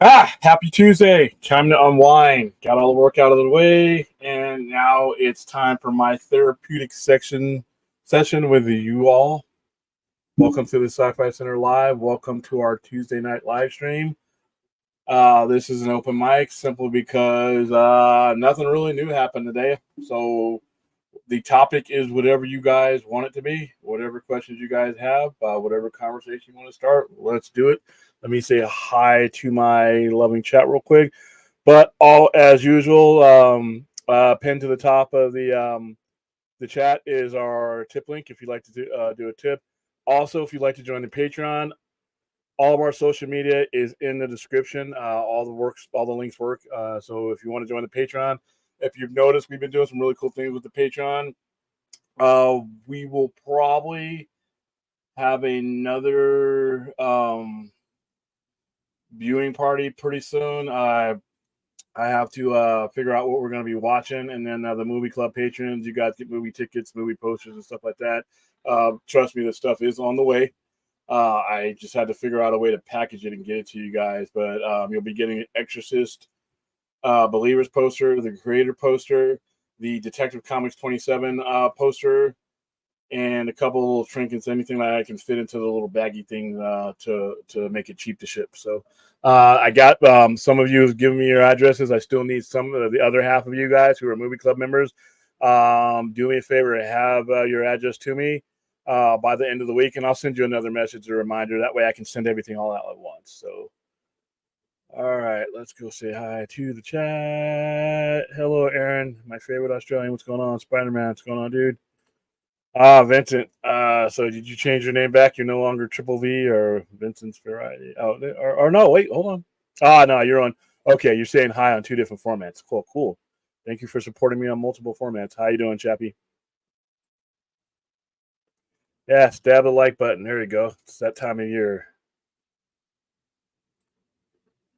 Happy Tuesday. Time to unwind. Got all the work out of the way, and now it's time for my therapeutic session with you all. Welcome to the Sci-Fi Center Live. Welcome to our Tuesday night live stream. This is an open mic simply because nothing really new happened today. So the topic is whatever you guys want it to be, whatever questions you guys have, whatever conversation you want to start. Let's do it. Let me say a hi to my loving chat real quick. But all as usual, pinned to the top of the chat is our tip link if you'd like to do a tip. Also, if you'd like to join the Patreon, all of our social media is in the description. All the links work. So if you want to join the Patreon, if you've noticed, we've been doing some really cool things with the Patreon. We will probably have another viewing party pretty soon. I have to figure out what we're going to be watching, and then the movie club patrons, you guys get movie tickets, movie posters, and stuff like that. Trust me, this stuff is on the way. I just had to figure out a way to package it and get it to you guys. But you'll be getting an Exorcist Believers poster, the Creator poster, the Detective Comics 27 poster, and a couple of little trinkets, anything that I can fit into the little baggy thing to make it cheap to ship. So I got some of you have given me your addresses. I still need some of the other half of you guys who are movie club members. Do me a favor and have your address to me by the end of the week, and I'll send you another message, a reminder. That way I can send everything all out at once. So all right, let's go say hi to the chat. Hello, Aaron, my favorite Australian. What's going on? Spider-Man, what's going on, dude? Vincent. So did you change your name back? You're no longer Triple V or Vincent's Variety. Oh, or no, wait, hold on. No, you're on. Okay, you're saying hi on two different formats. Cool. Thank you for supporting me on multiple formats. How you doing, Chappie? Yeah, stab the like button. There you go. It's that time of year.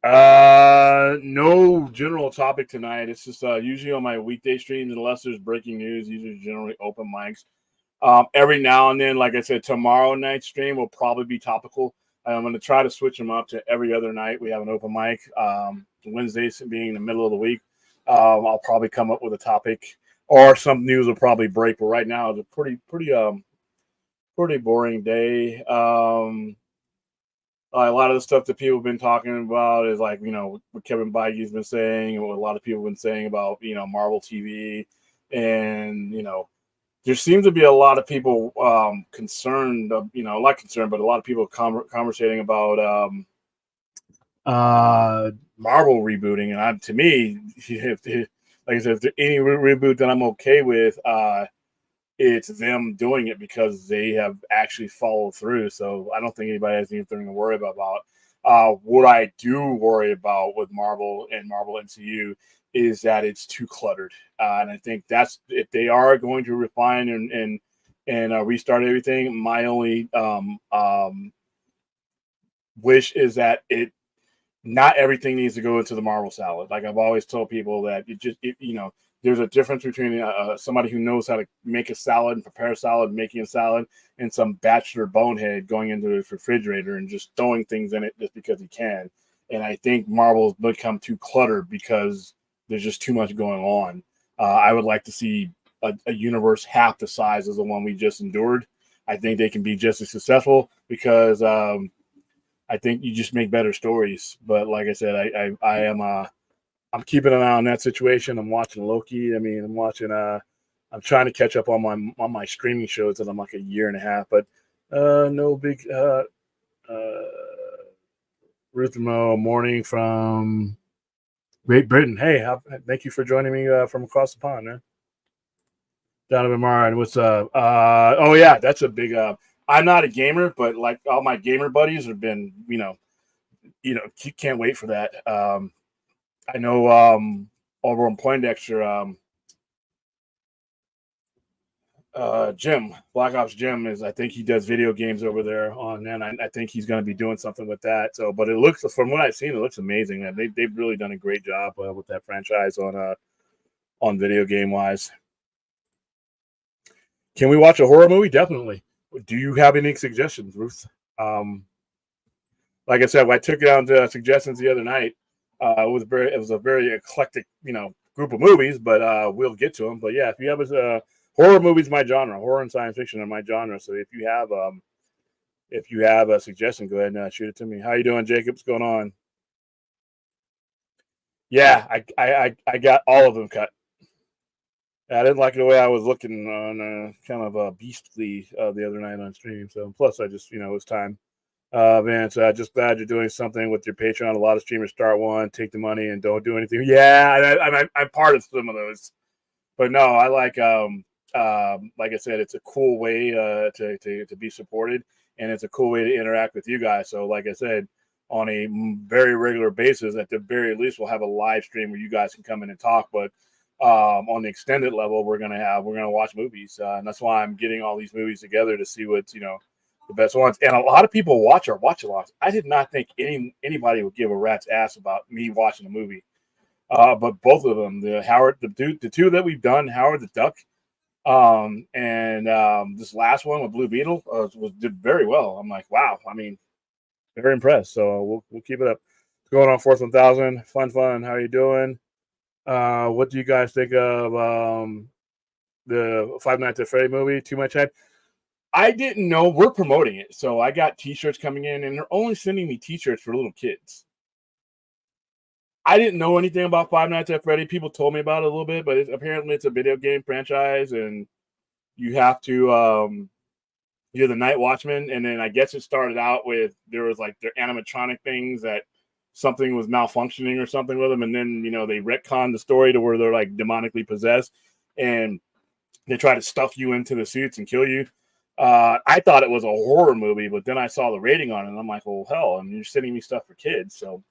No general topic tonight. It's just usually on my weekday streams, unless there's breaking news. Usually generally open mics. Every now and then, like I said, tomorrow night stream will probably be topical. I'm going to try to switch them up to every other night. We have an open mic. Wednesdays being in the middle of the week, I'll probably come up with a topic or some news will probably break. But right now, it's a pretty boring day. A lot of the stuff that people have been talking about is like, what Kevin Feige's been saying and what a lot of people have been saying about, Marvel TV. And, there seems to be a lot of people concerned, not concerned, but a lot of people conversating about Marvel rebooting. And to me, like I said, if there's any reboot that I'm okay with, it's them doing it because they have actually followed through. So I don't think anybody has anything to worry about. What I do worry about with Marvel and Marvel MCU is that it's too cluttered. And I think that's if they are going to refine and restart everything, my only wish is that not everything needs to go into the Marvel salad. Like I've always told people that there's a difference between somebody who knows how to make a salad and prepare a salad, making a salad, and some bachelor bonehead going into the refrigerator and just throwing things in it just because he can. And I think Marvel's become too cluttered because there's just too much going on. I would like to see a universe half the size as the one we just endured. I think they can be just as successful because I think you just make better stories. But like I said, I am I'm keeping an eye on that situation. I'm watching Loki. I mean, I'm trying to catch up on my streaming shows that I'm like a year and a half, but no big Ruth Mo morning from Great Britain. Hey, thank you for joining me from across the pond, man. Donovan Martin, what's up? Oh yeah, that's a big I'm not a gamer, but like all my gamer buddies have been, can't wait for that. I know over on Poindexter, Jim, Black Ops Jim is, I think he does video games over there on, and I think he's going to be doing something with that. So, but it looks, from what I've seen, it looks amazing. Man. They've really done a great job with that franchise on video game wise. Can we watch a horror movie? Definitely. Do you have any suggestions, Ruth? like I said, when I took it down to suggestions the other night, it was a very eclectic, group of movies, but we'll get to them. But yeah, if you have horror movies, my genre, horror and science fiction are my genre. So if you have a suggestion, go ahead and shoot it to me. How you doing, Jacob? What's going on? Yeah, I got all of them cut. I didn't like the way I was looking on kind of beastly the other night on stream. So plus, I just it was time. Man, so I'm just glad you're doing something with your Patreon. A lot of streamers start one, take the money, and don't do anything. Yeah, I'm part of some of those, but no, I like I said, it's a cool way to be supported, and it's a cool way to interact with you guys. So, like I said, on a very regular basis, at the very least, we'll have a live stream where you guys can come in and talk. But on the extended level, we're gonna watch movies, and that's why I'm getting all these movies together to see what's the best ones. And a lot of people watch our watch-alongs. I did not think anybody would give a rat's ass about me watching a movie. But both of them, the two that we've done, Howard the Duck, and this last one with Blue Beetle did very well. I'm like, wow. I mean, very impressed. So we'll keep it up. What's going on, Fourth 1000? Fun. How are you doing? What do you guys think of the Five Nights at Freddy movie? Too much hype. I didn't know we're promoting it, so I got T-shirts coming in, and they're only sending me T-shirts for little kids. I didn't know anything about Five Nights at Freddy. People told me about it a little bit, but apparently it's a video game franchise, and you have to you're the night watchman. And then I guess it started out with there was like their animatronic things that something was malfunctioning or something with them, and then they retconned the story to where they're like demonically possessed, and they try to stuff you into the suits and kill you. I thought it was a horror movie, but then I saw the rating on it, and I'm like, well, hell, I mean, you're sending me stuff for kids, so.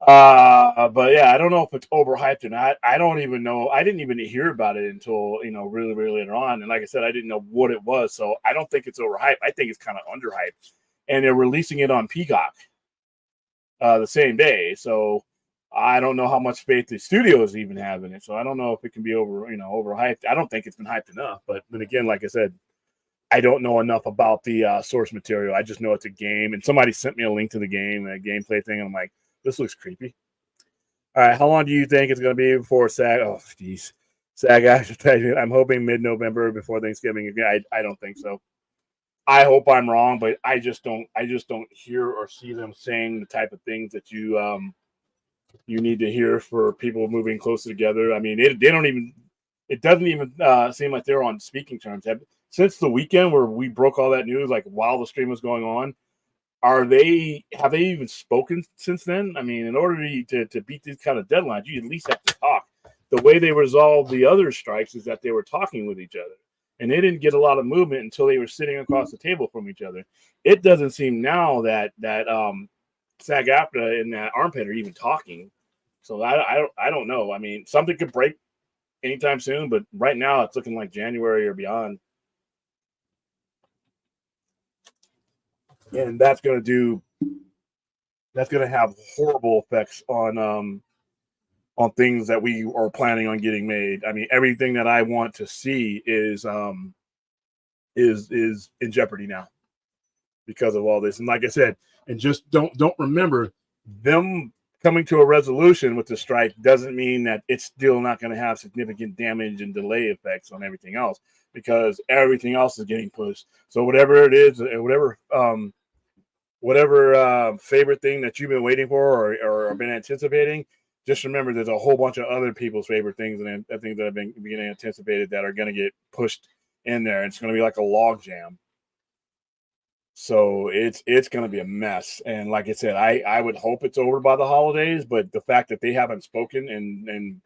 But yeah, I don't know if it's overhyped or not. I don't even know. I didn't even hear about it until really, really later on. And like I said, I didn't know what it was, so I don't think it's overhyped. I think it's kind of underhyped. And they're releasing it on Peacock the same day, so I don't know how much faith the studios even have in it. So I don't know if it can be overhyped. I don't think it's been hyped enough. But then again, like I said, I don't know enough about the source material. I just know it's a game, and somebody sent me a link to the game, a gameplay thing, and I'm like, this looks creepy. All right, how long do you think it's going to be before SAG? Oh, geez, SAG. I'm hoping mid-November before Thanksgiving. Again, I don't think so. I hope I'm wrong, but I just don't hear or see them saying the type of things that you need to hear for people moving closer together. I mean, they don't even. It doesn't even seem like they're on speaking terms. Since the weekend where we broke all that news, like while the stream was going on, have they even spoken since then? I mean, in order to beat these kind of deadlines, you at least have to talk. The way they resolved the other strikes is that they were talking with each other, and they didn't get a lot of movement until they were sitting across the table from each other. It doesn't seem now that SAG-AFTRA and that Armpit are even talking. So I don't know. I mean, something could break anytime soon, but right now it's looking like January or beyond. And that's going to have horrible effects on things that we are planning on getting made. I mean, everything that I want to see is in jeopardy now because of all this. And like I said, and just don't remember them coming to a resolution with the strike doesn't mean that it's still not going to have significant damage and delay effects on everything else, because everything else is getting pushed. So whatever it is, whatever favorite thing that you've been waiting for or been anticipating, just remember there's a whole bunch of other people's favorite things and things that have been getting anticipated that are going to get pushed in there. It's going to be like a log jam. So it's going to be a mess. And like I said, I would hope it's over by the holidays, but the fact that they haven't spoken and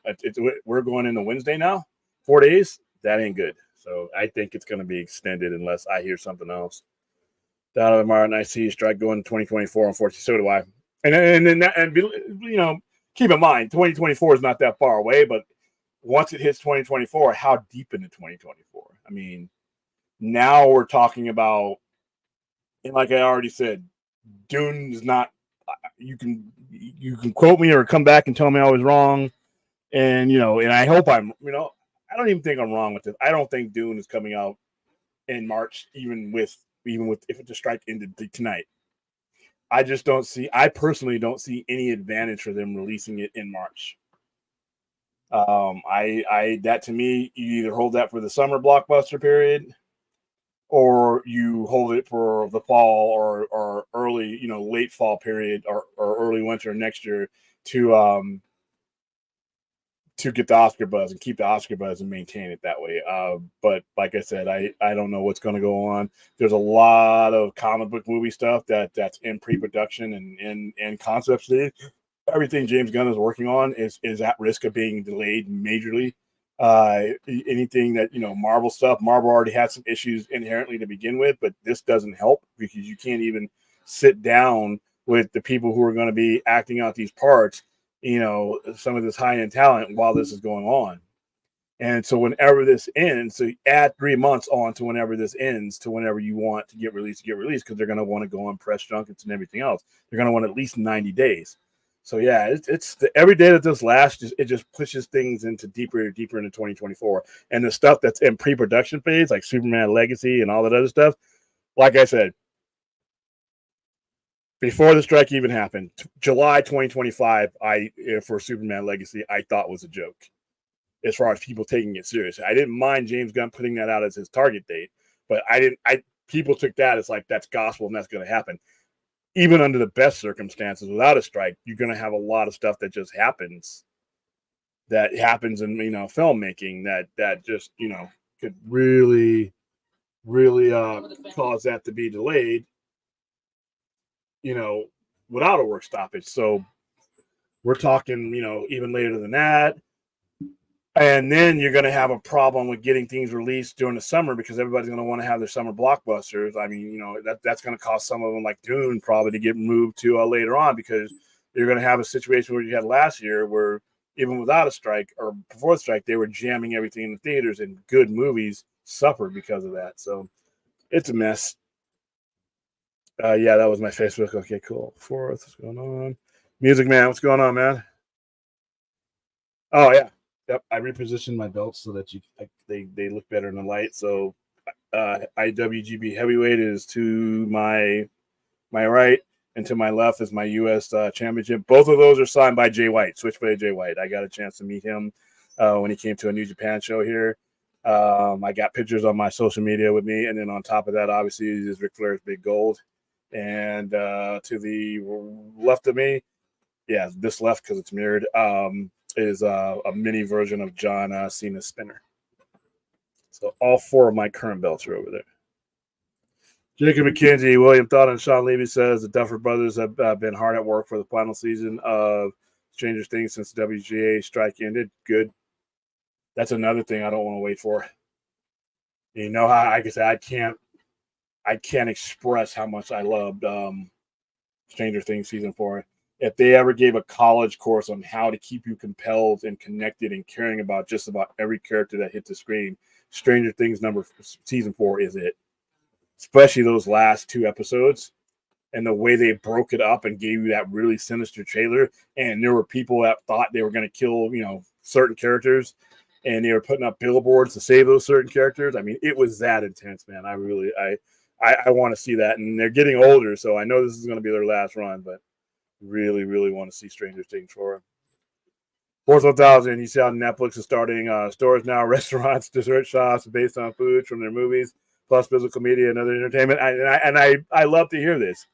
we're going into Wednesday now, 4 days, that ain't good. So I think it's going to be extended unless I hear something else. Donovan Martin, I see strike going 2024. Unfortunately, so do I. And keep in mind, 2024 is not that far away, but once it hits 2024, how deep into 2024? I mean, now we're talking about, and like I already said, Dune is not. You can quote me or come back and tell me I was wrong, and and I hope I'm. I don't even think I'm wrong with this. I don't think Dune is coming out in March, even with if the strike ended tonight. I personally don't see any advantage for them releasing it in March. That to me, you either hold that for the summer blockbuster period, or you hold it for the fall or early, late fall period or early winter next year to get the Oscar buzz and keep the Oscar buzz and maintain it that way. But like I said, I don't know what's going to go on. There's a lot of comic book movie stuff that's in pre-production and in concept stage. Everything James Gunn is working on is at risk of being delayed majorly. Anything that, Marvel stuff, Marvel already had some issues inherently to begin with, but this doesn't help because you can't even sit down with the people who are going to be acting out these parts, some of this high-end talent while this is going on. And so whenever this ends, so add 3 months on to whenever this ends to whenever you want to get released, because they're going to want to go on press junkets and everything else. They're going to want at least 90 days. So yeah, it's every day that this lasts, it just pushes things into deeper into 2024. And the stuff that's in pre-production phase, like Superman Legacy and all that other stuff, like I said, before the strike even happened, July 2025, for Superman Legacy, I thought was a joke as far as people taking it seriously. I didn't mind James Gunn putting that out as his target date, but people took that as like that's gospel and that's going to happen. Even under the best circumstances, without a strike, you're going to have a lot of stuff that just happens. That happens in filmmaking that just could really cause that to be delayed. Without a work stoppage. So we're talking even later than that. And then you're going to have a problem with getting things released during the summer because everybody's going to want to have their summer blockbusters. I mean, that's going to cause some of them, like Dune, probably to get moved to later on because you're going to have a situation where you had last year where even without a strike or before the strike, they were jamming everything in the theaters and good movies suffered because of that. So it's a mess. Yeah, that was my Facebook. Okay, cool. Fourth, what's going on? Music Man, what's going on, man? Oh yeah. Yep, I repositioned my belts so that they look better in the light. So IWGB heavyweight is to my right, and to my left is my U.S. Championship. Both of those are signed by Jay White, Switchblade Jay White. I got a chance to meet him when he came to a New Japan show here. I got pictures on my social media with me, and then on top of that, obviously, is Ric Flair's big gold. And to the left of me, yeah, this left because it's mirrored. Is a mini version of John Cena's spinner. So all 4 of my current belts are over there. Jacob McKenzie, William Thought, and Sean Levy says the Duffer Brothers have been hard at work for the final season of Stranger Things since the WGA strike ended. Good. That's another thing I don't want to wait for. How, like I said, I can't express how much I loved Stranger Things season 4. If they ever gave a college course on how to keep you compelled and connected and caring about just about every character that hit the screen, Stranger Things season 4 is it. Especially those last 2 episodes and the way they broke it up and gave you that really sinister trailer. And there were people that thought they were going to kill, certain characters, and they were putting up billboards to save those certain characters. I mean, it was that intense, man. I want to see that. And they're getting older, so I know this is going to be their last run, but really, really want to see Stranger Things 4. Fourth 1000, you see how Netflix is starting stores now, restaurants, dessert shops based on foods from their movies, plus physical media and other entertainment. I love to hear this.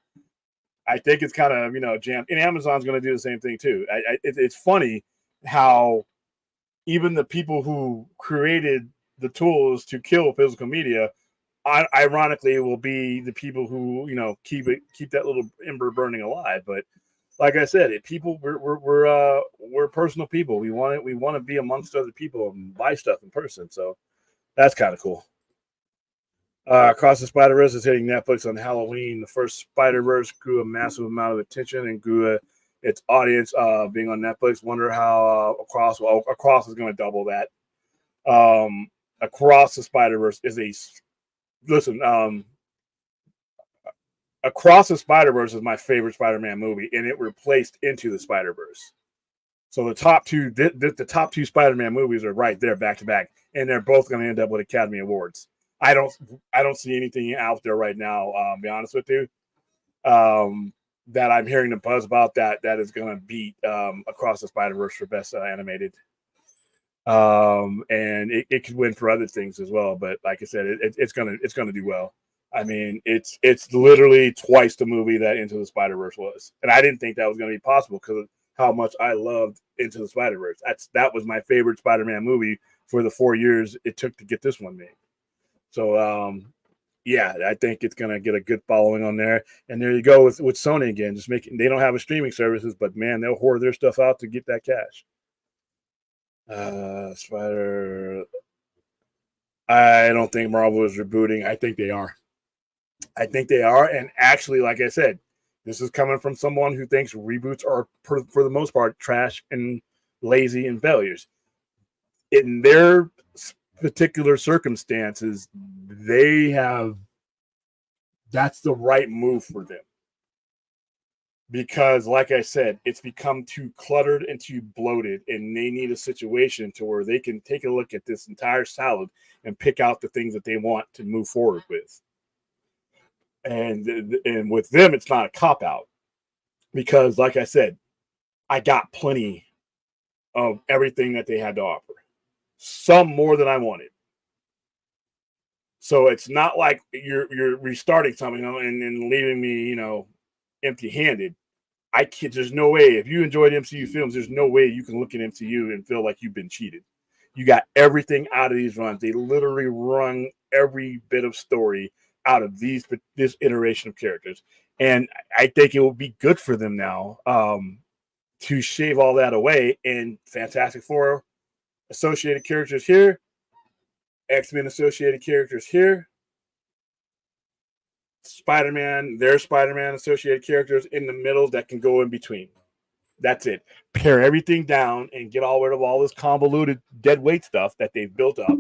I think it's kind of, jammed. And Amazon's going to do the same thing too. It's funny how even the people who created the tools to kill physical media, ironically, will be the people who, keep that little ember burning alive. But like I said, we're personal people. We want to be amongst other people and buy stuff in person. So that's kind of cool. Across the Spider-Verse is hitting Netflix on Halloween. The first Spider-Verse grew a massive amount of attention and grew its audience being on Netflix. Wonder how Across is going to double that. Across the Spider-Verse is Across the Spider-Verse is my favorite Spider-Man movie, and it replaced Into the Spider-Verse. So the top two Spider-Man movies are right there back to back, and they're both going to end up with Academy Awards. I don't see anything out there right now. Be honest with you. that I'm hearing the buzz about that is going to beat Across the Spider-Verse for best animated. And it could win for other things as well. But like I said, it's gonna do well. I mean, it's literally twice the movie that Into the Spider-Verse was, and I didn't think that was going to be possible because of how much I loved Into the Spider-Verse. That was my favorite Spider-Man movie for the 4 years it took to get this one made. So yeah, I think it's gonna get a good following on there. And there you go with Sony again, just making they don't have a streaming services, but man, they'll hoard their stuff out to get that cash. Spider. I don't think Marvel is rebooting. I think they are. I think they are. And actually, like I said, this is coming from someone who thinks reboots are, for the most part, trash and lazy and failures. In their particular circumstances, they have that's the right move for them. Because, like I said, it's become too cluttered and too bloated, and they need a situation to where they can take a look at this entire salad and pick out the things that they want to move forward with. And with them, it's not a cop out because, like I said, I got plenty of everything that they had to offer, some more than I wanted. So it's not like you're restarting something and leaving me, empty-handed. I can't. There's no way. If you enjoyed MCU films, there's no way you can look at MCU and feel like you've been cheated. You got everything out of these runs. They literally wrung every bit of story out of this iteration of characters, and I think it will be good for them now to shave all that away. And Fantastic Four associated characters here, X-Men associated characters here, Spider-Man, their Spider-Man associated characters in the middle that can go in between. That's it. Pare everything down and get all rid of all this convoluted dead weight stuff that they've built up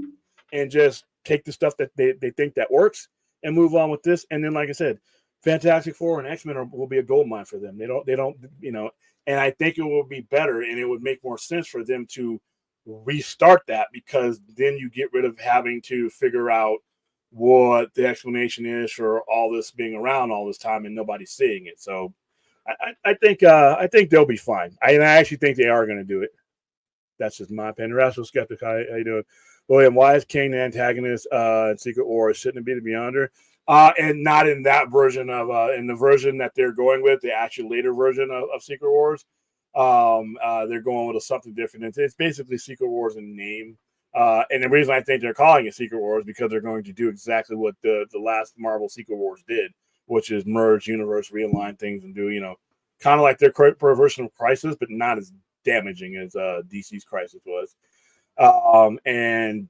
and just take the stuff that they think that works and move on with this. And then, like I said, Fantastic Four and X-Men will be a gold mine for them. They don't, and I think it will be better and it would make more sense for them to restart that because then you get rid of having to figure out what the explanation is for all this being around all this time and nobody's seeing it. So I think they'll be fine. I actually think they are going to do it. That's just my opinion. Rascal Skeptic, how you doing? William, why is Kang the antagonist in Secret Wars? Shouldn't it be the Beyonder? And not in that version of in the version that they're going with, the actual later version of Secret Wars. They're going with something different. It's basically Secret Wars in name. And the reason I think they're calling it Secret Wars is because they're going to do exactly what the last Marvel Secret Wars did, which is merge universe, realign things, and do, kind of like their version of Crisis, but not as damaging as DC's Crisis was. And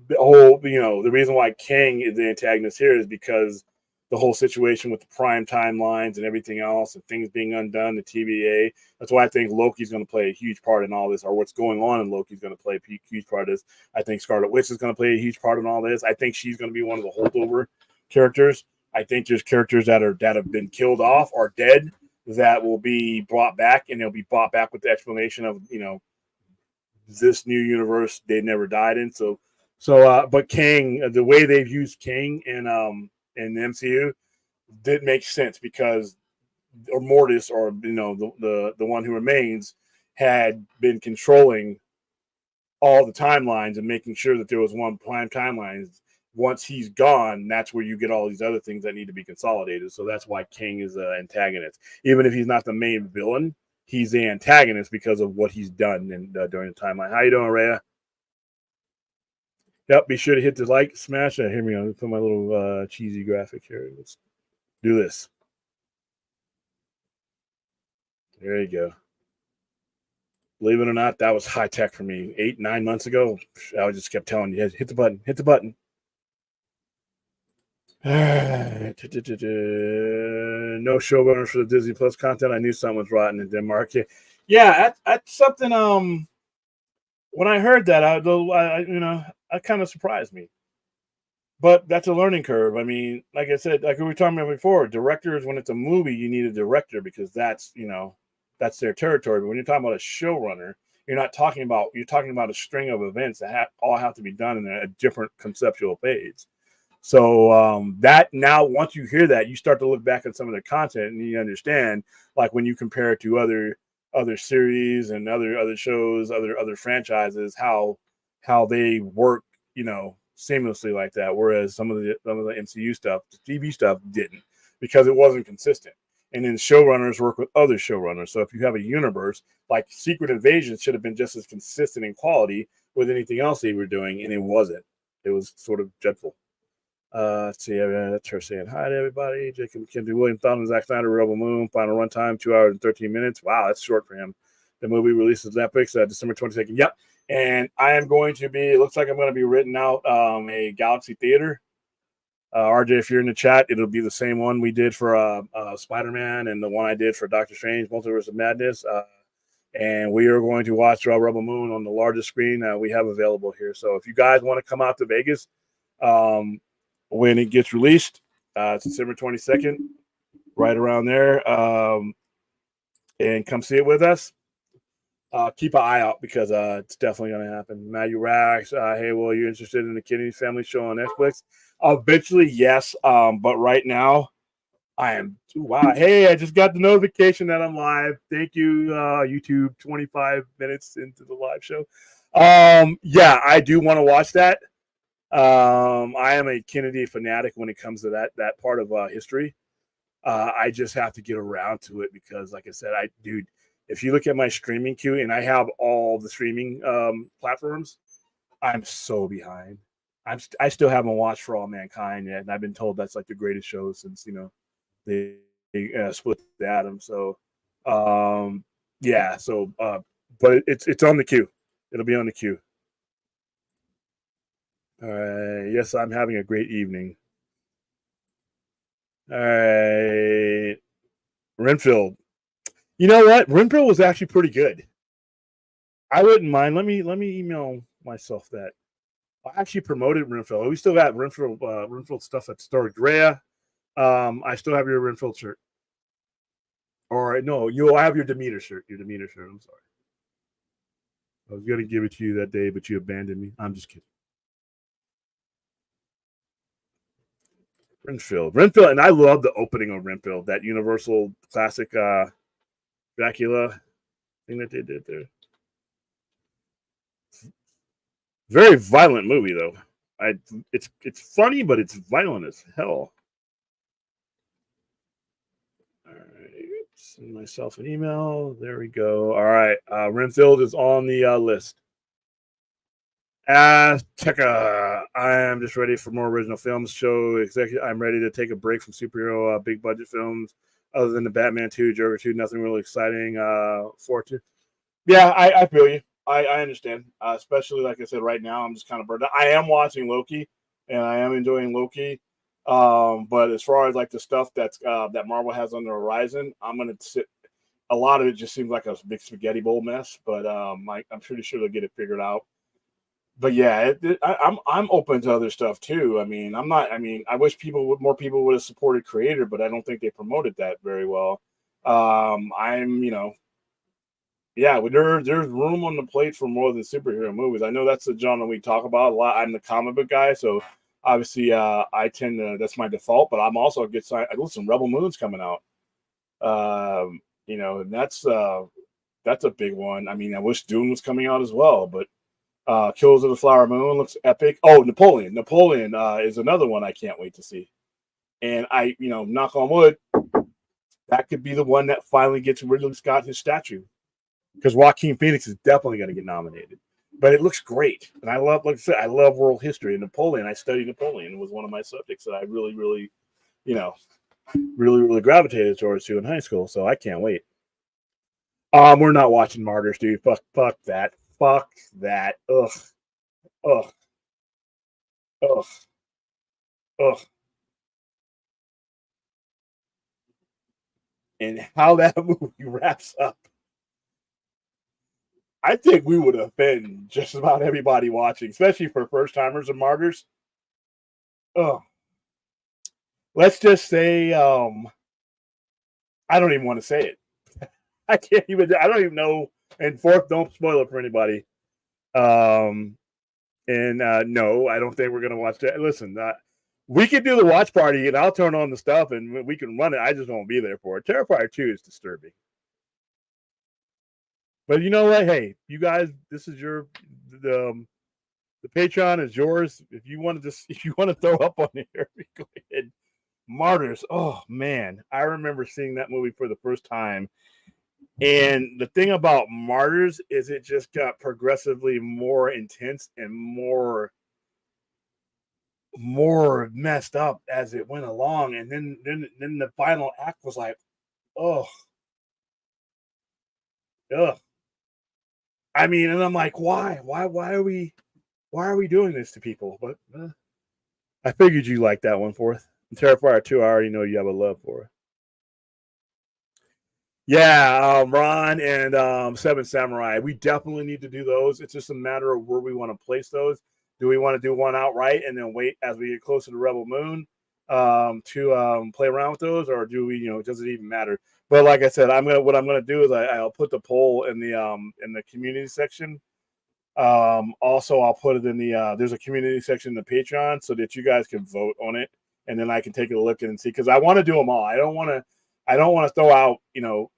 the whole, the reason why Kang is the antagonist here is because the whole situation with the prime timelines and everything else and things being undone, the TVA. That's why I think Loki's going to play a huge part in all this, or what's going on in Loki's going to play a huge part of this. I think Scarlet Witch is going to play a huge part in all this. I think she's going to be one of the holdover characters. I think there's characters that have been killed off or dead that will be brought back, and they'll be brought back with the explanation of, this new universe they never died in. But Kang, the way they've used Kang in the MCU did make sense because Mortis, or the one who remains, had been controlling all the timelines and making sure that there was one prime timeline. Once he's gone, that's where you get all these other things that need to be consolidated. So that's why Kang is the antagonist. Even if he's not the main villain, he's the antagonist because of what he's done during the timeline. How you doing, Rhea? Yep, be sure to hit the like, smash that. Here we go. Put my little cheesy graphic here. Let's do this. There you go. Believe it or not, that was high tech for me. 8-9 months ago, I just kept telling you, hit the button, hit the button. No showrunners for the Disney Plus content. I knew something was rotten in Denmark. Yeah, that's something. When I heard that, I kind of surprised me. But that's a learning curve. I mean, like I said, like we were talking about before, directors, when it's a movie, you need a director because that's that's their territory. But when you're talking about a showrunner, you're talking about a string of events that all have to be done in a different conceptual phase. So that now, once you hear that, you start to look back at some of the content and you understand, like when you compare it to other series and other shows, other franchises, how they work, seamlessly like that. Whereas some of the MCU stuff, the TV stuff, didn't, because it wasn't consistent. And then showrunners work with other showrunners. So if you have a universe, like Secret Invasion should have been just as consistent in quality with anything else they were doing, and it wasn't. It was sort of dreadful. Let's see. That's her saying hi to everybody. Jacob McKenzie, William Thornton, Zack Snyder, Rebel Moon. Final runtime 2 hours and 13 minutes. Wow, that's short for him. The movie releases Netflix December 22nd. Yep. And I am going to be. It looks like I'm going to be written out a Galaxy Theater. RJ, if you're in the chat, it'll be the same one we did for Spider-Man and the one I did for Doctor Strange, Multiverse of Madness. And we are going to watch Rebel Moon on the largest screen we have available here. So if you guys want to come out to Vegas, when it gets released, it's December 22nd, right around there, and come see it with us. Keep an eye out because it's definitely going to happen. Matthew Rax, hey, well, you're interested in the Kennedy Family show on Netflix? Eventually, yes, but right now, I am. Wow, hey, I just got the notification that I'm live. Thank you, YouTube. 25 minutes into the live show. Yeah, I do want to watch that. I am a Kennedy fanatic when it comes to that part of history. I just have to get around to it because, like I said, dude, if you look at my streaming queue, and I have all the streaming platforms, I'm so behind. I still haven't watched For All Mankind yet, and I've been told that's like the greatest show since they split the atom. So yeah, so but it's on the queue. It'll be on the queue. All right. Yes, I'm having a great evening. All right. Renfield. You know what? Renfield was actually pretty good. I wouldn't mind. Let me email myself that. I actually promoted Renfield. We still got Renfield stuff at Storage Rhea. I still have your Renfield shirt. Or no, I have your Demeter shirt. Your Demeter shirt. I'm sorry. I was gonna give it to you that day, but you abandoned me. I'm just kidding. Renfield, and I love the opening of Renfield, that Universal classic Dracula thing that they did there. Very violent movie though. It's funny, but it's violent as hell. All right, send myself an email. There we go. All right, Renfield is on the list. Azteca, I am just ready for more original films. I'm ready to take a break from superhero big budget films. Other than the Batman 2, Joker 2, nothing really exciting. 4-2. Yeah, I feel you. I understand. Especially like I said, right now I'm just kind of burned out. I am watching Loki, and I am enjoying Loki. But as far as like the stuff that Marvel has on the horizon, I'm gonna sit. A lot of it just seems like a big spaghetti bowl mess. But I'm pretty sure they'll get it figured out. But yeah, I'm open to other stuff too. I mean, I'm not. I mean, I wish more people would have supported Creator, but I don't think they promoted that very well. Yeah, there's room on the plate for more than superhero movies. I know that's the genre we talk about a lot. I'm the comic book guy, so obviously I tend to, that's my default. But I'm also a good side. Listen, Rebel Moon's coming out. And that's a big one. I mean, I wish Dune was coming out as well, but Killers of the Flower Moon looks epic. Oh, Napoleon is another one I can't wait to see. And knock on wood, that could be the one that finally gets Ridley Scott his statue, because Joaquin Phoenix is definitely going to get nominated. But it looks great, and I love, like I said, I love world history. And Napoleon, I studied Napoleon. It was one of my subjects that I really, really, really gravitated towards in high school. So I can't wait. We're not watching Martyrs, dude. Fuck that. Fuck that. Ugh. Ugh. Ugh. Ugh. And how that movie wraps up, I think we would have been just about everybody watching, especially for first timers and Martyrs. Oh, let's just say, I don't even want to say it. I don't even know. And fourth, don't spoil it for anybody. No, I don't think we're going to watch that. Listen, We can do the watch party, and I'll turn on the stuff, and we can run it. I just won't be there for it. Terrifier 2 is disturbing. But you know what? Hey, you guys, this is your the Patreon is yours. If you want to throw up on here, go ahead. Martyrs. Oh man, I remember seeing that movie for the first time. And the thing about Martyrs is it just got progressively more intense and more messed up as it went along. And then the final act was like, oh, ugh. I mean, and I'm like, why are we doing this to people? But I figured you liked that one, Fourth. Terrifier 2, I already know you have a love for it. Yeah, Ron and Seven Samurai. We definitely need to do those. It's just a matter of where we want to place those. Do we want to do one outright and then wait as we get closer to Rebel Moon to play around with those, or do we, does it even matter? But like I said, what I'm gonna do is I'll put the poll in the community section. Also, I'll put it in there's a community section in the Patreon so that you guys can vote on it, and then I can take a look and see, because I want to do them all. I don't want to throw out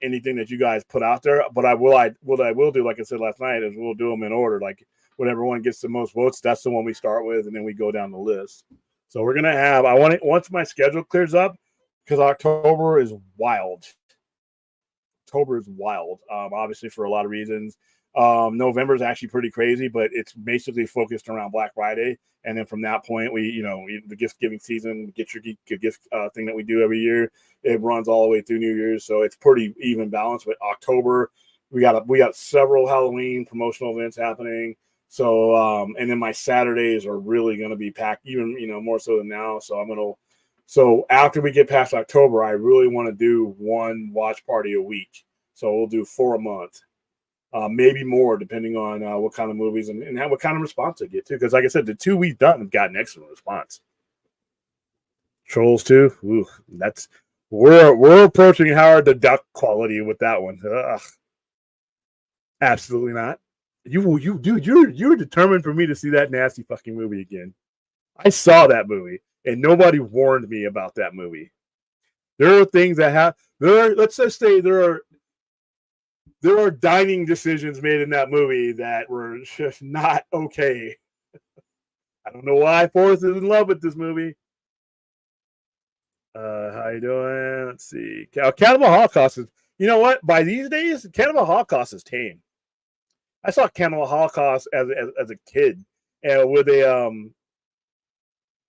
anything that you guys put out there, but what I will do, like I said last night, is we'll do them in order. Like whatever one gets the most votes, that's the one we start with, and then we go down the list. So we're gonna have. I want it once my schedule clears up, because October is wild. Obviously for a lot of reasons. November is actually pretty crazy, but it's basically focused around Black Friday, and then from that point, the gift giving season, get your gift thing that we do every year. It runs all the way through New Year's, so it's pretty even balanced. But October, we got several Halloween promotional events happening. So and then my Saturdays are really going to be packed, even more so than now. So after we get past October, I really want to do one watch party a week. So we'll do 4 a month. Maybe more, depending on what kind of movies and what kind of response I get too. Because, like I said, the 2 we've done have gotten excellent response. Trolls 2, ooh, we're approaching Howard the Duck quality with that one. Ugh. Absolutely not. Dude, you're determined for me to see that nasty fucking movie again. I saw that movie, and nobody warned me about that movie. There are things that have let's just say there are dining decisions made in that movie that were just not okay. I don't know why Forrest is in love with this movie. How you doing? Let's see. Cannibal Holocaust is, you know what? By these days, Cannibal Holocaust is tame. I saw Cannibal Holocaust as a kid, and it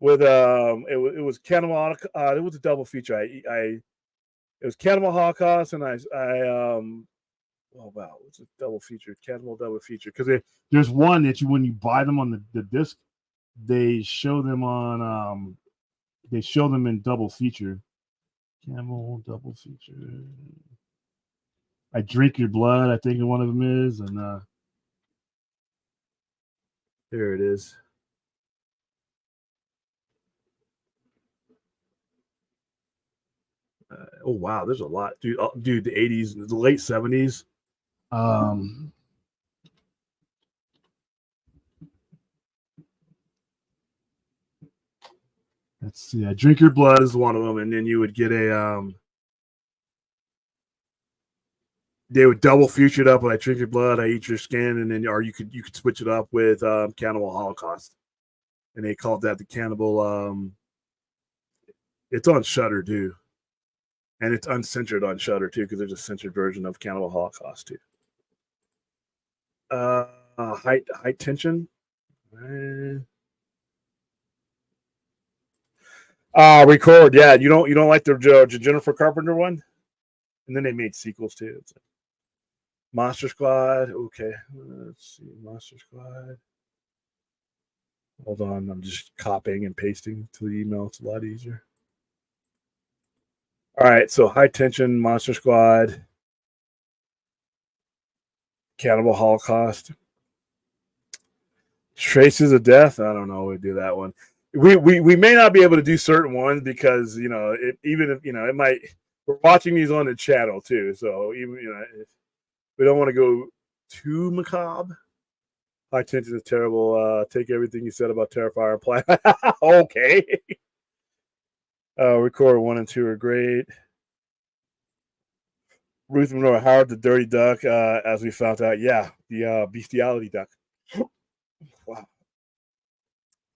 was Cannibal. It was a double feature. It was Cannibal Holocaust, and oh wow, it's a double feature, Cannibal double feature. Because there's one that when you buy them on the disc, they show them on they show them in double feature. Cannibal double feature. I Drink Your Blood, I think one of them is, and there it is. Oh wow, there's a lot, dude. The 80s, the late 70s. Let's see. Drink Your Blood is one of them, and then you would get they would double feature it up with I Drink Your Blood, I Eat Your Skin, and then or you could switch it up with Cannibal Holocaust, and they called that the Cannibal. It's on Shudder too, and it's uncensored on Shudder too, because there's a censored version of Cannibal Holocaust too. High Tension. Record. Yeah, you don't like the Jennifer Carpenter one, and then they made sequels too. It's like Monster Squad. Okay, let's see. Monster Squad. Hold on, I'm just copying and pasting to the email. It's a lot easier. All right, so High Tension, Monster Squad, Cannibal Holocaust, Traces of Death. I don't know. We do that one. We may not be able to do certain ones because even if it might. We're watching these on the channel too, so even we don't want to go too macabre. High Tension is terrible. Take everything you said about Terrifier and apply. Okay. Record 1 and 2 are great. Ruth Monroe Howard, the Dirty Duck, as we found out. Yeah, the bestiality duck. Wow.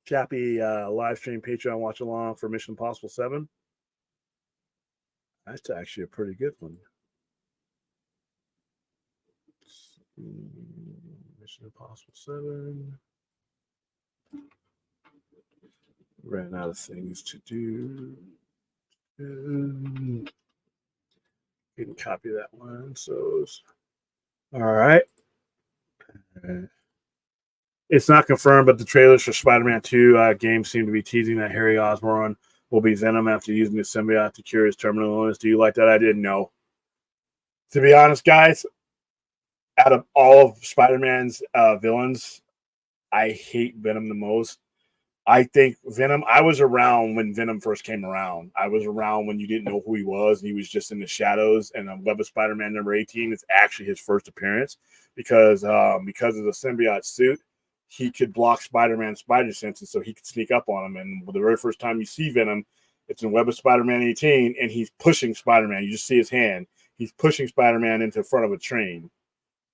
Chappie live stream Patreon watch along for Mission Impossible 7. That's actually a pretty good one. Mission Impossible 7. Ran out of things to do. Didn't copy that one. So, all right. It's not confirmed, but the trailers for Spider-Man 2 games seem to be teasing that Harry Osborn will be Venom after using the symbiote to cure his terminal illness. Do you like that idea? No. To be honest, guys, out of all of Spider-Man's villains, I hate Venom the most. I think Venom, I was around when Venom first came around. I was around when you didn't know who he was, and he was just in the shadows. And Web of Spider-Man number 18 is actually his first appearance because of the symbiote suit, he could block Spider-Man's spider senses so he could sneak up on him. And the very first time you see Venom, it's in Web of Spider-Man 18, and he's pushing Spider-Man. You just see his hand. He's pushing Spider-Man into the front of a train.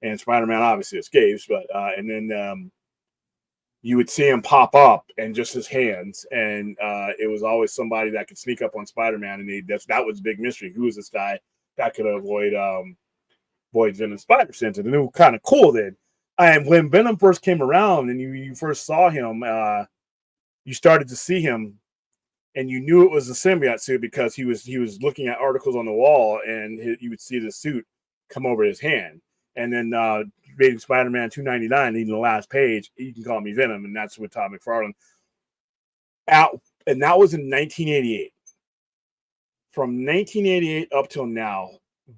And Spider-Man obviously escapes, but and then you would see him pop up and just his hands, and it was always somebody that could sneak up on Spider-Man, and that was a big mystery. Who is this guy that could avoid Venom's spider sense? And it was kind of cool then. And when Venom first came around and you first saw him, you started to see him, and you knew it was a symbiote suit because he was looking at articles on the wall, and you would see the suit come over his hand. And then Amazing Spider-Man 299, even the last page, you can call me Venom, and that's with Todd McFarlane. And that was in 1988. From 1988 up till now,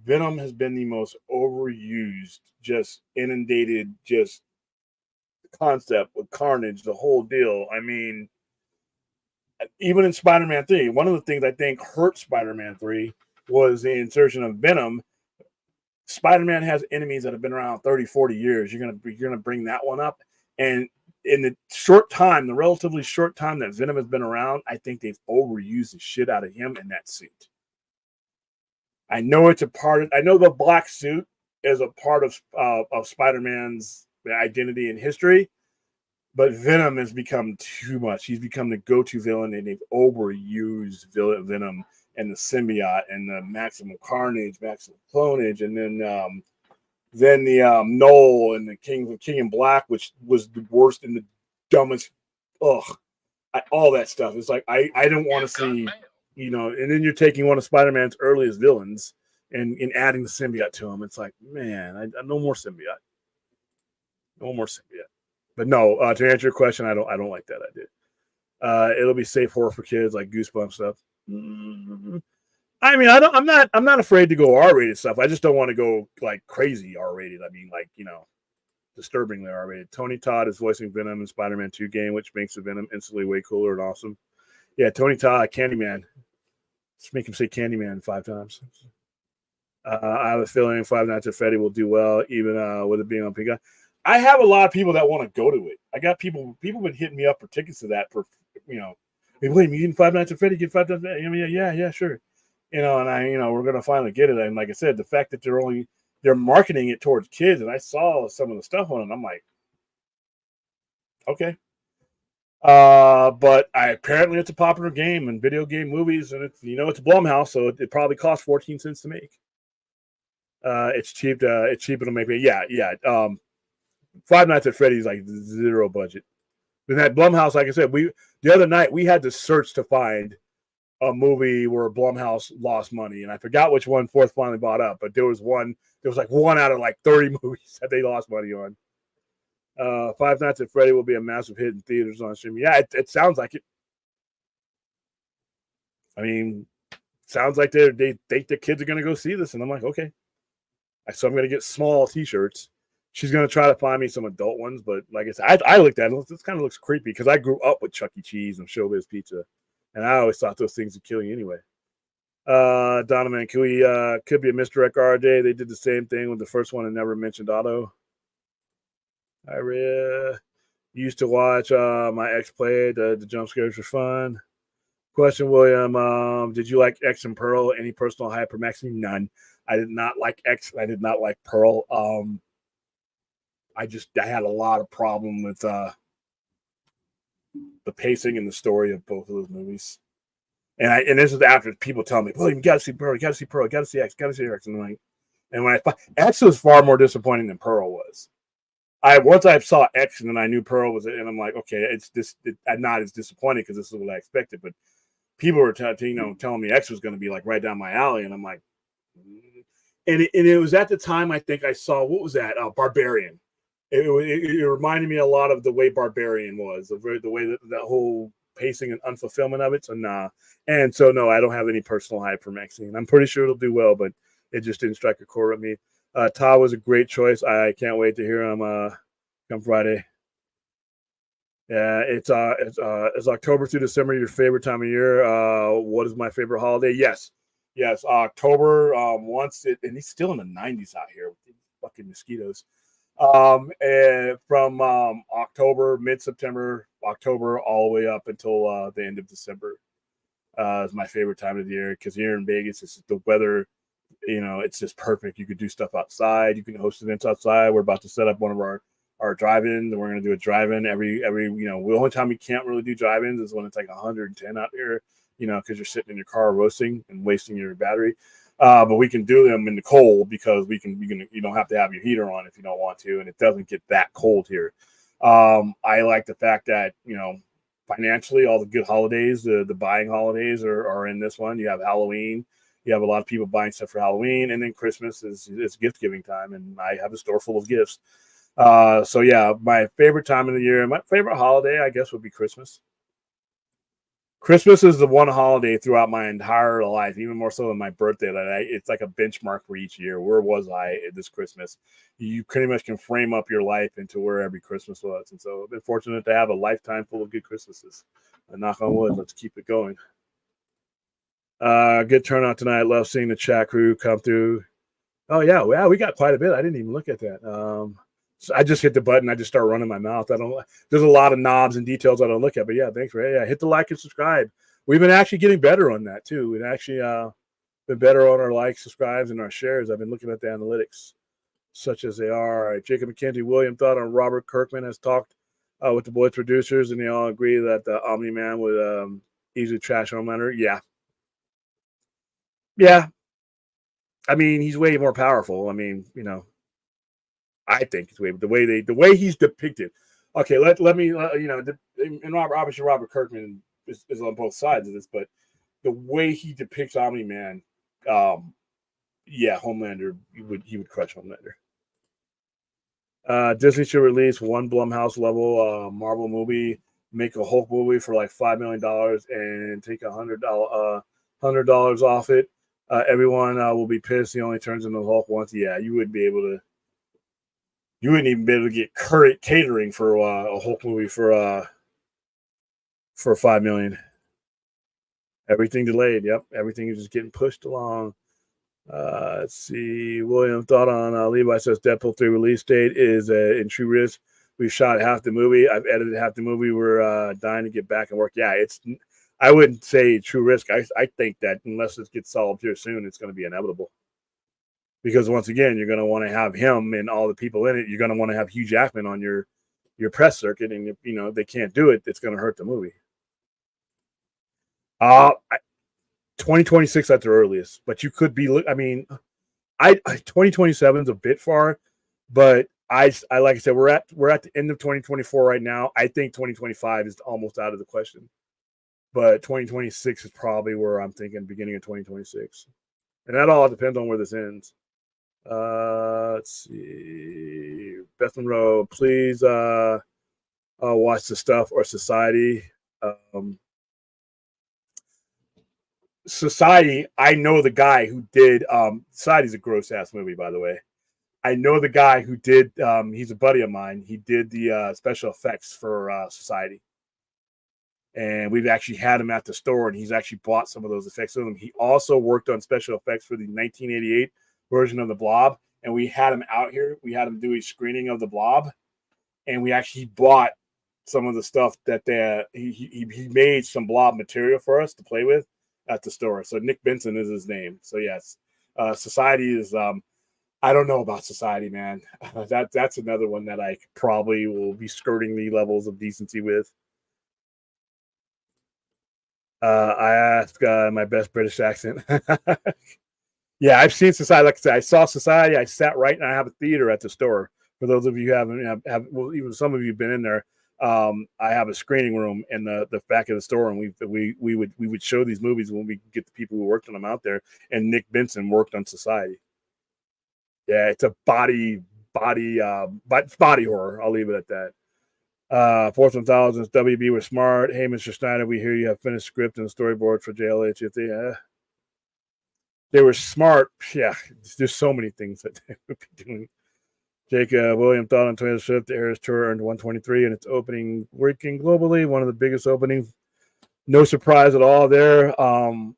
Venom has been the most overused, just inundated, just concept with Carnage, the whole deal. I mean, even in Spider-Man 3, one of the things I think hurt Spider-Man 3 was the insertion of Venom. Spider-Man has enemies that have been around 30, 40 years. You're gonna bring that one up. And in the relatively short time that Venom has been around, I think they've overused the shit out of him in that suit. I know the black suit is a part of Spider-Man's identity and history, but Venom has become too much. He's become the go-to villain, and they've overused Venom and the symbiote and the maximum carnage, maximum clonage, and then the Null and the King in Black, which was the worst and the dumbest. All that stuff. It's like I don't want to see, and then you're taking one of Spider-Man's earliest villains and adding the symbiote to him. It's like, man, no more symbiote. No more symbiote. But no, to answer your question, I don't like that idea. It'll be safe horror for kids, like Goosebumps stuff. I mean, I'm not afraid to go R-rated stuff. I just don't want to go like crazy R-rated. I mean, like, disturbingly R-rated. Tony Todd is voicing Venom in Spider-Man 2 game, which makes the Venom instantly way cooler and awesome. Yeah, Tony Todd, Candyman. Just make him say Candyman 5 times. I have a feeling Five Nights at Freddy will do well, even with it being on Pink. I have a lot of people that want to go to it. I got people been hitting me up for tickets to that for, hey, William, you getting Five Nights at Freddy? Get 5 times? Yeah, sure. And we're gonna finally get it. And like I said, the fact that they're marketing it towards kids, and I saw some of the stuff on it, I'm like, okay. But apparently it's a popular game in video game movies, and it's a Blumhouse, so it probably costs 14 cents to make. It's cheap. It's cheaper to make it. Yeah. Five Nights at Freddy's like zero budget. Then that Blumhouse, like I said, the other night we had to search to find a movie where Blumhouse lost money, and I forgot which one Fourth finally bought up, but there was like one out of like 30 movies that they lost money on. Five Nights at Freddy will be a massive hit in theaters on streaming. Yeah, it sounds like it. I mean, sounds like they think the kids are going to go see this, and I'm like, okay. So I'm going to get small T-shirts. She's going to try to find me some adult ones, but like I said, I looked at it. This kind of looks creepy because I grew up with Chuck E. Cheese and Showbiz Pizza, and I always thought those things would kill you anyway. Donovan, could be a misdirect RJ. They did the same thing with the first one and never mentioned Otto. I used to watch my ex play. The jump scares were fun. Question, William. Did you like X and Pearl? Any personal hype for Maxine? None. I did not like X. I did not like Pearl. I had a lot of problem with the pacing and the story of both of those movies. And this is after people tell me, well, you got to see Pearl, you got to see Pearl, you got to see X, got to see X. And like, and when X was far more disappointing than Pearl was. Once I saw X and then I knew Pearl was it, and I'm like, okay, I'm not as disappointed because this is what I expected. But people were telling me X was going to be like right down my alley, and I'm like, and it was at the time I think I saw, what was that? Barbarian. It reminded me a lot of the way Barbarian was, the way that whole pacing and unfulfillment of it. So nah, and so no, I don't have any personal hype for Maxine. I'm pretty sure it'll do well, but it just didn't strike a chord with me. Todd was a great choice. I can't wait to hear him come Friday. Yeah, it's October through December. Your favorite time of year? What is my favorite holiday? Yes, October. And he's still in the 90s out here with these fucking mosquitoes. And from October, mid-September, October, all the way up until the end of December is my favorite time of the year because here in Vegas, it's the weather. It's just perfect. You could do stuff outside. You can host events outside. We're about to set up one of our drive-ins, and we're going to do a drive-in every. The only time we can't really do drive-ins is when it's like 110 out here. Because you're sitting in your car roasting and wasting your battery. But we can do them in the cold because you don't have to have your heater on if you don't want to, and it doesn't get that cold here. I like the fact that financially all the good holidays, the buying holidays are in this one. You have Halloween, you have a lot of people buying stuff for Halloween, and then Christmas is gift giving time, and I have a store full of gifts. So yeah, my favorite time of the year, my favorite holiday, I guess, would be Christmas. Christmas is the one holiday throughout my entire life, even more so than my birthday, that it's like a benchmark for each year. Where was I this Christmas? You pretty much can frame up your life into where every Christmas was. And so I've been fortunate to have a lifetime full of good Christmases. And knock on wood, let's keep it going. Good turnout tonight. Love seeing the chat crew come through. Oh, yeah, we got quite a bit. I didn't even look at that. So I just hit the button. I just start running my mouth. There's a lot of knobs and details I don't look at, but yeah, thanks, Ray. Yeah, hit the like and subscribe. We've been actually getting better on that too. We've actually been better on our likes, subscribes, and our shares. I've been looking at the analytics, such as they are. All right, Jacob McKenzie, William thought on Robert Kirkman has talked with the boys producers, and they all agree that the Omni Man would easily trash Homelander. Yeah. I mean, he's way more powerful. I mean, I think it's way, the way he's depicted. Okay, let me and obviously Robert Kirkman is on both sides of this, but the way he depicts Omni Man, Homelander, he would crush Homelander. Disney should release one Blumhouse level Marvel movie, make a Hulk movie for like $5 million, and take $100 off it. Everyone will be pissed. He only turns into Hulk once. Yeah, you wouldn't be able to. You wouldn't even be able to get current catering for a Hulk movie for $5 million. Everything delayed. Yep, everything is just getting pushed along. Let's see. William thought on Levi says Deadpool 3 release date is in True Risk. We shot half the movie. I've edited half the movie. We're dying to get back and work. Yeah, I wouldn't say True Risk. I think that unless it gets solved here soon, it's going to be inevitable. Because once again, you're going to want to have him and all the people in it. You're going to want to have Hugh Jackman on your press circuit, and if they can't do it, it's going to hurt the movie. 2026 at the earliest, but you could be. I mean, 2027 is a bit far, but I like I said, we're at the end of 2024 right now. I think 2025 is almost out of the question, but 2026 is probably where I'm thinking beginning of 2026, and that all depends on where this ends. Let's see. Beth Monroe, please watch The Stuff or Society. Society, I know the guy who did Society's a gross ass movie, by the way. I know the guy who did he's a buddy of mine. He did the special effects for Society. And we've actually had him at the store, and he's actually bought some of those effects with him. He also worked on special effects for the 1988 version of The Blob, and we had him out here. We had him do a screening of The Blob, and we actually bought some of the stuff that he made some blob material for us to play with at the store. So Nick Benson is his name. So yes, Society is. I don't know about Society, man. That's another one that I probably will be skirting the levels of decency with. I asked my best British accent. Yeah, I've seen Society. Like I said, I saw Society. I sat right, and I have a theater at the store. For those of you who haven't, well, even some of you have been in there. I have a screening room in the back of the store, and we would show these movies when we get the people who worked on them out there. And Nick Benson worked on Society. Yeah, it's a body horror. I'll leave it at that. Fourth 1000s, WB was smart. Hey, Mr. Snyder, we hear you have finished script and storyboard for JLH. They were smart. Yeah, there's so many things that they would be doing. Jake William thought on Taylor Swift, the Eras Tour earned 123 and its opening working globally, one of the biggest openings. No surprise at all there.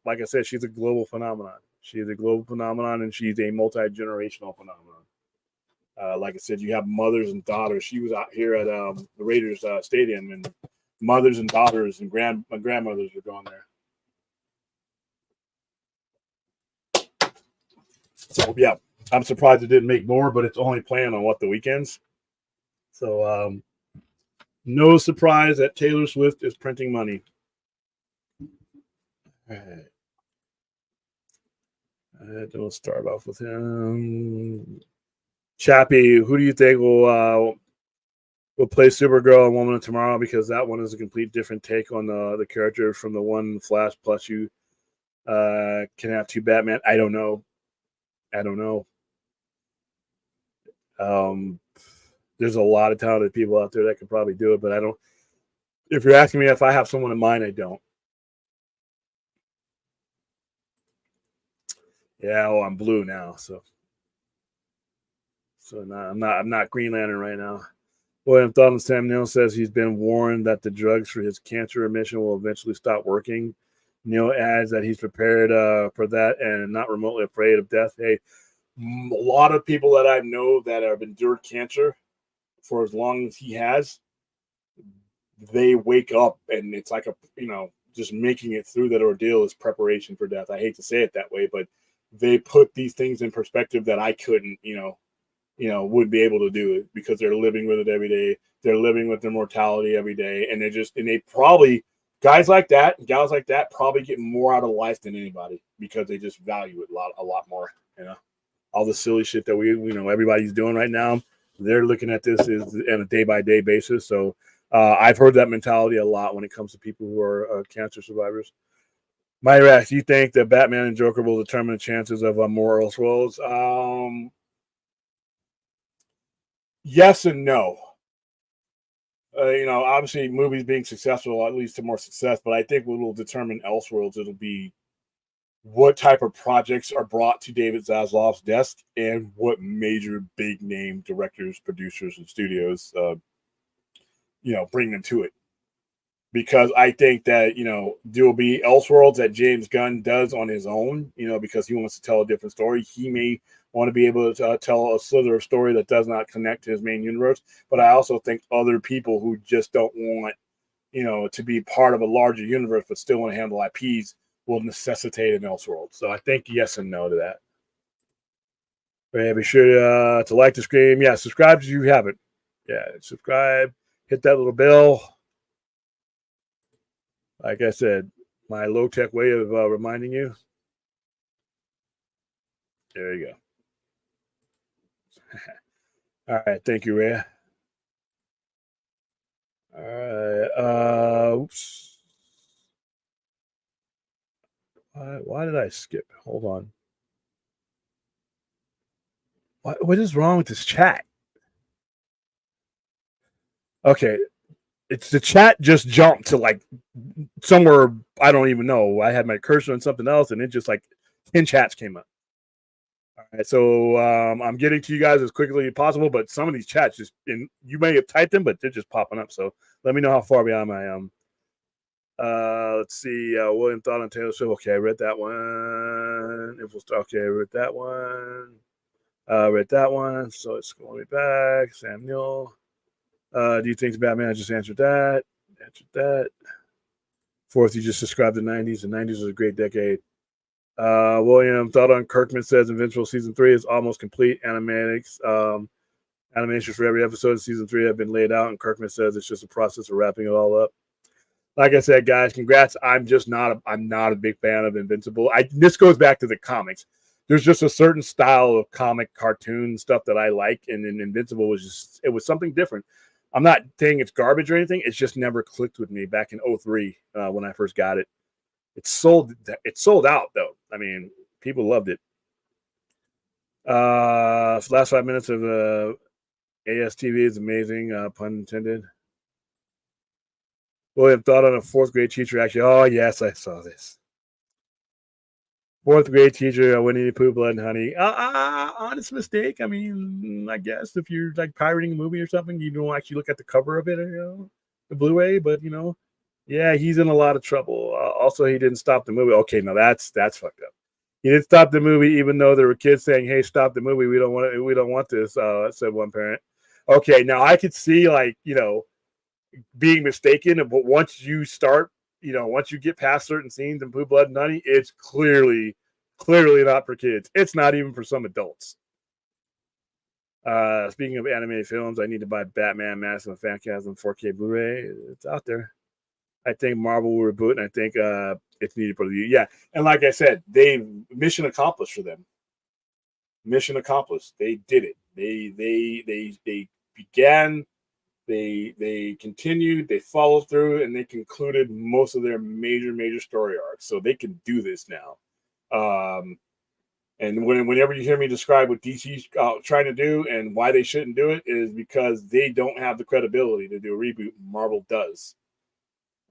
Like I said, she's a global phenomenon. She's a global phenomenon, and she's a multi-generational phenomenon. Like I said, you have mothers and daughters. She was out here at the Raiders stadium, and mothers and daughters and grandmothers were going there. So yeah, I'm surprised it didn't make more, but it's only playing on the weekends. So no surprise that Taylor Swift is printing money. All right. We'll start off with him. Chappie, who do you think will play Supergirl and Woman of Tomorrow? Because that one is a complete different take on the character from the one Flash. Plus, you can have two Batman. I don't know. There's a lot of talented people out there that could probably do it, but I don't. If you're asking me if I have someone in mind, I don't. Yeah, I'm blue now, so no, I'm not Green Lantern right now. William Thornton Sam Neill says he's been warned that the drugs for his cancer remission will eventually stop working. Neil adds that he's prepared for that and not remotely afraid of death. Hey, a lot of people that I know that have endured cancer for as long as he has, they wake up and it's like just making it through that ordeal is preparation for death. I hate to say it that way, but they put these things in perspective that I couldn't, would be able to do it because they're living with it every day. They're living with their mortality every day. And they probably, guys like that, gals like that probably get more out of life than anybody because they just value it a lot more, all the silly shit that everybody's doing right now. They're looking at this as on a day-by-day basis. So I've heard that mentality a lot when it comes to people who are cancer survivors. Myrax, do you think that Batman and Joker will determine the chances of more Elseworlds? Yes and no. Obviously movies being successful leads to more success, but I think what will determine Elseworlds, it'll be what type of projects are brought to David Zaslav's desk and what major big name directors, producers, and studios, bring them to it. Because I think that, there will be Elseworlds that James Gunn does on his own, because he wants to tell a different story. He may want to be able to tell a slither of story that does not connect to his main universe. But I also think other people who just don't want, to be part of a larger universe but still want to handle IPs will necessitate an Elseworld. So I think yes and no to that. But yeah, be sure to like the stream. Yeah, subscribe if you haven't. Yeah, subscribe. Hit that little bell. Like I said, my low-tech way of reminding you. There you go. All right. Thank you, Ray. All right. Oops. Why did I skip? Hold on. What is wrong with this chat? Okay. It's the chat just jumped to like somewhere I don't even know. I had my cursor on something else and it just like 10 chats came up. All right, so I'm getting to you guys as quickly as possible, but some of these chats you may have typed them, but they're just popping up. So let me know how far behind I am. Let's see. William Thought on Taylor Swift. Okay, I read that one. Okay, I read that one. Read that one. So it's going back. Sam Neill. Do you think Batman? I just answered that. Fourth, you just described the 90s. The 90s was a great decade. William, thought on Kirkman says Invincible season 3 is almost complete. Animations for every episode of season 3 have been laid out, and Kirkman says it's just a process of wrapping it all up. Like I said, guys, congrats. I'm not a big fan of Invincible. This goes back to the comics. There's just a certain style of comic cartoon stuff that I like, and then Invincible was something different. I'm not saying it's garbage or anything. It's just never clicked with me back in 2003 when I first got it. It sold out though. I mean, people loved it. Last 5 minutes of ASTV is amazing, pun intended. William, thought on a fourth grade teacher actually. Oh yes, I saw this. Fourth grade teacher, Winnie the Pooh, Blood and Honey. Honest mistake. I mean, I guess if you're like pirating a movie or something, you don't actually look at the cover of it, the Blu-ray. But yeah, he's in a lot of trouble. Also, he didn't stop the movie. Okay, now that's fucked up. He didn't stop the movie, even though there were kids saying, "Hey, stop the movie. We don't want this." Said one parent. Okay, now I could see being mistaken, but once you start. Once you get past certain scenes in Blue Blood and Honey, it's clearly not for kids. It's not even for some adults. Speaking of animated films, I need to buy Batman Mask of Phantasm 4K Blu-ray. It's out there. I think Marvel will reboot, and I think it's needed for the yeah. And like I said, mission accomplished for them. Mission accomplished. They did it. They began. They continued, they followed through, and they concluded most of their major story arcs. So they can do this now. And whenever you hear me describe what DC's trying to do and why they shouldn't do it, is because they don't have the credibility to do a reboot. Marvel does.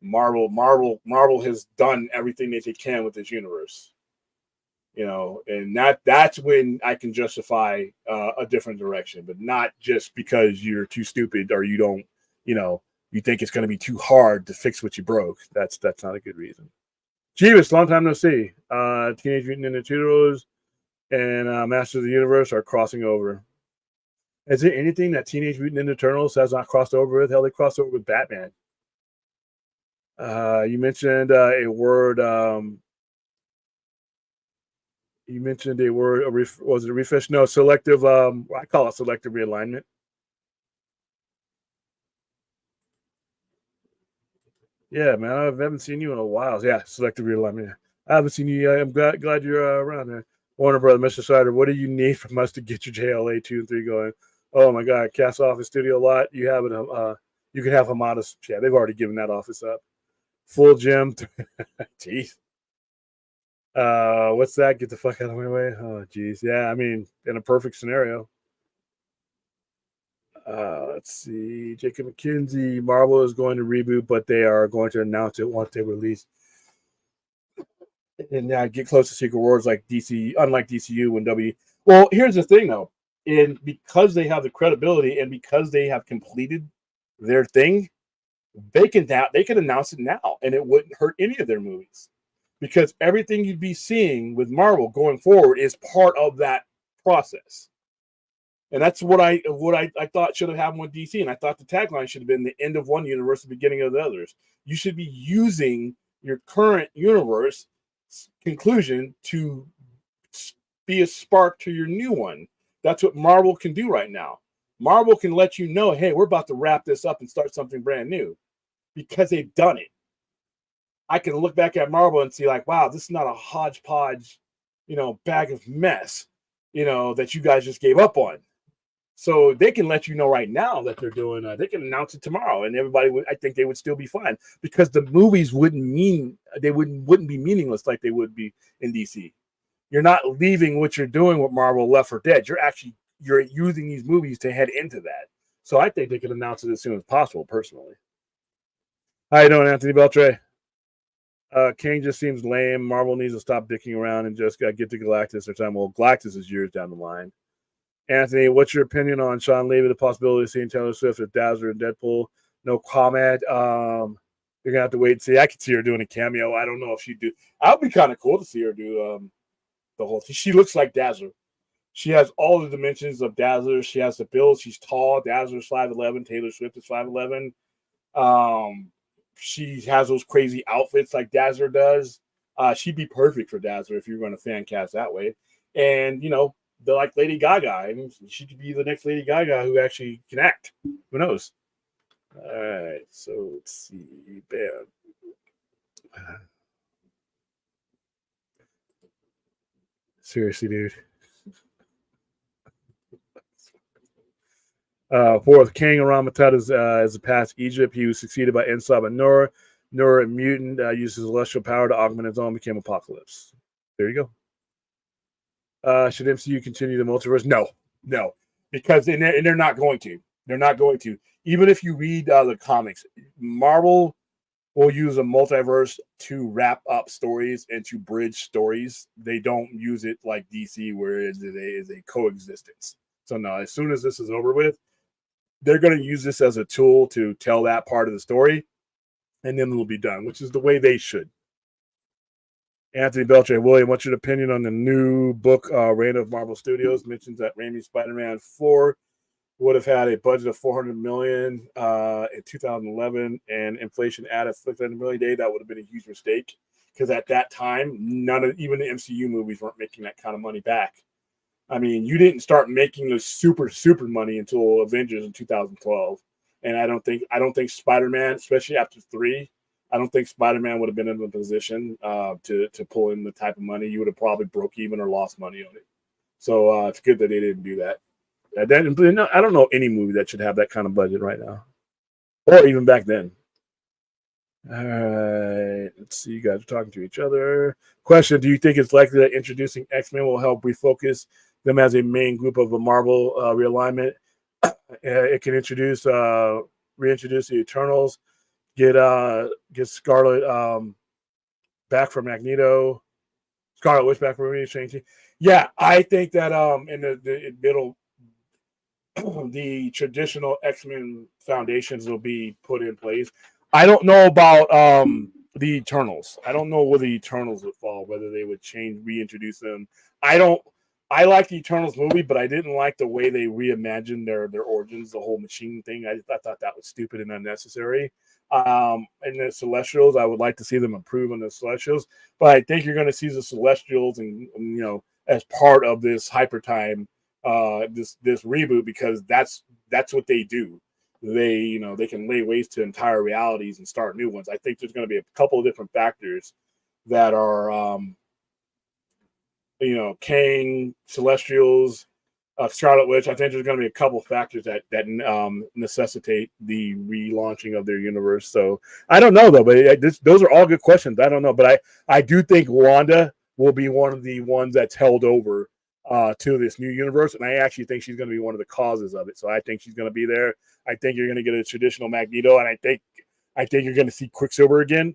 Marvel has done everything that they can with this universe. And that's when I can justify a different direction, but not just because you're too stupid or you don't, you think it's going to be too hard to fix what you broke. That's not a good reason. Jeebus, long time no see. Teenage Mutant Ninja Turtles and Masters of the Universe are crossing over. Is there anything that Teenage Mutant Ninja Turtles has not crossed over with? Hell, they crossed over with Batman. You mentioned a word. You mentioned a word. Was it a refresh? No, selective. I call it selective realignment. Yeah, man, I haven't seen you in a while. Yeah, selective realignment. I haven't seen you. I'm glad you're around there. Warner Brother, Mr. Sider, what do you need from us to get your JLA 2 and 3 going? Oh my God, Cast Office Studio lot. You have it. You can have Hamada's. Yeah, they've already given that office up. Full gym. Jeez. What's that? Get the fuck out of my way. Oh, geez. Yeah, I mean, in a perfect scenario. Let's see. Jacob McKenzie. Marvel is going to reboot, but they are going to announce it once they release. And now get close to Secret Wars like DC, unlike DCU and W. Well, here's the thing though. And because they have the credibility and because they have completed their thing, they can announce it now and it wouldn't hurt any of their movies. Because everything you'd be seeing with Marvel going forward is part of that process. And that's what I thought should have happened with DC. And I thought the tagline should have been the end of one universe, the beginning of the others. You should be using your current universe conclusion to be a spark to your new one. That's what Marvel can do right now. Marvel can let you know, hey, we're about to wrap this up and start something brand new because they've done it. I can look back at Marvel and see like, wow, this is not a hodgepodge, bag of mess, that you guys just gave up on. So they can let you know right now that they're doing. They can announce it tomorrow, and everybody would. I think they would still be fine because the movies wouldn't be meaningless like they would be in DC. You're not leaving what you're doing with Marvel Left 4 Dead. You're using these movies to head into that. So I think they could announce it as soon as possible. Personally, how you doing, Anthony Beltre? King just seems lame. Marvel needs to stop dicking around and just get to Galactus or time. Well, Galactus is years down the line. Anthony, what's your opinion on Sean Levy, the possibility of seeing Taylor Swift with Dazzler and Deadpool? No comment. You're going to have to wait and see. I could see her doing a cameo. I don't know if she'd do. I would be kind of cool to see her do the whole thing. She looks like Dazzler. She has all the dimensions of Dazzler. She has the build. She's tall. Dazzler's 5'11". Taylor Swift is 5'11". She has those crazy outfits like Dazzler does. She'd be perfect for Dazzler if you're going to fan cast that way. And, they're like Lady Gaga. I mean, she could be the next Lady Gaga who actually can act. Who knows? All right. So let's see. Bam. Seriously, dude. Fourth, King Aramatut is past Egypt. He was succeeded by Ensab and Nur. Nur, a mutant, used his celestial power to augment his own, became Apocalypse. There you go. Should MCU continue the multiverse? No, because they're not going to. They're not going to. Even if you read the comics, Marvel will use a multiverse to wrap up stories and to bridge stories. They don't use it like DC, where it is a coexistence. So no, as soon as this is over with, they're going to use this as a tool to tell that part of the story, and then it'll be done, which is the way they should. Anthony Belcher, William, what's your opinion on the new book, Reign of Marvel Studios? Mentions that Raimi's Spider-Man 4 would have had a budget of $400 million in 2011, and inflation added $600 million a day. That would have been a huge mistake, because at that time, even the MCU movies weren't making that kind of money back. I mean, you didn't start making the super money until Avengers in 2012, and I don't think Spider-Man, especially after 3, I don't think Spider-Man would have been in a position to pull in the type of money. You would have probably broke even or lost money on it. So it's good that they didn't do that. I don't know any movie that should have that kind of budget right now, or even back then. All right, let's see. You guys are talking to each other. Question: do you think it's likely that introducing X-Men will help refocus them as a main group of a Marvel realignment? It can reintroduce the Eternals, get Scarlet back from Magneto, Scarlet Witch back from Magneto. Yeah, I think that it'll the traditional X-Men foundations will be put in place. I don't know about the Eternals. I don't know where the Eternals would fall, whether they would reintroduce them. I like the Eternals movie, but I didn't like the way they reimagined their origins, the whole machine thing. I thought that was stupid and unnecessary. And the Celestials, I would like to see them improve on the Celestials, but I think you're going to see the Celestials and as part of this hyper time, this reboot, because that's what they do. They can lay waste to entire realities and start new ones. I think there's going to be a couple of different factors that are Kang, Celestials, Scarlet Witch. I think there's going to be a couple of factors that necessitate the relaunching of their universe. So I don't know though, but those are all good questions. I don't know, but I do think Wanda will be one of the ones that's held over to this new universe, and I actually think she's going to be one of the causes of it. So I think she's going to be there. I think you're going to get a traditional Magneto, and I think you're going to see Quicksilver again,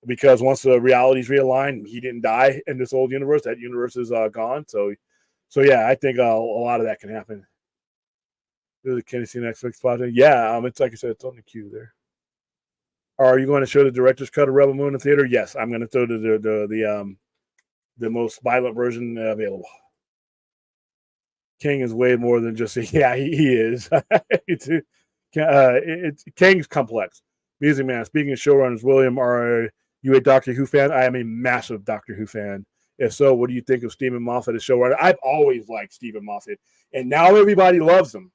because once the realities realign, he didn't die in this old universe. That universe is gone. So yeah, I think a lot of that can happen. Can you see the Netflix project? Yeah, it's like I said, it's on the queue there. Are you going to show the director's cut of Rebel Moon in theater? Yes, I'm going to throw the most violent version available. King is way more than just yeah, he is. It's King's complex. Music Man. Speaking of showrunners, William, are you a Doctor Who fan? I am a massive Doctor Who fan. If so, what do you think of Stephen Moffat as showrunner? I've always liked Stephen Moffat, and now everybody loves him.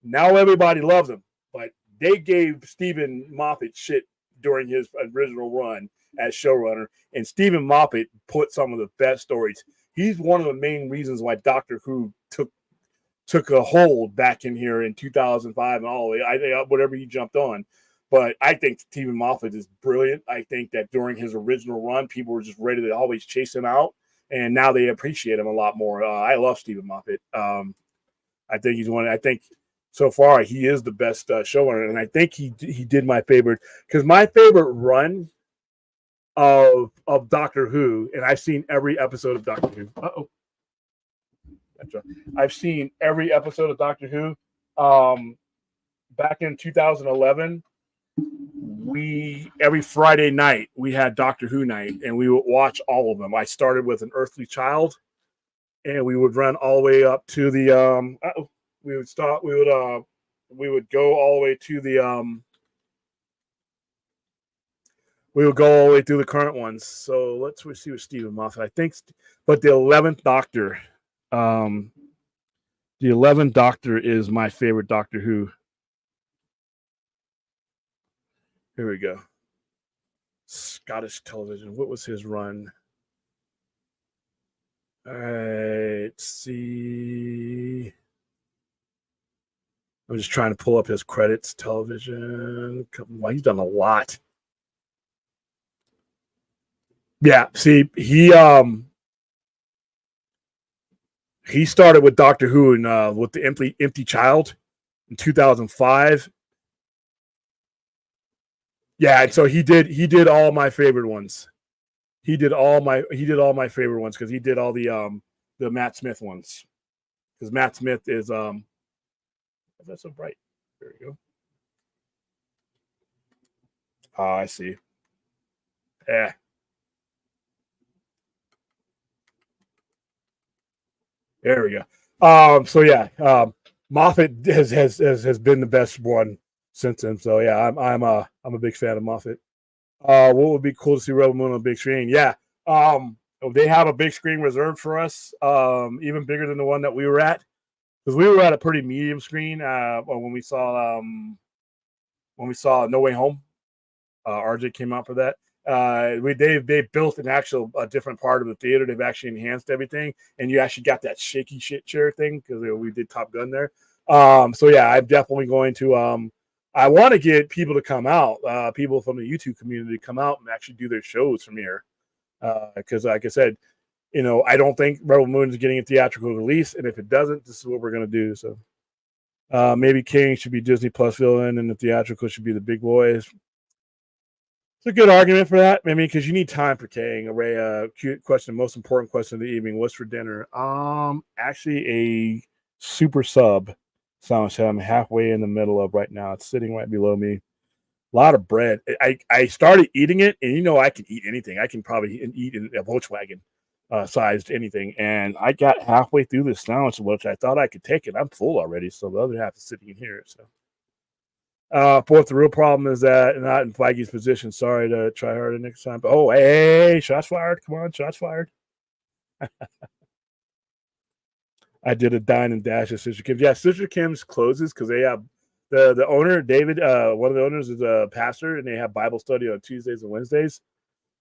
But they gave Stephen Moffat shit during his original run as showrunner, and Stephen Moffat put some of the best stories. He's one of the main reasons why Doctor Who took a hold back in here in 2005 and all the way, whatever he jumped on. But I think Stephen Moffat is brilliant. I think that during his original run, people were just ready to always chase him out, and now they appreciate him a lot more. I love Stephen Moffat. I think he's one. I think so far he is the best showrunner, and I think he did my favorite, because my favorite run of Doctor Who, and I've seen every episode of Doctor Who. I've seen every episode of Doctor Who. Back in 2011, every Friday night we had Doctor Who night, and we would watch all of them. I started with An Earthly Child, and we would run all the way up to the we would stop. We would go all the way to the we would go all the way through the current ones. So let's see with Stephen Moffat. I think, but the 11th Doctor, the 11th Doctor is my favorite Doctor Who. Here we go. Scottish television. What was his run? All right, let's see. I'm just trying to pull up his credits. Television. Well, he's done a lot. Yeah, see, he started with Doctor Who and with the Empty Child in 2005. Yeah, and so he did all my favorite ones. He did all my favorite ones because he did all the Matt Smith ones. Because Matt Smith is that's so bright. There we go. Oh, I see. Yeah. There we go. So yeah, Moffat has been the best one since then. So yeah, I'm a big fan of Moffat. What would be cool to see Rebel Moon on a big screen? Yeah. They have a big screen reserved for us, even bigger than the one that we were at, because we were at a pretty medium screen when we saw No Way Home. RJ came out for that. They built an actual different part of the theater. They've actually enhanced everything, and you actually got that shaky shit chair thing because we did Top Gun there. So yeah, I'm definitely going to. I want to get people to come out, people from the YouTube community to come out and actually do their shows from here, because like I said, I don't think Rebel Moon is getting a theatrical release, and if it doesn't, this is what we're gonna do. So maybe King should be Disney Plus villain, and the theatrical should be the big boys. It's a good argument for that. I mean, because you need time for Kang. Ray, cute question. Most important question of the evening. What's for dinner? Actually, a super sub sandwich I'm halfway in the middle of right now. It's sitting right below me. A lot of bread. I started eating it, and I can eat anything. I can probably eat in a Volkswagen sized anything. And I got halfway through this sandwich, which I thought I could take it. I'm full already, so the other half is sitting in here. So. Fourth, the real problem is that not in Feige's position. Sorry to try harder next time. But hey, shots fired. Come on, shots fired. I did a dine and dash at Sister Kim's. Yeah, Sister Kim's closes because they have the owner, David, one of the owners is a pastor, and they have Bible study on Tuesdays and Wednesdays.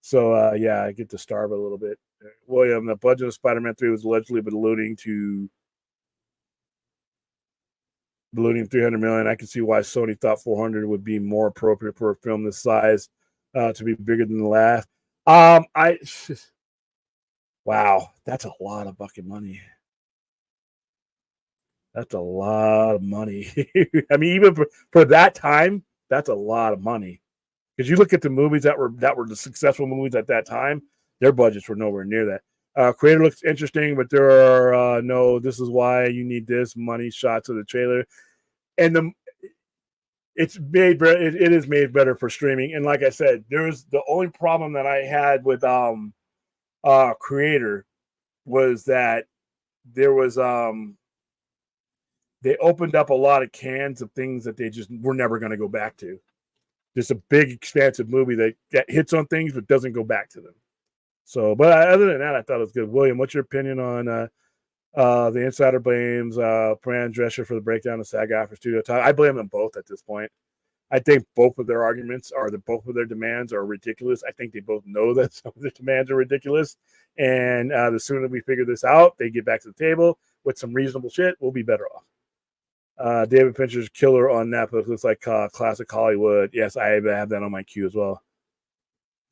So yeah, I get to starve a little bit. William, the budget of Spider-Man 3 was allegedly ballooning 300 million. I can see why Sony thought 400 would be more appropriate for a film this size to be bigger than the last. Wow, that's a lot of fucking money. That's a lot of money. I mean, even for that time, that's a lot of money. Because you look at the movies that were the successful movies at that time, their budgets were nowhere near that. Creator looks interesting, but there are no. This is why you need this money shots of the trailer, and it is made better for streaming. And like I said, there's the only problem that I had with Creator was that there was they opened up a lot of cans of things that they just were never going to go back to. Just a big, expansive movie that hits on things but doesn't go back to them. So, but other than that, I thought it was good. William, what's your opinion on the insider blames Fran Drescher for the breakdown of SAG-AFTRA studio time? I blame them both at this point. I think both of their arguments are that both of their demands are ridiculous. I think they both know that some of their demands are ridiculous. And the sooner we figure this out, they get back to the table with some reasonable shit, we'll be better off. David Fincher's Killer on Netflix looks like classic Hollywood. Yes, I have that on my queue as well.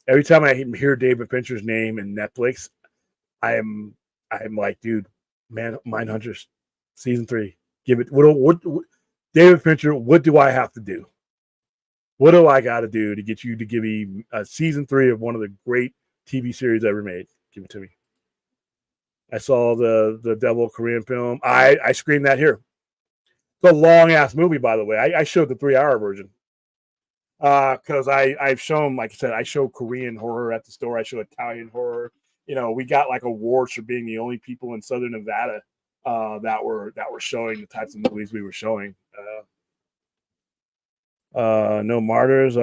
Every time I hear David Fincher's name in Netflix, I'm like, dude, man, Mindhunters season 3. Give it. What David Fincher? What do I have to do? What do I got to do to get you to give me a season 3 of one of the great TV series ever made? Give it to me. I saw the Devil Korean film. I screened that here. It's a long ass movie, by the way. I showed the 3-hour version because I've shown, like I said, I show Korean horror at the store. I show Italian horror. we got like awards for being the only people in Southern Nevada that were showing the types of movies we were showing. No Martyrs.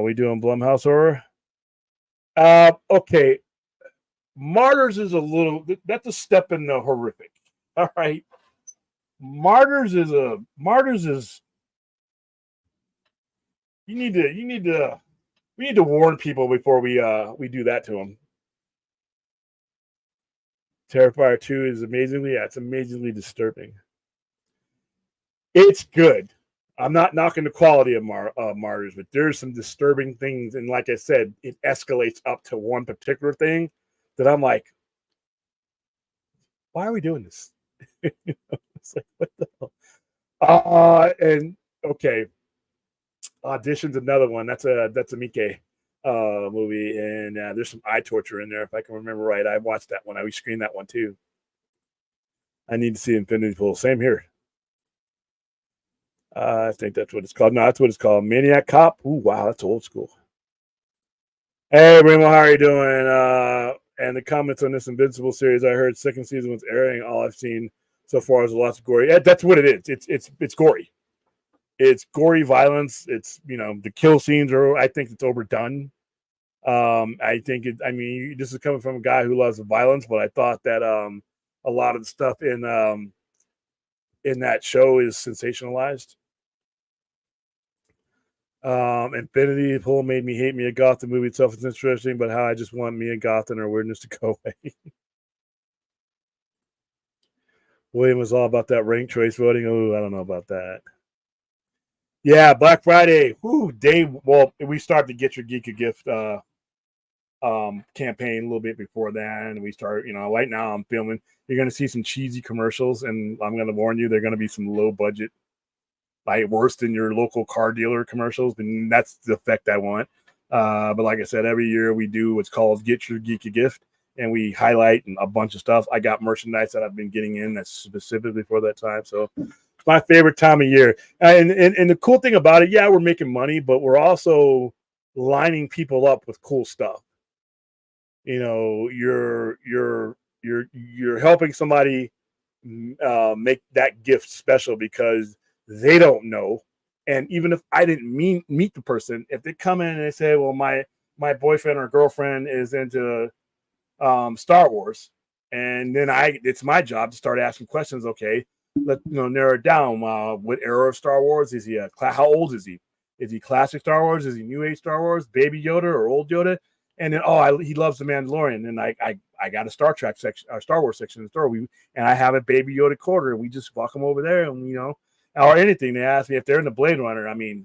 We doing Blumhouse horror? Okay. Martyrs is that's a step in the horrific. All right. Martyrs is we need to warn people before we do that to them. Terrifier 2 is it's amazingly disturbing. It's good. I'm not knocking the quality of Martyrs, but there's some disturbing things, and like I said, it escalates up to one particular thing that I'm like, why are we doing this? It's like, what the hell? And okay, Audition's another one. That's a Mike movie, and there's some eye torture in there if I can remember right. I watched that one. I screened that one too. I need to see Infinity Pool. Same here. I think that's what it's called. No, that's what it's called. Maniac Cop. Ooh, wow, that's old school. Hey, Remo, how are you doing? And the comments on this Invincible series, I heard second season was airing. All I've seen so far is lots of gory. Yeah, that's what it is. It's gory. It's gory violence. It's the kill scenes are. I think it's overdone. I think it. I mean, this is coming from a guy who loves violence, but I thought that a lot of the stuff in that show is sensationalized. Infinity Pool made me hate Mia Goth. The movie itself is interesting, but how I just want Mia Goth and her weirdness to go away. William was all about that ranked choice voting. Oh, I don't know about that. Yeah, Black Friday. Whoo, day. Well, we started to get your Geek a Gift campaign a little bit before that, and we start. Right now I'm filming. You're going to see some cheesy commercials, and I'm going to warn you, they're going to be some low budget, like worse than your local car dealer commercials, and that's the effect I want. But like I said, every year we do what's called Get Your Geek a Gift, and we highlight a bunch of stuff. I got merchandise that I've been getting in that's specifically for that time. So it's my favorite time of year. And the cool thing about it, yeah, we're making money, but we're also lining people up with cool stuff. You're helping somebody make that gift special because they don't know. And even if I didn't meet the person, if they come in and they say, well, my boyfriend or girlfriend is into Star Wars, and then it's my job to start asking questions. Okay, let narrow it down. What era of Star Wars is he? How old is he? Is he classic Star Wars? Is he new age Star Wars? Baby Yoda or old Yoda? And then he loves the Mandalorian, and I got a Star Trek section, or Star Wars section in the store. And I have a Baby Yoda quarter, and we just walk them over there, and or anything. They ask me if they're in the Blade Runner. I mean,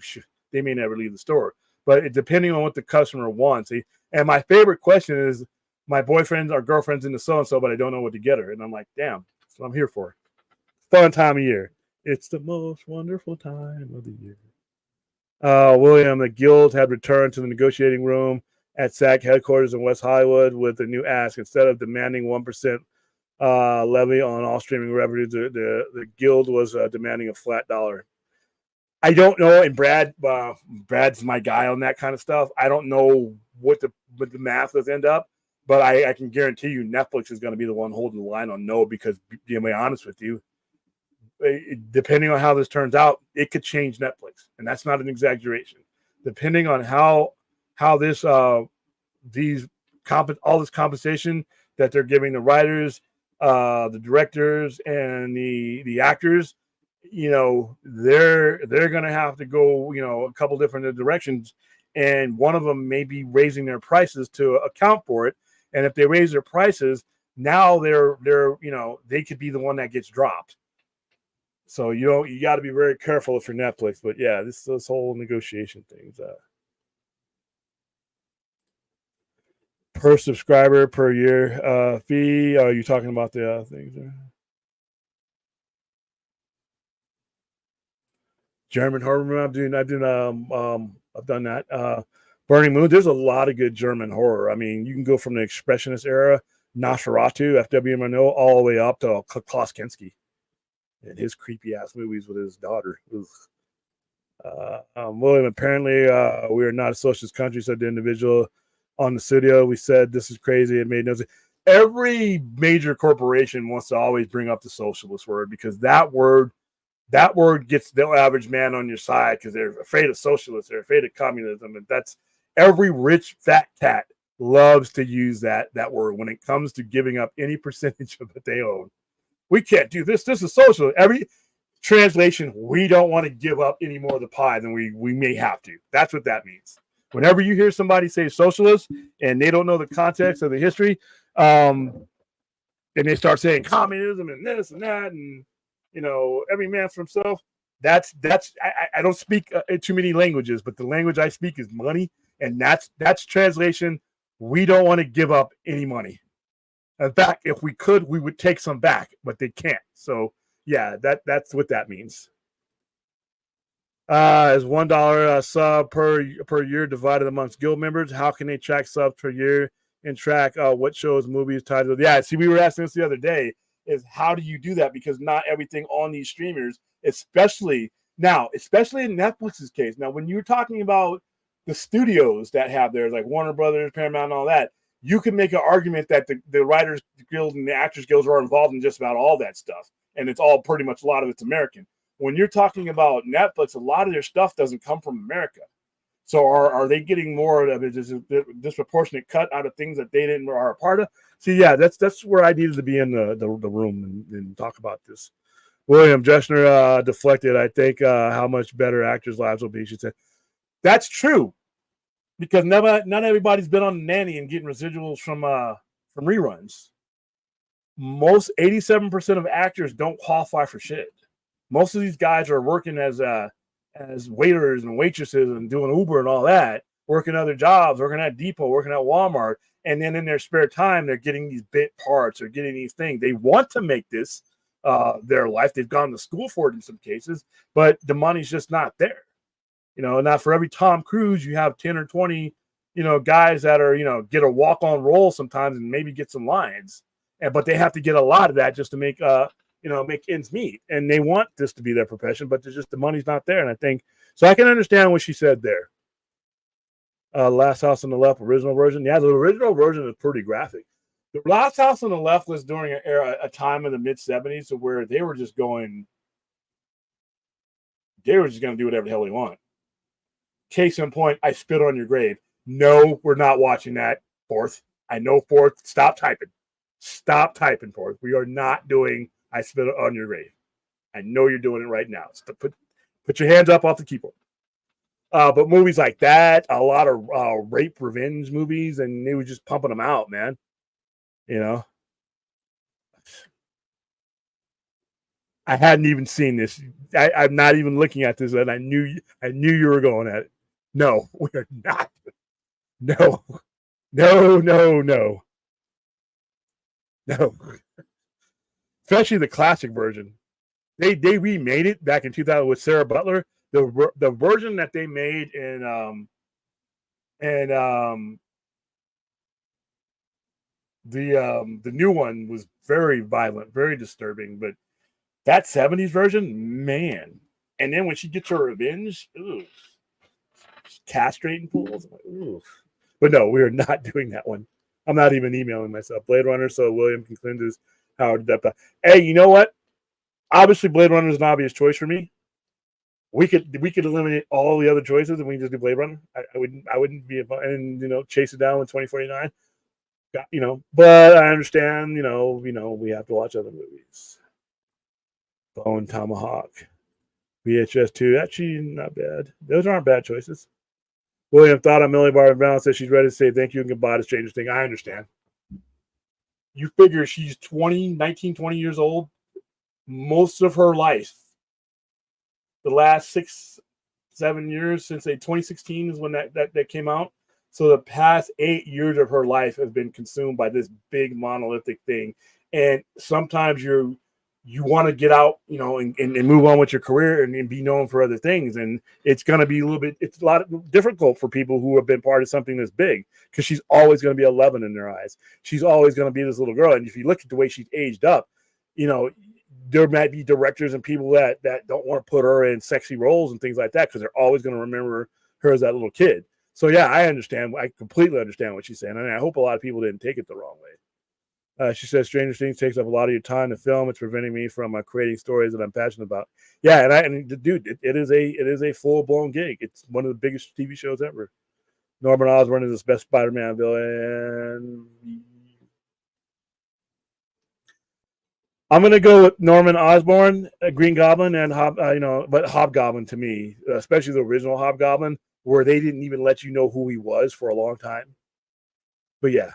they may never leave the store, but depending on what the customer wants. And my favorite question is, my boyfriend or girlfriend's into so-and-so, but I don't know what to get her. And I'm like, damn, that's what I'm here for. Fun time of year. It's the most wonderful time of the year. William, the guild had returned to the negotiating room at SAG headquarters in West Hollywood with a new ask. Instead of demanding 1% levy on all streaming revenues, the guild was demanding a flat dollar. I don't know, and Brad's my guy on that kind of stuff. I don't know what the math will end up, but I can guarantee you Netflix is going to be the one holding the line on no, because to be honest with you, depending on how this turns out, it could change Netflix, and that's not an exaggeration. Depending on how this all this compensation that they're giving the writers, the directors, and the actors, they're going to have to go a couple different directions, and one of them may be raising their prices to account for it. And if they raise their prices, now they're they could be the one that gets dropped. So you got to be very careful for Netflix. But yeah, this whole negotiation things. Per subscriber per year fee. Are you talking about the things there? German horror. I've done that. Burning Moon. There's a lot of good German horror. I mean, you can go from the Expressionist era, Nosferatu, F.W. Murnau, all the way up to Klaus Kinski and his creepy ass movies with his daughter. William, apparently we are not a socialist country, said the individual on the studio. We said this is crazy. It made no sense. every major corporation wants to always bring up the socialist word because that word gets the average man on your side because they're afraid of socialists, they're afraid of communism, and that's every rich fat cat loves to use that word when it comes to giving up any percentage of what they own. We can't do this. This is social. Every translation, we don't want to give up any more of the pie than we may have to. That's what that means. Whenever you hear somebody say socialist and they don't know the context of the history, and they start saying communism and this and that, and every man for himself. That's I don't speak too many languages, but the language I speak is money, and that's translation. We don't want to give up any money. In fact, if we could, we would take some back, but they can't. So yeah, that's what that means. Is $1 sub per year divided amongst guild members? How can they track subs per year and track what shows, movies, titles? Yeah, see, we were asking this the other day. Is how do you do that? Because not everything on these streamers, especially in Netflix's case. Now, when you're talking about the studios that have theirs, like Warner Brothers, Paramount, and all that, you can make an argument that the Writers Guild and the Actors Guilds are involved in just about all that stuff. And it's all pretty much, a lot of it's American. When you're talking about Netflix, a lot of their stuff doesn't come from America. So are they getting more of a disproportionate cut out of things that they didn't are a part of? See, yeah, that's where I needed to be in the room and talk about this. William Jesner deflected, I think, how much better actors' lives will be. She said, that's true, because not everybody's been on the nanny and getting residuals from reruns. Most 87% of actors don't qualify for shit. Most of these guys are working as waiters and waitresses and doing Uber and all that, working other jobs, working at Depot, working at Walmart. And then in their spare time, they're getting these bit parts or getting these things. They want to make this their life. They've gone to school for it in some cases, but the money's just not there. Not for every Tom Cruise, you have 10 or 20, guys that are, get a walk-on role sometimes and maybe get some lines. But they have to get a lot of that just to make make ends meet. And they want this to be their profession, but the money's not there. And I think, so I can understand what she said there. Last House on the Left, original version. Yeah, the original version is pretty graphic. The Last House on the Left was during a time in the mid-70s where they were just going to do whatever the hell they want. Case in point, I Spit on Your Grave. No, we're not watching that, Fourth. I know, Fourth. Stop typing. Stop typing, Fourth. We are not doing I Spit on Your Grave. I know you're doing it right now. So put your hands up off the keyboard. But movies like that, a lot of rape revenge movies, and they were just pumping them out, man. I hadn't even seen this. I'm not even looking at this, and I knew you were going at it. No, we're not. No. Especially the classic version. They remade it back in 2000 with Sarah Butler. The version that they made in the new one was very violent, very disturbing. But that 70s version, man. And then when she gets her revenge, castrating fools. But no, we are not doing that one. I'm not even emailing myself. Blade Runner, so William can cleanse his Howard Depp. Hey, you know what? Obviously, Blade Runner is an obvious choice for me. We could eliminate all the other choices and we can just do Blade Runner. I wouldn't be and chase it down with 2049. But I understand, we have to watch other movies. Bone Tomahawk. VHS 2. Actually, not bad. Those aren't bad choices. William thought on Millie Bobby Brown says she's ready to say thank you and goodbye to Stranger Things. I understand. You figure she's 19, 20 years old. Most of her life, the last 6-7 years since 2016 is when that came out. So the past 8 years of her life have been consumed by this big monolithic thing. And sometimes you want to get out, and move on with your career and be known for other things. And it's going to be it's a lot difficult for people who have been part of something this big, because she's always going to be 11 in their eyes. She's always going to be this little girl. And if you look at the way she's aged up, there might be directors and people that don't want to put her in sexy roles and things like that, because they're always going to remember her as that little kid. So yeah, I understand. I completely understand what she's saying. And I hope a lot of people didn't take it the wrong way. She says Stranger Things takes up a lot of your time to film. It's preventing me from creating stories that I'm passionate about. Yeah, dude, it is a full blown gig. It's one of the biggest TV shows ever. Norman Osborn is the best Spider-Man villain. I'm gonna go with Norman Osborn, Green Goblin, and but Hobgoblin to me, especially the original Hobgoblin, where they didn't even let you know who he was for a long time. But yeah,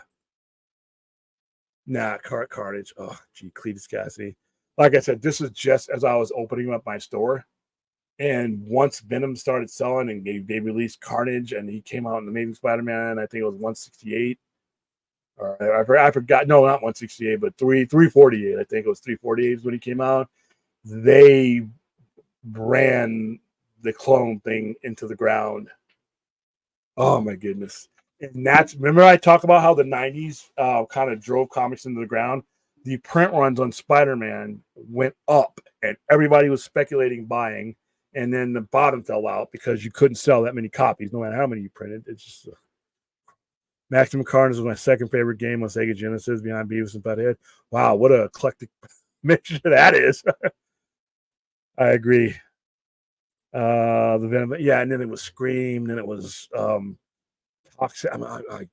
Carnage. Oh, gee, Cletus Cassidy. Like I said, this is just as I was opening up my store, and once Venom started selling and they released Carnage, and he came out in Amazing Spider-Man, I think it was 168. Or I forgot. No, not 168, but 348. I think it was 348 when he came out. They ran the clone thing into the ground. Oh my goodness! And remember I talked about how the 90s kind of drove comics into the ground. The print runs on Spider-Man went up, and everybody was speculating buying. And then the bottom fell out because you couldn't sell that many copies, no matter how many you printed. It's just Maximum Carnage was my second favorite game on Sega Genesis behind Beavis and Butthead. Wow, what an eclectic mixture that is. I agree. The Venom, yeah, and then it was Scream, then it was Toxic.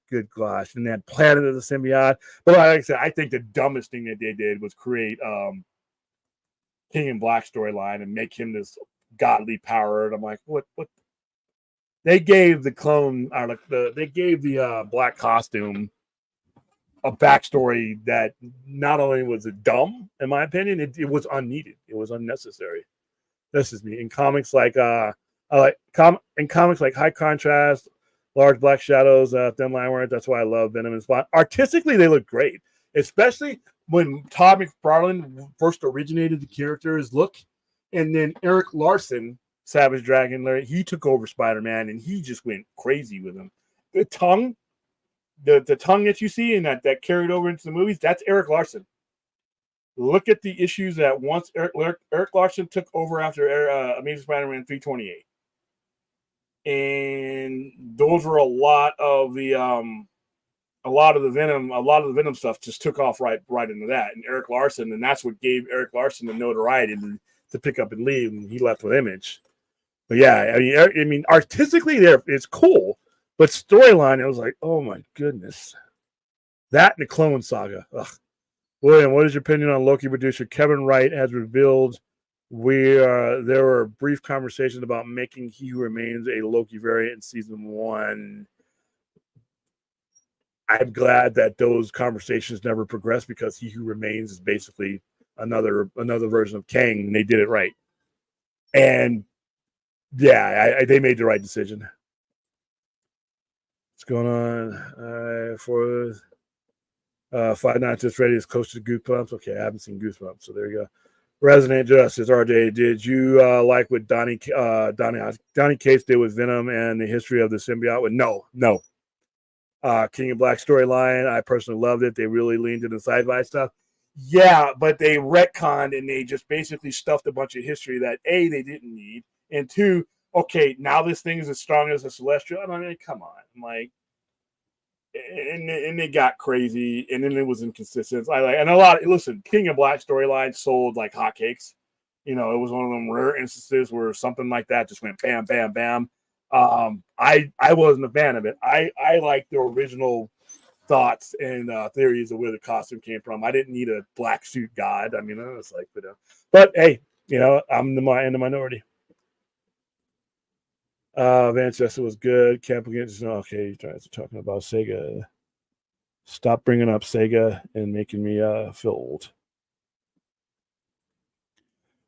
Good gosh, and then Planet of the Symbiote. But like I said, I think the dumbest thing that they did was create King in Black storyline and make him this godly power. And I'm like, what? They gave the clone, or they gave the black costume a backstory that not only was it dumb, in my opinion, it was unneeded. It was unnecessary. This is me. In comics like in comics like High Contrast, Large Black Shadows, Thin Line Work, that's why I love Venom and Spawn. Artistically, they look great, especially when Todd McFarlane first originated the character's look, and then Eric Larson, Savage Dragon, Larry, he took over Spider-Man, and he just went crazy with him. The tongue that you see and that carried over into the movies, that's Eric Larson. Look at the issues that once Eric Larson took over after Amazing Spider-Man 328. And those were a lot of the Venom stuff just took off right into that. And Eric Larson, and that's what gave Eric Larson the notoriety to pick up and leave, and he left with Image. But yeah, I mean artistically it's cool, but storyline, it was like, oh my goodness. That and the Clone Saga. Ugh. William, what is your opinion on Loki producer Kevin Wright has revealed there were brief conversations about making He Who Remains a Loki variant in season 1. I'm glad that those conversations never progressed because He Who Remains is basically another version of Kang, and they did it right. And yeah, they made the right decision. What's going on? For Five Nights at Freddy's Coast to Goosebumps. Okay, I haven't seen Goosebumps, so there you go. Resident Justice, RJ, did you like what Donnie Cates did with Venom and the history of the symbiote? No. King of Black storyline, I personally loved it. They really leaned into sci-fi stuff. Yeah, but they retconned and they just basically stuffed a bunch of history that A, they didn't need, and 2, okay, now this thing is as strong as a Celestial. I mean, come on. Like, and they got crazy, and then it was inconsistent. Listen, King of Black storyline sold like hotcakes. It was one of them rare instances where something like that just went bam, bam, bam. I wasn't a fan of it. I like the original thoughts and theories of where the costume came from. I didn't need a black suit god. I mean, I was like, but hey, I'm in the minority. Manchester was good. Camp against okay, you guys are talking about Sega. Stop bringing up Sega and making me feel old.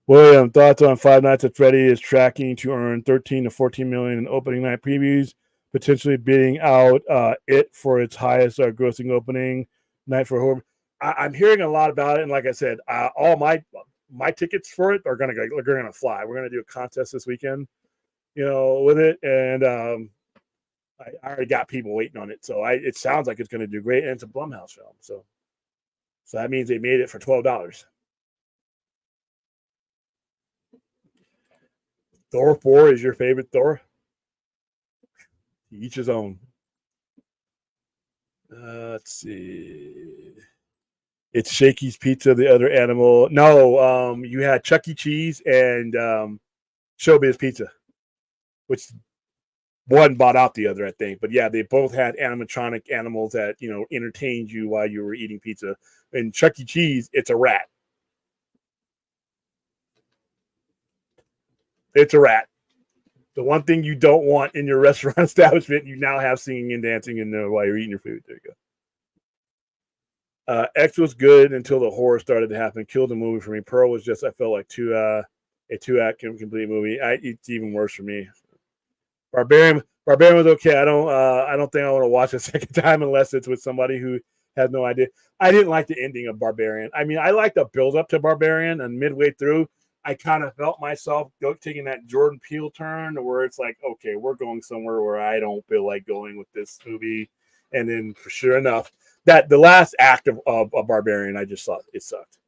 William, thoughts on Five Nights at Freddy is tracking to earn 13 to 14 million in opening night previews, potentially beating out It for its highest grossing opening night for horror. I'm hearing a lot about it, and like I said, all my tickets for it are gonna fly. We're gonna do a contest this weekend, with it, and I already got people waiting on it, so it sounds like it's gonna do great, and it's a Blumhouse film, so that means they made it for $12. Thor 4 is your favorite Thor? Each his own. Let's see. It's Shakey's Pizza, the other animal. No, you had Chuck E. Cheese and Showbiz Pizza, which one bought out the other, I think. But yeah, they both had animatronic animals that, entertained you while you were eating pizza. And Chuck E. Cheese, it's a rat. It's a rat. The one thing you don't want in your restaurant establishment, you now have singing and dancing in there while you're eating your food. There you go. X was good until the horror started to happen. Killed the movie for me. Pearl was just, I felt like a 2-act complete movie. It's even worse for me. Barbarian was okay. I don't think I want to watch a second time unless it's with somebody who has no idea. I didn't like the ending of Barbarian. I mean, I like the build up to Barbarian, and midway through, I kind of felt myself taking that Jordan Peele turn where it's like, okay, we're going somewhere where I don't feel like going with this movie. And then, for sure enough, that the last act of Barbarian, I just thought it sucked.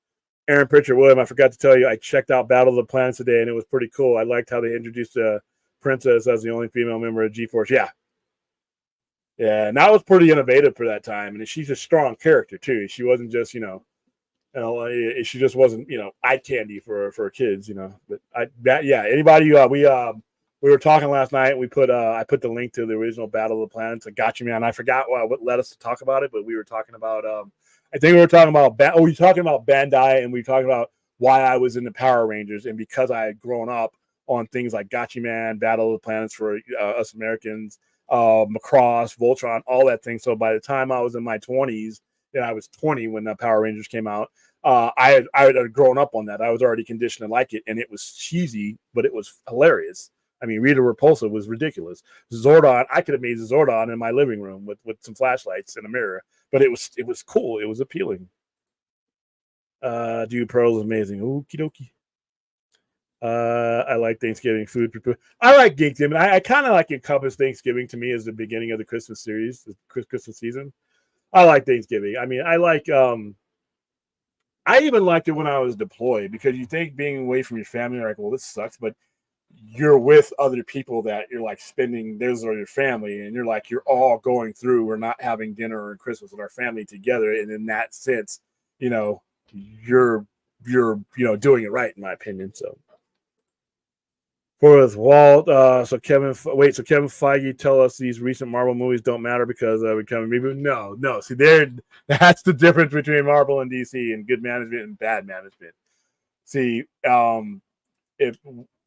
Aaron Pritchard, William, I forgot to tell you, I checked out Battle of the Planets today, and it was pretty cool. I liked how they introduced Princess as the only female member of G-Force. Yeah, and that was pretty innovative for that time. And she's a strong character too. She wasn't just she just wasn't eye candy for kids. But anybody we were talking last night. We put I put the link to the original Battle of the Planets. I got you, man. I forgot what led us to talk about it, but we were talking about I think we were talking about we were talking about Bandai, and we were talking about why I was in the Power Rangers, and because I had grown up on things like Gotcha Man, Battle of the Planets for us Americans, Macross, Voltron, all that thing. So by the time I was in my 20s, and I was 20 when the Power Rangers came out, I had grown up on that. I was already conditioned to like it, and it was cheesy, but it was hilarious. I mean, Rita Repulsa was ridiculous. Zordon, I could have made Zordon in my living room with some flashlights and a mirror, but it was cool. It was appealing. Dude, Pearl is amazing. Okie dokie. I like Thanksgiving food. I like Thanksgiving. I kind of like encompass Thanksgiving to me as the beginning of the Christmas series, the Christmas season. I like Thanksgiving. I mean, I even liked it when I was deployed, because you think being away from your family, you're like, well, this sucks, but you're with other people that you're like spending, those are your family, and you're like, you're all going through, we're not having dinner or Christmas with our family together. And in that sense, you're doing it right, in my opinion. So for Walt, so Kevin Feige tell us these recent Marvel movies don't matter because we come reboot. No. See, that's the difference between Marvel and DC, and good management and bad management. See, if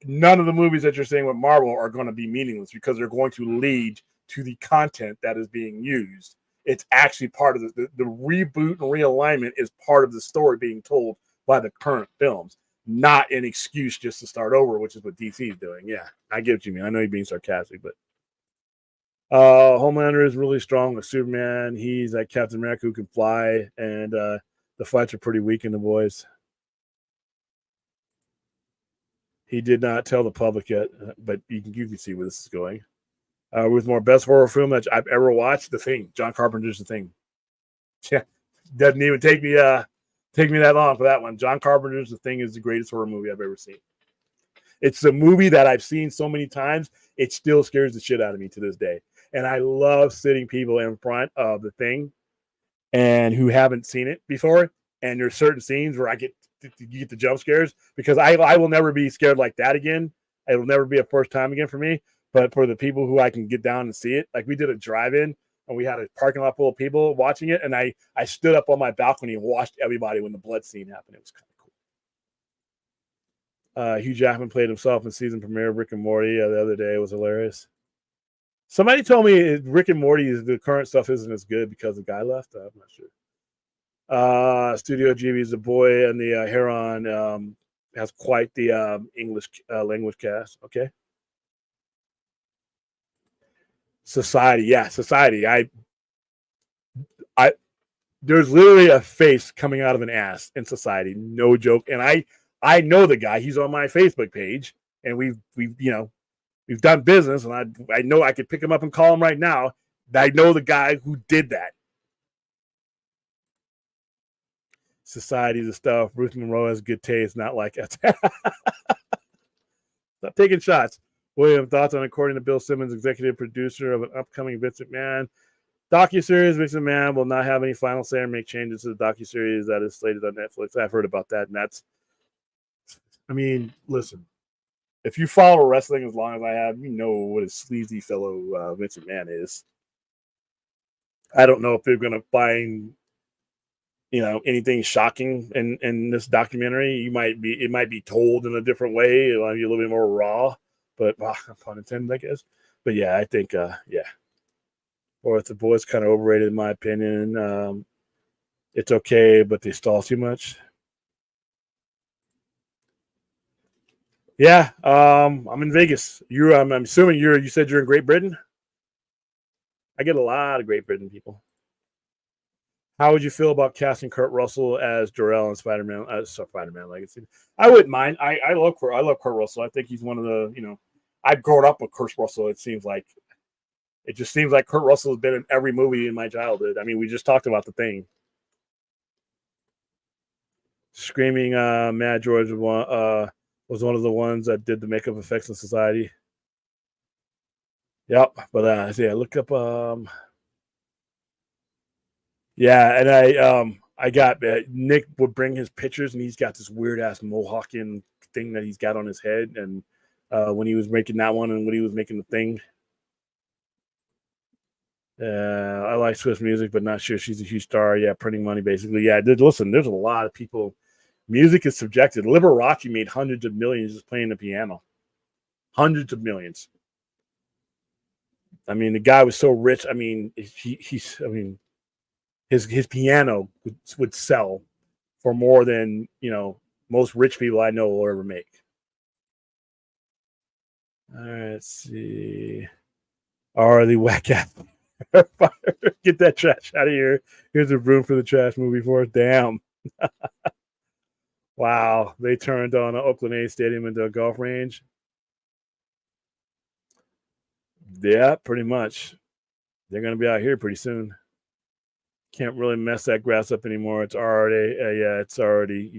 none of the movies that you're saying with Marvel are going to be meaningless because they're going to lead to the content that is being used. It's actually part of the reboot and realignment is part of the story being told by the current films. Not an excuse just to start over, which is what DC is doing. Yeah, I get what you mean. I know you're being sarcastic, but Homelander is really strong with Superman. He's like Captain America who can fly, and the fights are pretty weak in the boys. He did not tell the public yet, but you can see where this is going. With more best horror film that I've ever watched, The Thing. John Carpenter's The Thing. Yeah, doesn't even take me that long for that one. John Carpenter's The Thing is the greatest horror movie I've ever seen. It's a movie that I've seen so many times, it still scares the shit out of me to this day. And I love sitting people in front of The Thing and who haven't seen it before. And there's certain scenes where I get the jump scares, because I will never be scared like that again. It will never be a first time again for me. But for the people who I can get down and see it, like we did a drive-in, and we had a parking lot full of people watching it, and I stood up on my balcony and watched everybody when the blood scene happened. It was kind of cool. Hugh Jackman played himself in season premiere of Rick and Morty the other day. It was hilarious. Somebody told me Rick and Morty, the current stuff isn't as good because the guy left. I'm not sure. Studio Ghibli's The Boy and the Heron has quite the English language cast. Okay. Society. I there's literally a face coming out of an ass in Society. No joke. And I know the guy. He's on my Facebook page, and we've done business, and I know I could pick him up and call him right now. I know the guy who did that. Society, the stuff. Ruth Monroe has good taste, not like it. Stop taking shots. William, thoughts on, according to Bill Simmons, executive producer of an upcoming Vince McMahon Docuseries Vince McMahon will not have any final say or make changes to the docuseries that is slated on Netflix. I've heard about that, and that's. I mean, listen. If you follow wrestling as long as I have, you know what a sleazy fellow Vince McMahon is. I don't know if they're going to find anything shocking in this documentary. It might be told in a different way, it might be a little bit more raw, but pun intended, I guess. But yeah, I think or the boys kind of overrated in my opinion. It's okay, but they stall too much. Yeah, I'm in Vegas. I'm assuming you said you're in Great Britain. I get a lot of Great Britain people. How would you feel about casting Kurt Russell as Jor-El in Spider-Man? Spider-Man Legacy. I wouldn't mind. I love Kurt Russell. I think he's one of the I've grown up with Kurt Russell. It just seems like Kurt Russell has been in every movie in my childhood. I mean, we just talked about The Thing. Screaming Mad George was one of the ones that did the makeup effects in Society. Yep, but yeah, look up. Yeah, and I got Nick would bring his pictures, and he's got this weird ass mohawking thing that he's got on his head, and when he was making that one, and when he was making The Thing. I like Swiss music, but not sure she's a huge star. Yeah, printing money, basically. Yeah, listen, there's a lot of people. Music is subjective. Liberace made hundreds of millions just playing the piano. Hundreds of millions. I mean, the guy was so rich. I mean, his piano would sell for more than most rich people I know will ever make. All right, let's see. Are the whack ass get that trash out of here? Here's a room for the trash movie for us. Damn. Wow, they turned on an Oakland A's stadium into a golf range. Yeah, pretty much. They're going to be out here pretty soon. Can't really mess that grass up anymore. It's already,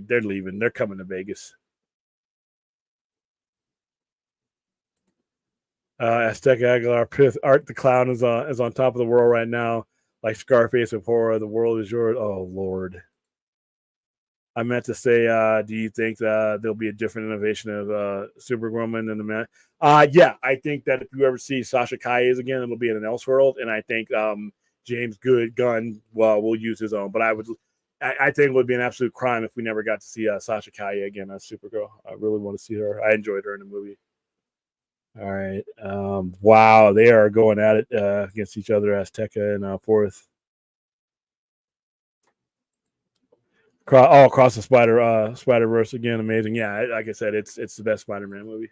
they're leaving. They're coming to Vegas. Azteca Aguilar, Art the Clown is on top of the world right now, like Scarface with horror. The world is yours. Oh, Lord. I meant to say, do you think there'll be a different innovation of Superwoman than the man? Yeah, I think that if you ever see Sasha Calles again, it'll be in an Elseworld, and I think James Gunn will use his own. But I think it would be an absolute crime if we never got to see Sasha Calles again as Supergirl. I really want to see her. I enjoyed her in the movie. All right. Wow, they are going at it against each other, Azteca and fourth. Across the Spider-Verse again, amazing. Yeah, like I said, it's the best Spider-Man movie.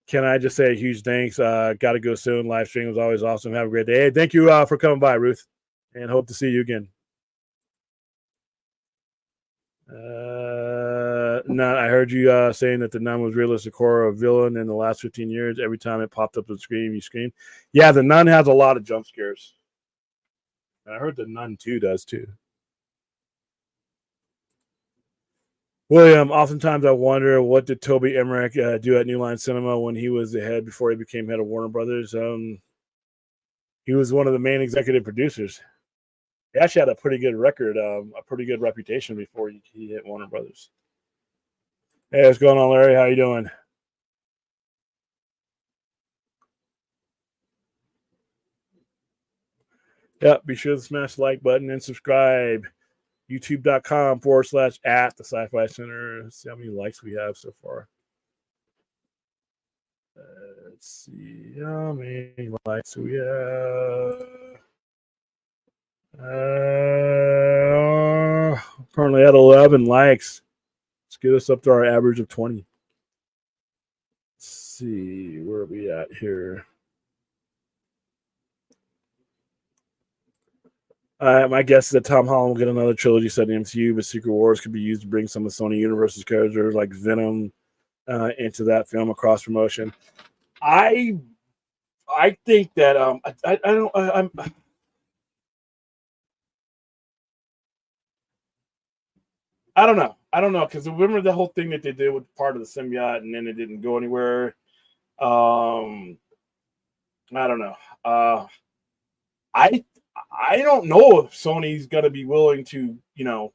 Can I just say a huge thanks? Got to go soon. Live stream was always awesome. Have a great day. Hey, thank you for coming by, Ruth, and hope to see you again. Nun, I heard you saying that the Nun was realistic horror of villain in the last 15 years. Every time it popped up on the screen, you screamed. Yeah, the Nun has a lot of jump scares. And I heard the Nun 2 does too. William, oftentimes I wonder what did Toby Emmerich do at New Line Cinema when he was the head before he became head of Warner Brothers. He was one of the main executive producers. He actually had a pretty good record, a pretty good reputation before he hit Warner Brothers. Hey, what's going on, Larry? How you doing? Yep, be sure to smash the like button and subscribe. YouTube.com/at the Sci-Fi Center. Let's see how many likes we have so far. Let's see how many likes we have. Currently at 11 likes. Let's get us up to our average of 20. Let's see, where are we at here? My guess is that Tom Holland will get another trilogy set in the MCU, but Secret Wars could be used to bring some of Sony Universe's characters like Venom into that film across promotion. I think that I don't know. I don't know because remember the whole thing that they did with part of the symbiote, and then it didn't go anywhere. I don't know. I don't know if Sony's going to be willing to, to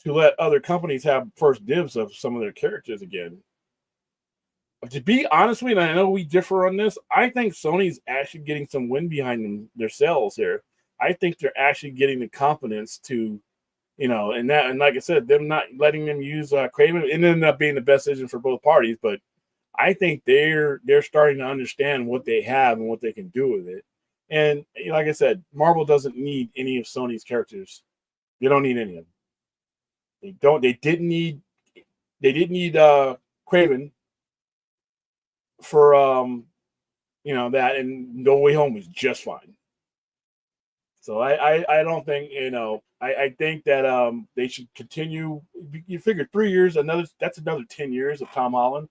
let other companies have first dibs of some of their characters again. To be honest with you, and I know we differ on this, I think Sony's actually getting some wind behind themselves here. I think they're actually getting the confidence to, and like I said, them not letting them use Craven, it ended up being the best decision for both parties. But I think they're starting to understand what they have and what they can do with it. And like I said, Marvel doesn't need any of Sony's characters. They don't need any of them. They don't. They didn't need. They didn't need Craven for that, and No Way Home was just fine. So I don't think I think that they should continue. You figure 3 years, that's another 10 years of Tom Holland.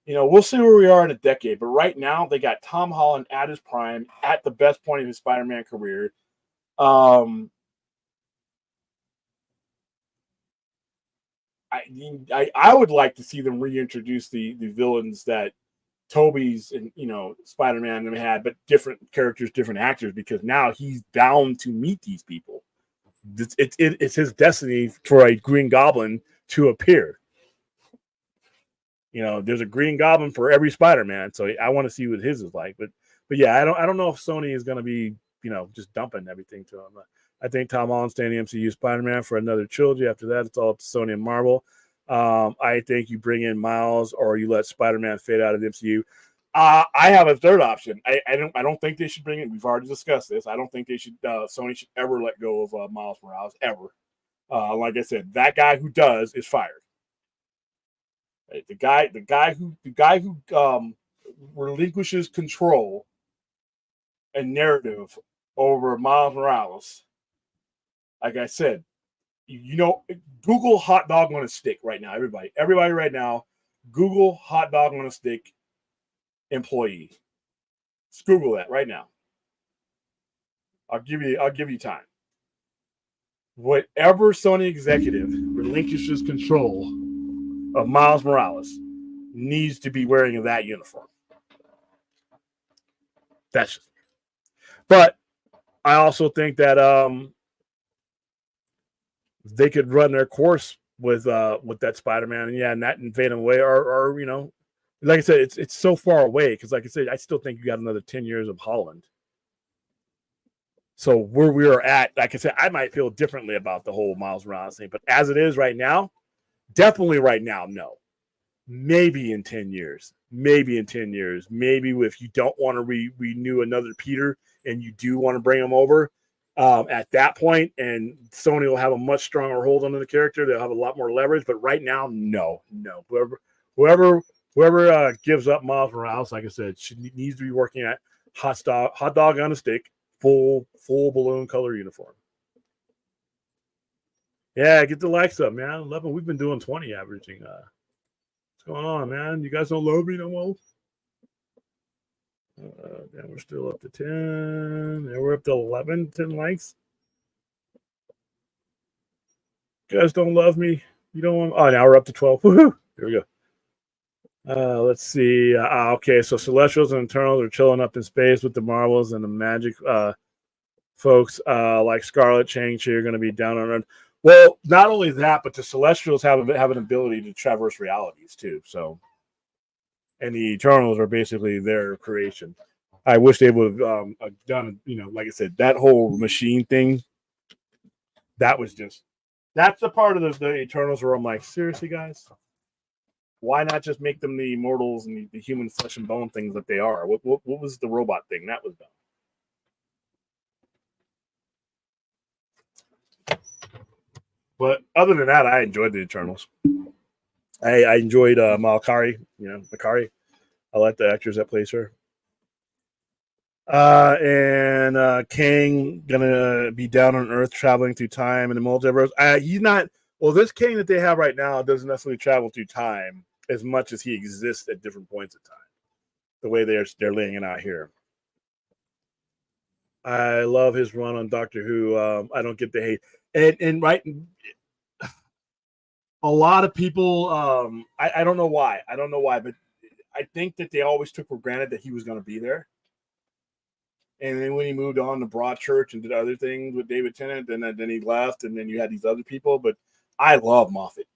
We'll see where we are in a decade, but right now they got Tom Holland at his prime, at the best point of his Spider-Man career. I would like to see them reintroduce the villains that Toby's and Spider-Man had, but different characters, different actors, because now he's bound to meet these people. It's his destiny for a Green Goblin to appear. There's a Green Goblin for every Spider-Man, so I want to see what his is like. But yeah, I don't know if Sony is going to be just dumping everything to him. I think Tom Holland's staying in the MCU Spider-Man for another trilogy. After that, it's all up to Sony and Marvel. I think you bring in Miles or you let Spider-Man fade out of the MCU. I have a third option. I don't think they should bring it. We've already discussed this. I don't think they should. Sony should ever let go of Miles Morales ever. Like I said, that guy who does is fired. Right? The guy who relinquishes control and narrative over Miles Morales. Like I said, Google hot dog on a stick right now. Everybody right now, Google hot dog on a stick employee. Just Google that right now. I'll give you time. Whatever Sony executive relinquishes control of Miles Morales needs to be wearing that uniform. That's just, but I also think that they could run their course with that Spider-Man, and not invade him away, or like I said, it's so far away because, like I said, I still think you got another 10 years of Holland. So where we are at, like I said, I might feel differently about the whole Miles Morales thing, but as it is right now, definitely right now, no. Maybe in 10 years. Maybe if you don't want to renew another Peter and you do want to bring him over, at that point, and Sony will have a much stronger hold on the character. They'll have a lot more leverage. But right now, no. Whoever gives up Miles Morales, like I said, needs to be working at hot dog on a stick, full balloon color uniform. Yeah, get the likes up, man. 11. We've been doing 20 averaging. What's going on, man? You guys don't love me no more? And we're still up to 10. And we're up to 11, 10 likes. You guys don't love me. You don't want. Oh, now we're up to 12. Woohoo! Here we go. Let's see. Okay, so Celestials and Eternals are chilling up in space with the Marvels and the Magic folks like Scarlet, Shang-Chi are going to be down on Earth. Well, not only that, but the Celestials have an ability to traverse realities too. So, and the Eternals are basically their creation. I wish they would have done, like I said, that whole machine thing. That's the part of the Eternals where I'm like, seriously, guys, why not just make them the immortals and the human flesh and bone things that they are? What was the robot thing that was done? But other than that, I enjoyed the Eternals. I enjoyed Malikari, Makari. I like the actors that plays her. And Kang gonna be down on Earth traveling through time in the multiverse. He's not. Well, this Kang that they have right now doesn't necessarily travel through time as much as he exists at different points of time. The way they're laying it out here. I love his run on Doctor Who. I don't get the hate, and right. A lot of people, I don't know why. But I think that they always took for granted that he was going to be there. And then when he moved on to Broadchurch and did other things with David Tennant, then he left, and then you had these other people. But I love Moffat,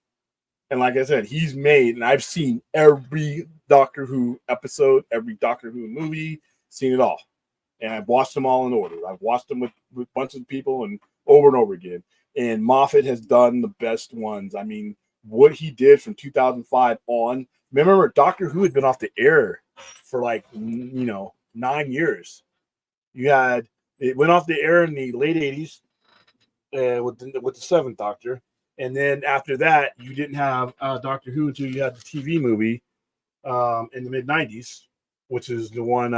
and like I said, he's made, and I've seen every Doctor Who episode, every Doctor Who movie, seen it all, and I've watched them all in order. I've watched them with bunches of people and over again. And Moffat has done the best ones. I mean, what he did from 2005 on. Remember, Doctor Who had been off the air for like 9 years. You had it went off the air in the late 80s with the Seventh Doctor, and then after that, you didn't have Doctor Who until you had the TV movie in the mid 90s, which is the one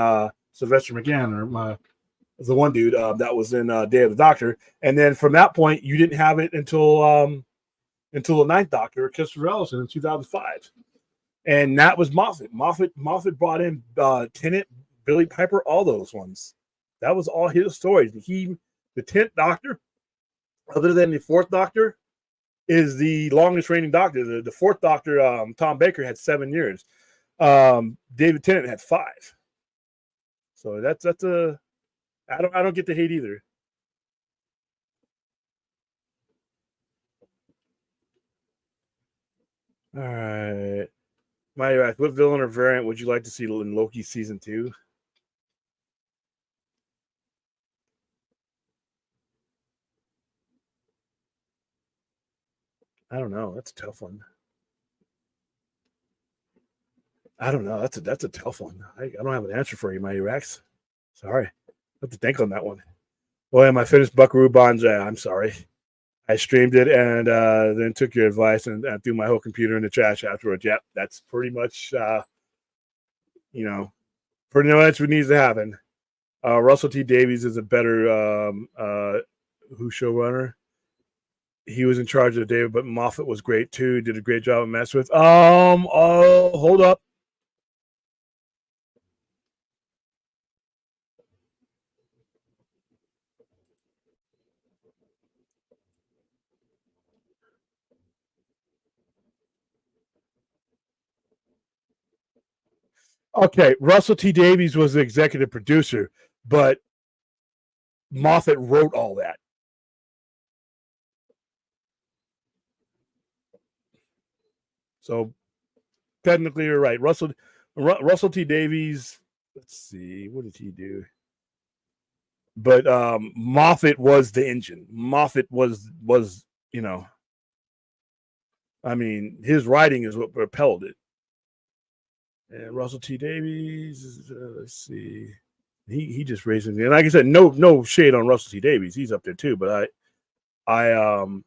Sylvester McGann or the one dude that was in Day of the Doctor, and then from that point, you didn't have it until the Ninth Doctor, Christopher Ellison, in 2005, and that was Moffat. Moffat brought in Tennant, Billy Piper, all those ones. That was all his stories. The 10th Doctor, other than the 4th Doctor, is the longest reigning Doctor. The 4th Doctor, Tom Baker, had 7 years. David Tennant had 5. So that's a. I don't get the hate either. All right, what villain or variant would you like to see in Loki season 2? I don't know. That's a tough one. I don't know. That's a tough one. I don't have an answer for you, Mighty Rex. Sorry. I have to think on that one. Well, I finished Buckaroo Banzai. I'm sorry. I streamed it and then took your advice and threw my whole computer in the trash afterwards. Yep, that's pretty much, pretty much what needs to happen. Russell T Davies is a better Who showrunner. He was in charge of the day, but Moffat was great too. Did a great job of mess with. Hold up. Okay, Russell T Davies was the executive producer, but Moffat wrote all that. So technically, you're right. Russell T Davies. Let's see, what did he do? But Moffat was the engine. Moffat was I mean, his writing is what propelled it. And Russell T Davies. Let's see. He just raised him. And like I said, no shade on Russell T Davies. He's up there too. But I've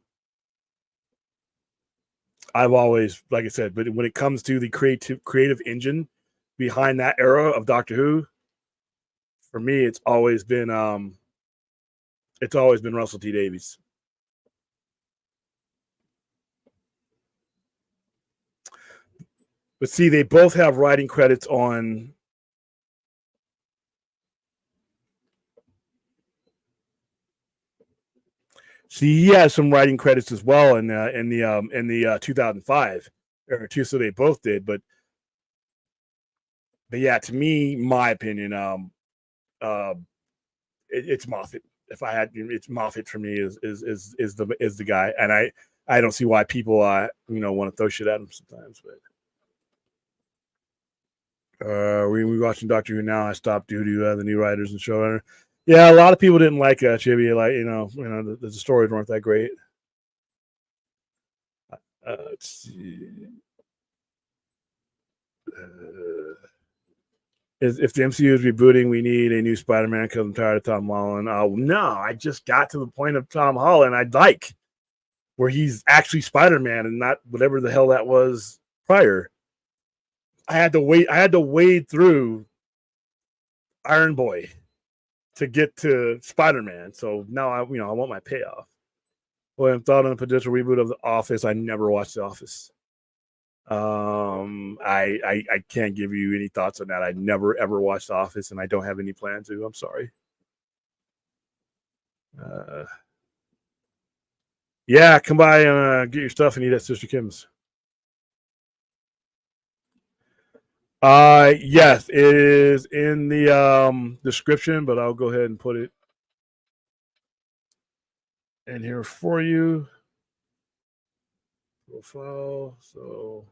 always, like I said, but when it comes to the creative engine behind that era of Doctor Who, for me, it's always been Russell T Davies. But see, they both have writing credits on. See, he has some writing credits as well in the 2005 era too. So they both did, but yeah, to me, my opinion, it's Moffat. If I had, it's Moffat for me is the guy, and I don't see why people want to throw shit at him sometimes. But we watching Doctor Who now. I stopped due to the new writers and showrunner. Yeah, a lot of people didn't like Chibi. Like the stories weren't that great. Let's see. If the MCU is rebooting, we need a new Spider-Man because I'm tired of Tom Holland. No, I just got to the point of Tom Holland I'd like, where he's actually Spider-Man and not whatever the hell that was prior. I had to wade through Iron Boy to get to Spider-Man. So now I want my payoff. Well, thought on a potential reboot of The Office. I never watched The Office. I can't give you any thoughts on that. I never ever watched The Office, and I don't have any plans to. I'm sorry. Yeah, come by and get your stuff and eat at Sister Kim's. Yes, it is in the description, but I'll go ahead and put it in here for you. Profile. So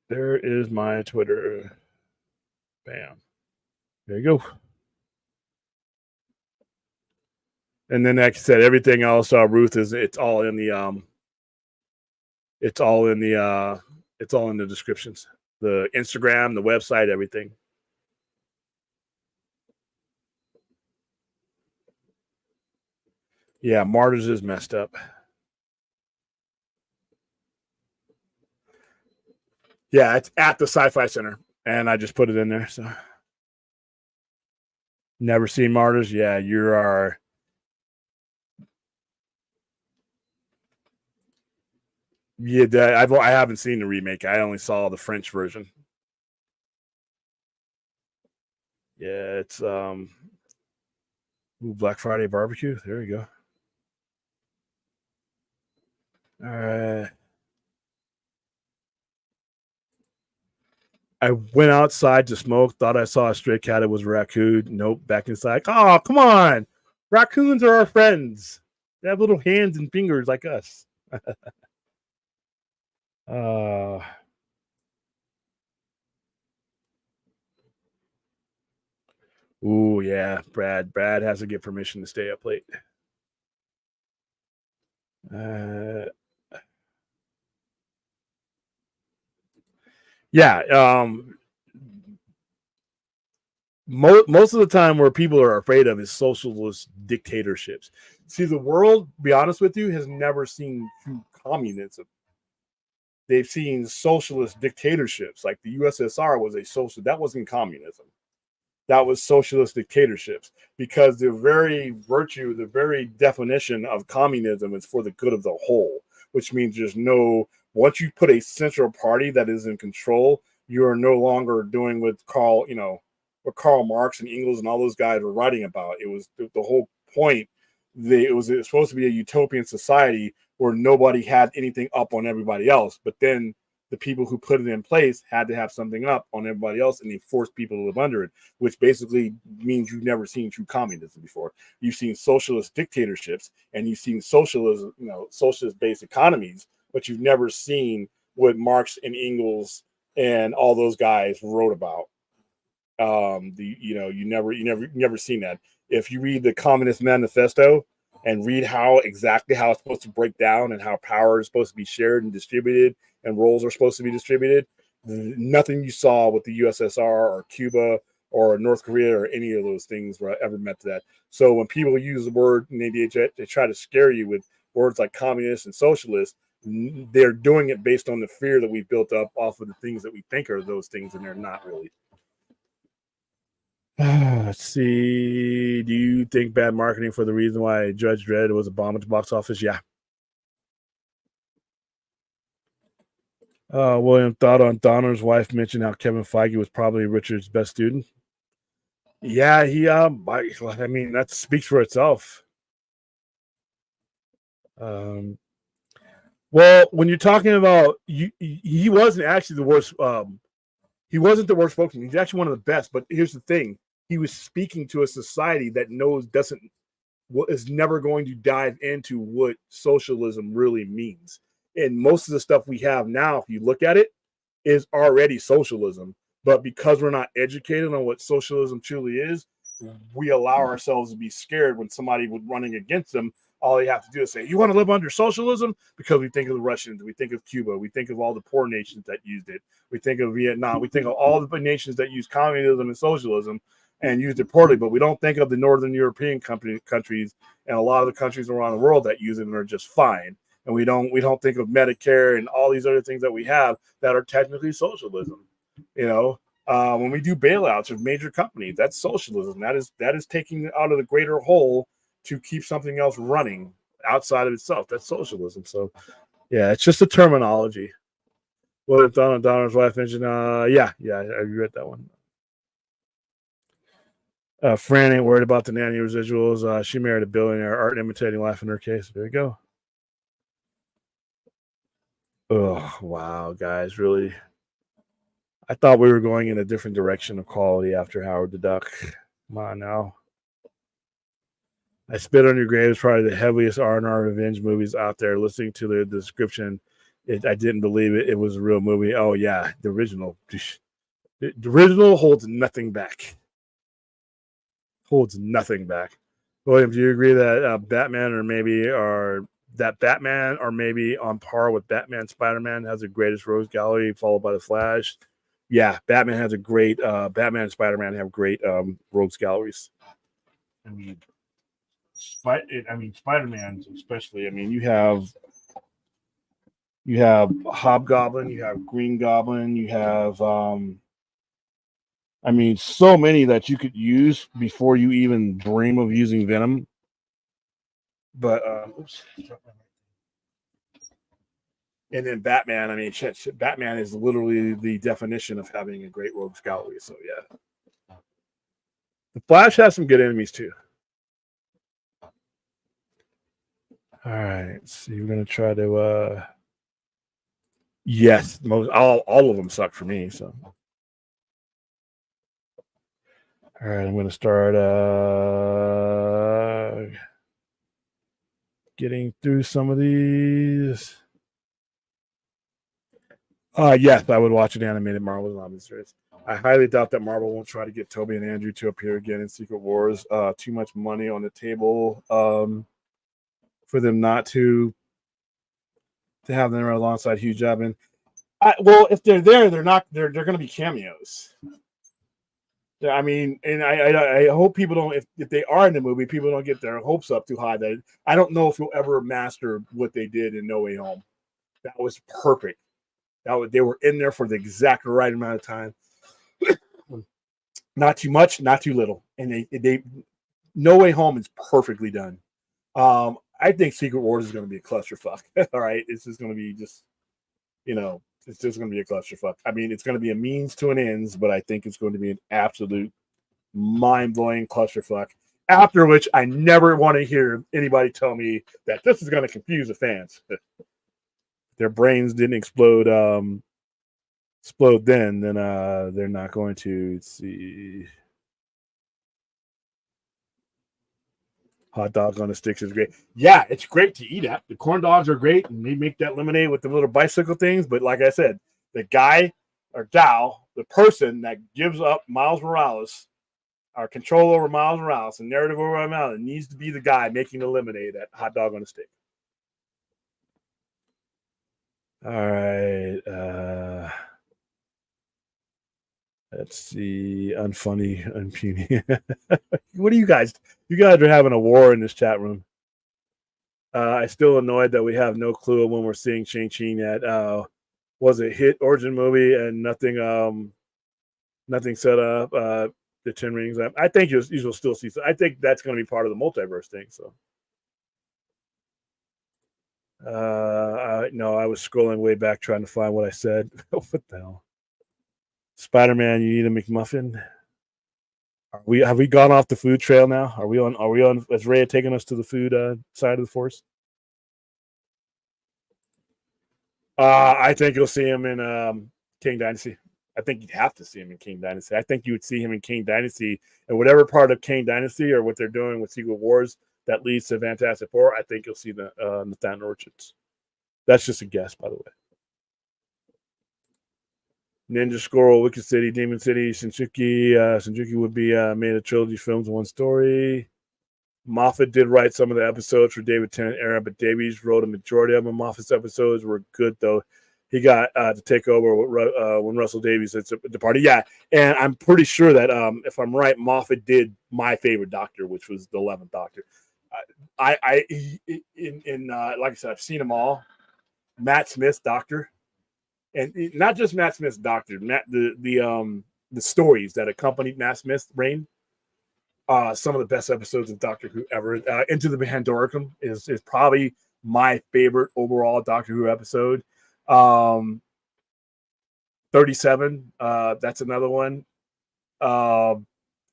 there is my Twitter. Bam. There you go. And then, like I said, everything else, Ruth, is it's all in the it's all in the it's all in the descriptions. The Instagram, the website, everything. Yeah, Martyrs is messed up. Yeah, it's at the Sci-Fi Center, and I just put it in there. So, never seen Martyrs? Yeah, you are. Yeah, I haven't seen the remake. I only saw the French version. Yeah, it's Black Friday barbecue. There you go. All right. I went outside to smoke. Thought I saw a stray cat. It was a raccoon. Nope. Back inside. Oh, come on! Raccoons are our friends. They have little hands and fingers like us. uh Ooh, yeah, Brad. Brad has to get permission to stay up late. Uh, yeah. Most of the time, where people are afraid of is socialist dictatorships. See, the world, be honest with you, has never seen true communism. They've seen socialist dictatorships. Like the USSR was a social. That wasn't communism. That was socialist dictatorships, because the very virtue, the very definition of communism is for the good of the whole, which means there's no, once you put a central party that is in control, you are no longer doing what Karl Marx and Engels and all those guys were writing about. It was the whole point. It was supposed to be a utopian society where nobody had anything up on everybody else, but then the people who put it in place had to have something up on everybody else, and they forced people to live under it, which basically means you've never seen true communism before. You've seen socialist dictatorships, and you've seen socialism, socialist based economies, but you've never seen what Marx and Engels and all those guys wrote about. You never seen that. If you read the Communist Manifesto and read how it's supposed to break down and how power is supposed to be shared and distributed and roles are supposed to be distributed, nothing you saw with the USSR or Cuba or North Korea or any of those things were ever meant to that. So when people use the word and they try to scare you with words like communist and socialist, they're doing it based on the fear that we built up off of the things that we think are those things, and they're not really. Let's see. Do you think bad marketing for the reason why Judge Dredd was a bomb at the box office? Yeah. William thought on Donner's wife mentioned how Kevin Feige was probably Richard's best student. Yeah, I mean, that speaks for itself. Um, well, when you're talking about he wasn't actually the worst. He wasn't the worst spokesman. He's actually one of the best. But here's the thing: he was speaking to a society that is never going to dive into what socialism really means. And most of the stuff we have now, if you look at it, is already socialism. But because we're not educated on what socialism truly is, we allow ourselves to be scared when somebody would running against them. All they have to do is say, "You want to live under socialism?" Because we think of the Russians, we think of Cuba, we think of all the poor nations that used it, we think of Vietnam, we think of all the nations that use communism and socialism and used it poorly. But we don't think of the Northern European countries and a lot of the countries around the world that use it and are just fine. And we don't think of Medicare and all these other things that we have that are technically socialism. You know, when we do bailouts of major companies, that's socialism. That is taking out of the greater whole to keep something else running outside of itself. That's socialism. So yeah, it's just a terminology. What if Donald's wife mentioned? Yeah, I read that one. Fran ain't worried about the nanny residuals. She married a billionaire. Art imitating life in her case. There you go. Oh, wow, guys, really? I thought we were going in a different direction of quality after Howard the Duck. Come on now. I Spit on Your Grave is probably the heaviest R&R revenge movies out there. Listening to the description, I didn't believe it. It was a real movie. Oh, yeah, the original. The original holds nothing back. Holds nothing back. William, do you agree that Batman or maybe on par with Batman Spider-Man has the greatest rogues gallery, followed by the Flash? Yeah, Batman has a great Batman and Spider-Man have great rogues galleries. I mean, Spider-Man especially. I mean, you have Hobgoblin, you have Green Goblin, you have so many that you could use before you even dream of using Venom. But and then Batman. I mean, Batman is literally the definition of having a great rogues gallery. So yeah, the Flash has some good enemies too. All right, let's see. We're gonna try to. Yes, all of them suck for me. So. All right, I'm gonna start getting through some of these. Yes, I would watch an animated Marvel zombie series. I highly doubt that Marvel won't try to get Toby and Andrew to appear again in Secret Wars. Too much money on the table for them not to have them alongside Hugh Jackman. Well, if they're there, they're not. They're going to be cameos. I mean, and I hope people don't. If they are in the movie, people don't get their hopes up too high. That I don't know if you'll ever master what they did in No Way Home. That was perfect. They were in there for the exact right amount of time. Not too much, not too little, and they No Way Home is perfectly done. I think Secret Wars is going to be a clusterfuck. All right, it's just going to be it's just going to be a clusterfuck. I mean, it's going to be a means to an ends, but I think it's going to be an absolute mind-blowing clusterfuck. After which, I never want to hear anybody tell me that this is going to confuse the fans. Their brains didn't explode then they're not going to. Let's see. Hot dogs on the sticks is great. Yeah, it's great to eat at. The corn dogs are great, and they make that lemonade with the little bicycle things. But like I said, the guy or gal, the person that gives up Miles Morales, our control over Miles Morales and narrative over Miles Morales, needs to be the guy making the lemonade at Hot Dog on a Stick. All right. Let's see. Unfunny, unpuny. What are you guys? You guys are having a war in this chat room. I still annoyed that we have no clue when we're seeing Shang-Chi yet. Was it hit origin movie and nothing set up. The 10 Rings. I think you'll still see. I think that's going to be part of the multiverse thing. So. No, I was scrolling way back trying to find what I said. What the hell? Spider-Man, you need a McMuffin. Have we gone off the food trail now? Are we on? Is Rhea taking us to the food side of the force? I think you'll see him in King Dynasty. I think you'd have to see him in King Dynasty. I think you would see him in King Dynasty, and whatever part of King Dynasty or what they're doing with Secret Wars that leads to Fantastic Four. I think you'll see the Nathaniel Orchids. That's just a guess, by the way. Ninja Scroll, Wicked City, Demon City, Shinjuku. Shinjuku would be made a trilogy films, one story. Moffat did write some of the episodes for David Tennant era, but Davies wrote a majority of them. Moffat's episodes were good, though. He got to take over when Russell Davies departed. Yeah, and I'm pretty sure that if I'm right, Moffat did my favorite Doctor, which was the 11th Doctor. Like I said, I've seen them all. Matt Smith's Doctor. And not just Matt Smith's Doctor, the stories that accompanied Matt Smith's reign. Some of the best episodes of Doctor Who ever. Into the Pandoricum is probably my favorite overall Doctor Who episode. 37, that's another one.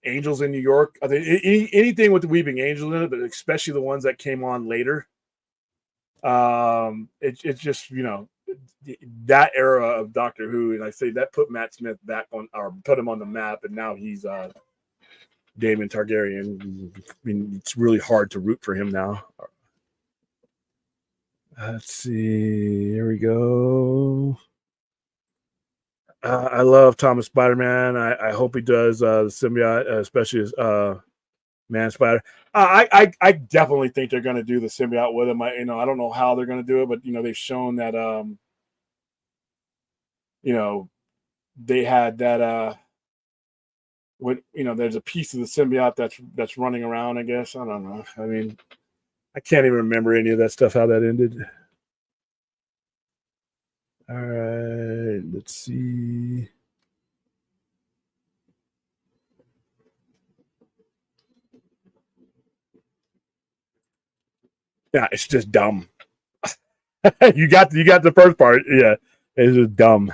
Angels in New York. I think anything with the Weeping Angel in it, but especially the ones that came on later. It's just that era of Doctor Who, and I say that put Matt Smith back on, or put him on the map, and now he's Daemon Targaryen. I mean, it's really hard to root for him now. Let's see. Here we go. I love Thomas Spider-Man. I hope he does the symbiote, especially as Man Spider. I definitely think they're going to do the symbiote with him. I don't know how they're going to do it, but they've shown that they had that when there's a piece of the symbiote that's running around. I guess I don't know. I mean, I can't even remember any of that stuff, how that ended. All right, let's see. Yeah, it's just dumb. you got the first part. Yeah, it's just dumb.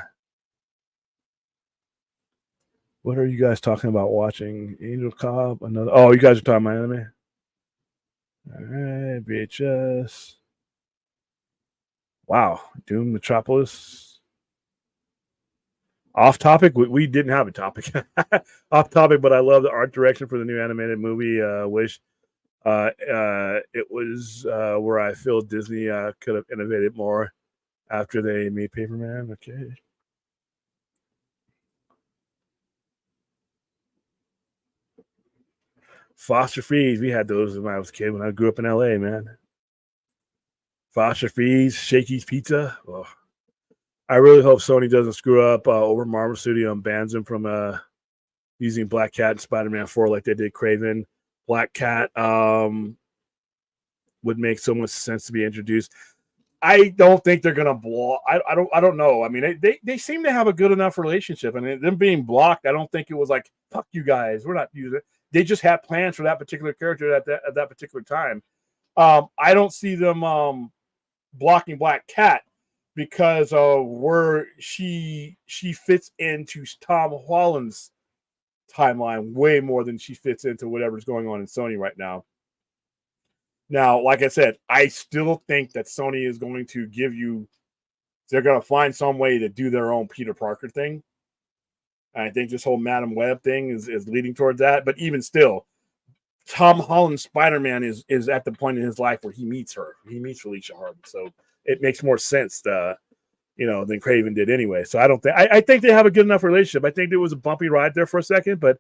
What are you guys talking about watching? Angel Cop, another. Oh, you guys are talking about anime. All right, VHS. Wow, Doom Metropolis. Off topic, we didn't have a topic. Off topic, but I love the art direction for the new animated movie. Wish it was where I feel Disney could have innovated more after they made Paperman. Okay. Foster Freeze, we had those when I was a kid, when I grew up in LA, man. Foster Freeze, Shakey's Pizza. Oh. I really hope Sony doesn't screw up over Marvel Studio and bans them from using Black Cat and Spider-Man 4 like they did Kraven. Black Cat would make so much sense to be introduced. I don't think they're gonna block. I don't know. I mean, they seem to have a good enough relationship, and them being blocked, I don't think it was like fuck you guys, we're not using it. They just had plans for that particular character at that particular time. I don't see them blocking Black Cat because where she fits into Tom Holland's timeline way more than she fits into whatever's going on in Sony right now. Now, like I said, I still think that Sony is going to they're going to find some way to do their own Peter Parker thing. And I think this whole Madam Web thing is leading towards that. But even still, Tom Holland's Spider-Man is at the point in his life where he meets her. He meets Felicia Hardy. So it makes more sense than Kraven did anyway. So I think they have a good enough relationship. I think there was a bumpy ride there for a second, but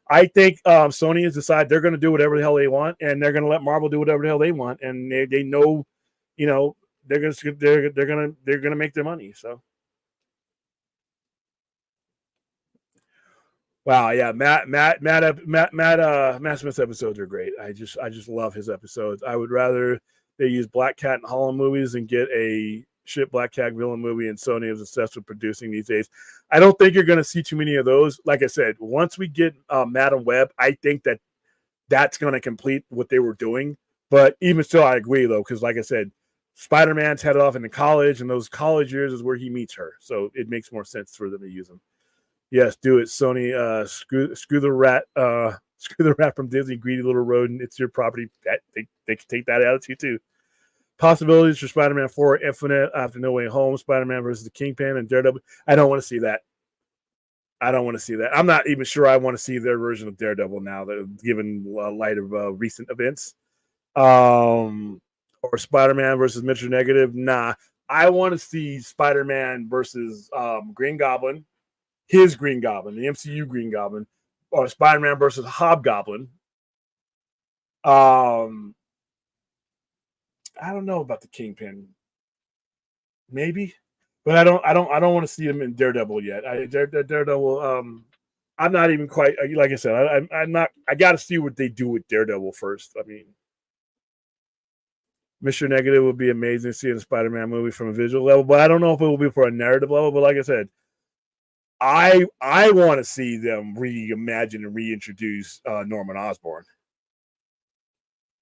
I think Sony has decided they're going to do whatever the hell they want, and they're going to let Marvel do whatever the hell they want, and they know, they're going to make their money. So, wow, yeah, Matt Smith's episodes are great. I just love his episodes. I would rather they use Black Cat and Holland movies and get a shit Black Cat villain movie, and Sony is obsessed with producing these days. I don't think you're going to see too many of those. Like I said, once we get Madam Web, I think that's going to complete what they were doing. But even still, I agree though, because like I said, Spider-Man's headed off into college, and those college years is where he meets her. So it makes more sense for them to use him. Yes, do it, Sony. Screw the rat. Screw the rat from Disney. Greedy little rodent. It's your property. They can take that attitude too. Possibilities for Spider-Man 4 Infinite after No Way Home, Spider-Man versus the Kingpin, and Daredevil. I don't want to see that. I'm not even sure I want to see their version of Daredevil now, that given light of recent events. Or Spider-Man versus Mr. Negative. Nah, I want to see Spider-Man versus Green Goblin, his Green Goblin, the MCU Green Goblin, or Spider-Man versus Hobgoblin. I don't know about the Kingpin. Maybe, but I don't want to see him in Daredevil yet. Daredevil. I'm not even quite, like I said. I'm not. I got to see what they do with Daredevil first. I mean, Mr. Negative would be amazing to see in a Spider-Man movie from a visual level, but I don't know if it will be for a narrative level. But like I said, I want to see them reimagine and reintroduce Norman Osborn.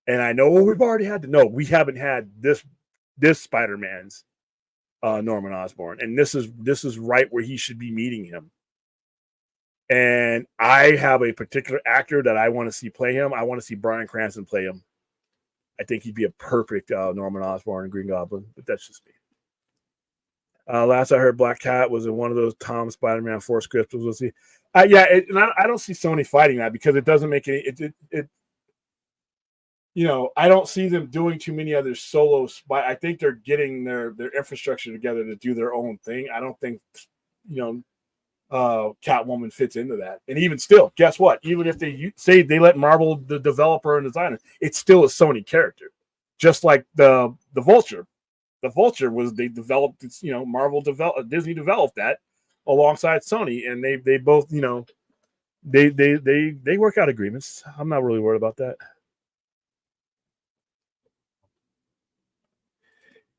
And I know we've already had to know we haven't had this Spider-Man's Norman Osborn, and this is right where he should be meeting him. And I have a particular actor that I want to see play him. I want to see Bryan Cranston play him. I think he'd be a perfect Norman Osborn and Green Goblin, but that's just me. Last I heard, Black Cat was in one of those Tom Spider-Man 4 scripts. We'll see. And I don't see Sony fighting that because it doesn't make any. I don't see them doing too many other solo. I think they're getting their infrastructure together to do their own thing. I don't think, Catwoman fits into that. And even still, guess what? Even if they say they let Marvel, the developer and designer, it's still a Sony character, just like the Vulture. The Vulture was they developed. Disney developed that alongside Sony, and they both they work out agreements. I'm not really worried about that.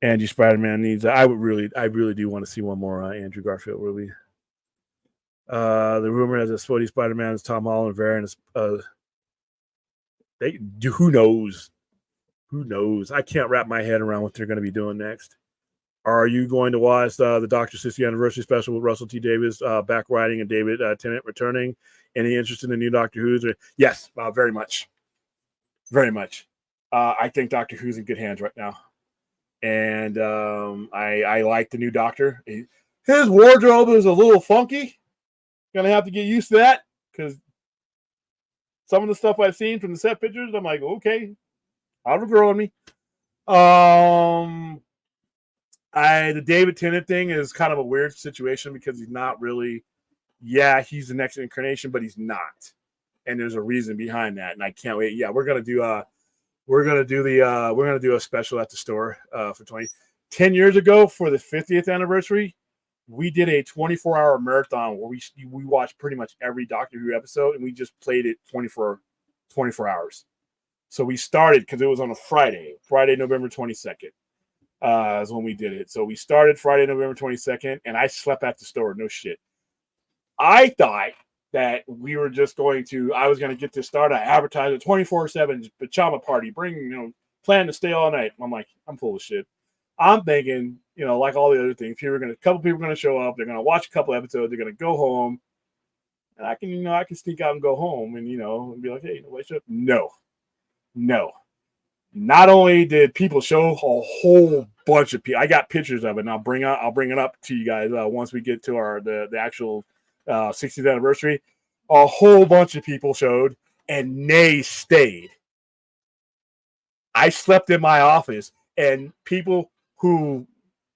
Andrew Spider-Man needs. I really do want to see one more Andrew Garfield movie. The rumor has a Spidey Spider-Man is Tom Holland variant. Who knows? Who knows? I can't wrap my head around what they're going to be doing next. Are you going to watch the Doctor 60th Anniversary Special with Russell T Davies back writing and David Tennant returning? Any interest in the new Doctor Who's? Yes, very much. Very much. I think Doctor Who's in good hands right now. And I like the new Doctor. His wardrobe is a little funky. Gonna have to get used to that because some of the stuff I've seen from the set pictures, I'm like, okay, I'll grow on me. The David Tennant thing is kind of a weird situation because he's not really. Yeah, he's the next incarnation, but he's not, and there's a reason behind that, and I can't wait. Yeah, we're gonna do a special at the store for 10 years ago for the 50th anniversary. We did a 24-hour marathon where we watched pretty much every Doctor Who episode, and we just played it 24 hours. So we started because it was on a Friday, November 22nd, is when we did it. So we started Friday, November 22nd, and I slept at the store. No shit. I thought that we were just I was going to get this started. I advertised a 24/7 pajama party, plan to stay all night. I'm like, I'm full of shit. I'm thinking, like all the other things, a couple people are going to show up. They're going to watch a couple episodes. They're going to go home, and I can sneak out and go home and and be like, hey, what's up? No. Not only did people show a whole bunch of people, I got pictures of it, and I'll bring it up to you guys once we get to the actual 60th anniversary. A whole bunch of people showed, and they stayed. I slept in my office, and people who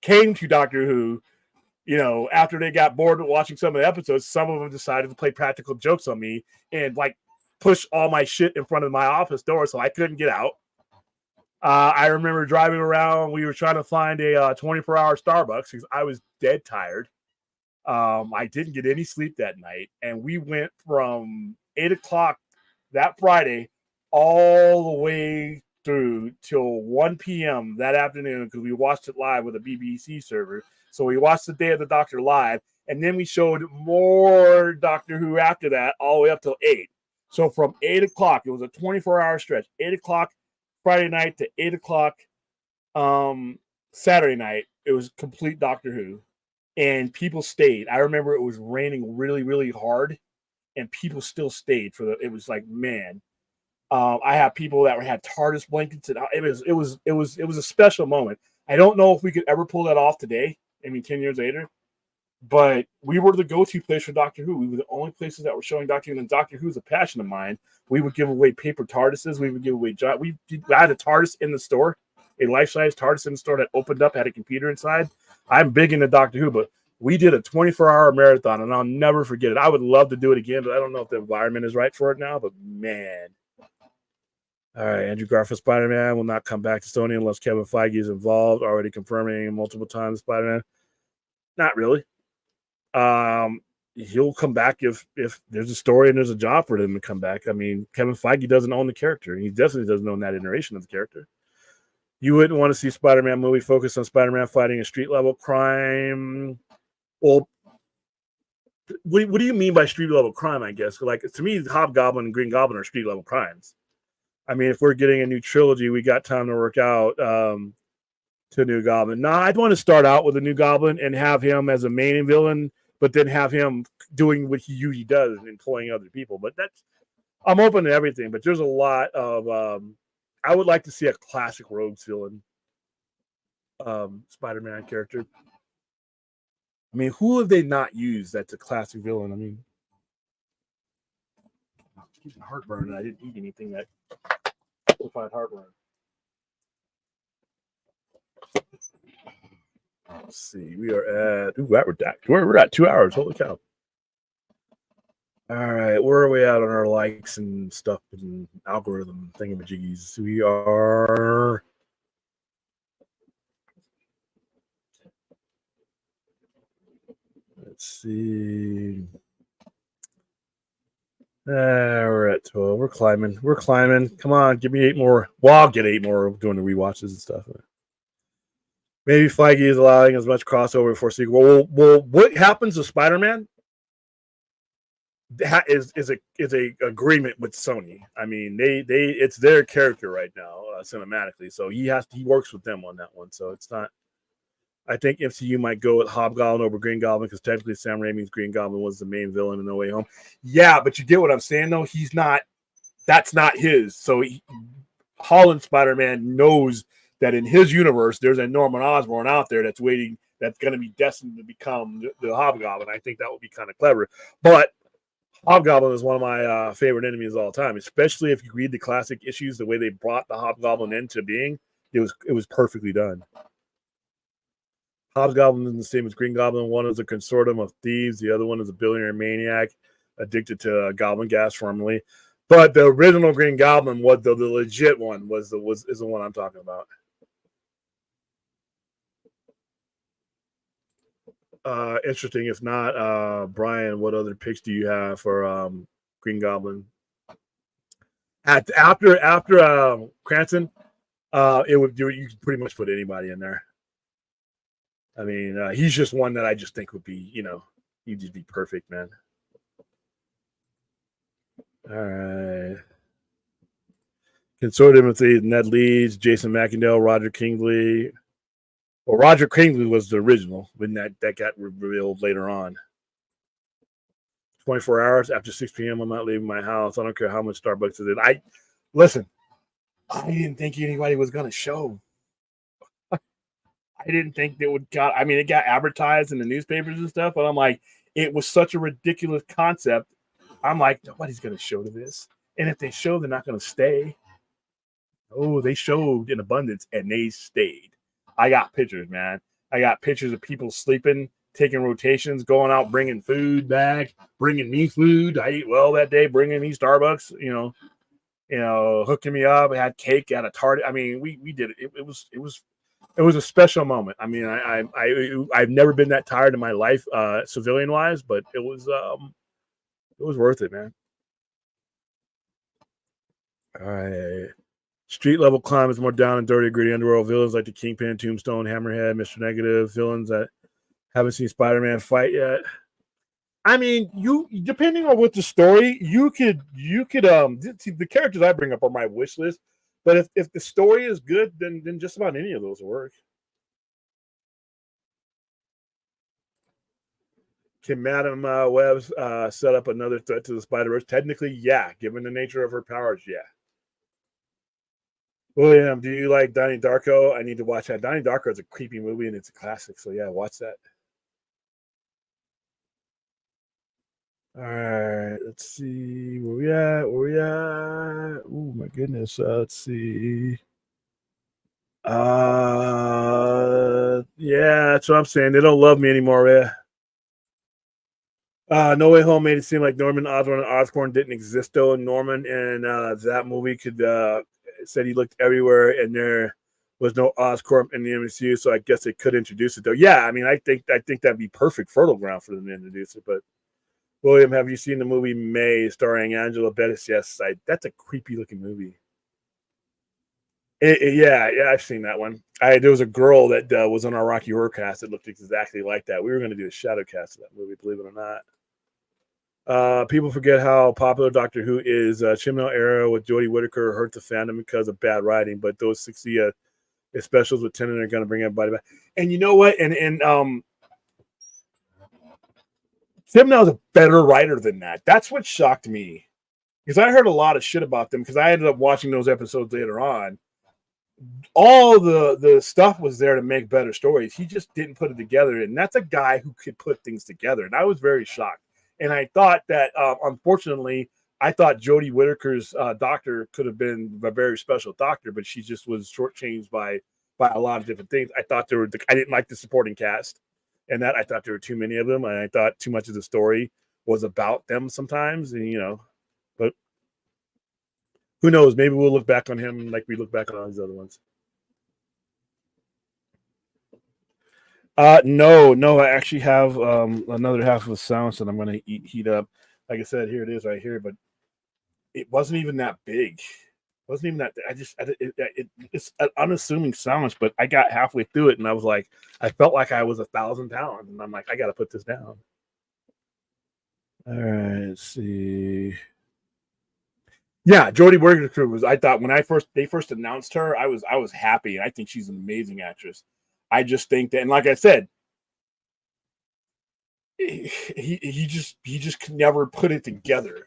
came to Doctor Who, after they got bored of watching some of the episodes, some of them decided to play practical jokes on me and push all my shit in front of my office door so I couldn't get out. I remember driving around. We were trying to find a 24-hour Starbucks because I was dead tired. I didn't get any sleep that night, and we went from 8:00 that Friday all the way through till 1 p.m. that afternoon because we watched it live with a BBC server. So we watched the Day of the Doctor live, and then we showed more Doctor Who after that all the way up till 8. So from 8:00, it was a 24-hour stretch. 8:00 Friday night to 8:00 Saturday night. It was complete Doctor Who. And people stayed. I remember it was raining really, really hard, and people still stayed it was like, man. I have people that had TARDIS blankets, and it was a special moment. I don't know if we could ever pull that off today. 10 years later, but we were the go-to place for Doctor Who. We were the only places that were showing Doctor Who, and Doctor Who's a passion of mine. We would give away paper TARDISes. We would give away. I had a TARDIS in the store, a life-size TARDIS in the store that opened up, had a computer inside. I'm big into Doctor Who, but we did a 24-hour marathon, and I'll never forget it. I would love to do it again, but I don't know if the environment is right for it now. But man. All right, Andrew Garfield Spider-Man will not come back to Sony unless Kevin Feige is involved, already confirming multiple times Spider-Man. Not really. He'll come back if there's a story and there's a job for him to come back. Kevin Feige doesn't own the character. He definitely doesn't own that iteration of the character. You wouldn't want to see Spider-Man movie focused on Spider-Man fighting a street-level crime. Well, what do you mean by street-level crime, I guess? To me, Hobgoblin and Green Goblin are street-level crimes. If we're getting a new trilogy, we got time to work out to a new Goblin. No, I'd want to start out with a new Goblin and have him as a main villain, but then have him doing what he usually does and employing other people. But I'm open to everything, but there's a lot of I would like to see a classic Rogues villain Spider-Man character. I mean, who have they not used that's a classic villain? I mean, I'm getting heartburn and I didn't eat anything that amplified heartburn. Let's see. We are at we're at 2 hours. Holy cow. All right, where are we at on our likes and stuff and algorithm thingamajiggies? We are. Let's see. We're at 12. We're climbing. We're climbing. Come on, give me 8 more. Well, I'll get 8 more doing the rewatches and stuff. Maybe Feige is allowing as much crossover for sequel. Well, what happens to Spider-Man is a agreement with Sony. I mean, they it's their character right now cinematically, so he works with them on that one. So it's not. I think MCU might go with Hobgoblin over Green Goblin because technically Sam Raimi's Green Goblin was the main villain in No Way Home. Yeah, but you get what I'm saying, though. He's not. That's not his. So Holland Spider-Man knows that in his universe, there's a Norman Osborn out there that's waiting, that's going to be destined to become the Hobgoblin. I think that would be kind of clever. But Hobgoblin is one of my favorite enemies of all time, especially if you read the classic issues, the way they brought the Hobgoblin into being. It was perfectly done. Hobgoblin is the same as Green Goblin. One is a consortium of thieves. The other one is a billionaire maniac addicted to goblin gas formerly. But the original Green Goblin was the legit one. Is the one I'm talking about. Interesting. If not, Brian, what other picks do you have for Green Goblin? After Cranston, you could pretty much put anybody in there. I mean, he's just one that I just think would be, he'd just be perfect, man. All right. Consortium with Ned Leeds, Jason McIngvale, Roger Kingley. Well, Roger Kingley was the original, when that got revealed later on. 24 hours after 6 p.m., I'm not leaving my house. I don't care how much Starbucks is in. Listen, I didn't think anybody was going to show. I didn't think they would it got advertised in the newspapers and stuff, but I'm like, it was such a ridiculous concept. I'm like, nobody's going to show to this. And if they show, they're not going to stay. Oh, they showed in abundance and they stayed. I got pictures, man. I got pictures of people sleeping, taking rotations, going out, bringing food back, bringing me food. I ate well that day, bringing me Starbucks, hooking me up. I had cake at a Target. I mean, we did it. It was a special moment. I mean, I've never been that tired in my life, civilian wise, but it was worth it, man. All right. Street level crime is more down and dirty, gritty underworld villains like the Kingpin, Tombstone, Hammerhead, Mr. Negative, villains that haven't seen Spider-Man fight yet. I mean, you depending on what the story, you could the characters I bring up are my wish list. But if the story is good, then just about any of those will work. Can Madam Web set up another threat to the Spider-Verse? Technically, yeah. Given the nature of her powers, yeah. William, do you like Donnie Darko? I need to watch that. Donnie Darko is a creepy movie and it's a classic. So yeah, watch that. All right, let's see where we at. Oh my goodness. Let's see. Yeah, that's what I'm saying. They don't love me anymore, yeah. No Way Home made it seem like Norman Osborn and Oscorn didn't exist though. Norman and that movie said he looked everywhere and there was no Oscorp in the MCU, so I guess they could introduce it though. Yeah, I mean, I think that'd be perfect fertile ground for them to introduce it. But William, have you seen the movie May starring Angela Bettis? Yes, that's a creepy looking movie. Yeah, I've seen that one. There was a girl that was on our Rocky Horror cast that looked exactly like that. We were going to do a shadow cast of that movie, believe it or not. People forget how popular Doctor Who is. Chibnall era with Jodie Whittaker hurt the fandom because of bad writing, but those 60 specials with Tennant are going to bring everybody back. And you know what? And Chibnall's a better writer than that. That's what shocked me, because I heard a lot of shit about them because I ended up watching those episodes later on. all the stuff was there to make better stories. He just didn't put it together, and that's a guy who could put things together. And I was very shocked. And I thought that, unfortunately, I thought Jodie Whittaker's doctor could have been a very special doctor, but she just was shortchanged by a lot of different things. I thought I didn't like the supporting cast, and that I thought there were too many of them, and I thought too much of the story was about them sometimes, and but who knows? Maybe we'll look back on him like we look back on all these other ones. No, I actually have another half of a sandwich that I'm going to heat up. Like I said, here it is right here, but it wasn't even that big. It wasn't even that. It's an unassuming sandwich, but I got halfway through it and I was like, I felt like I was 1,000 pounds, and I'm like, I got to put this down. All right, let's see. Yeah, Jodie Whittaker was. I thought when they first announced her, I was happy, and I think she's an amazing actress. I just think that, and like I said, he just could never put it together.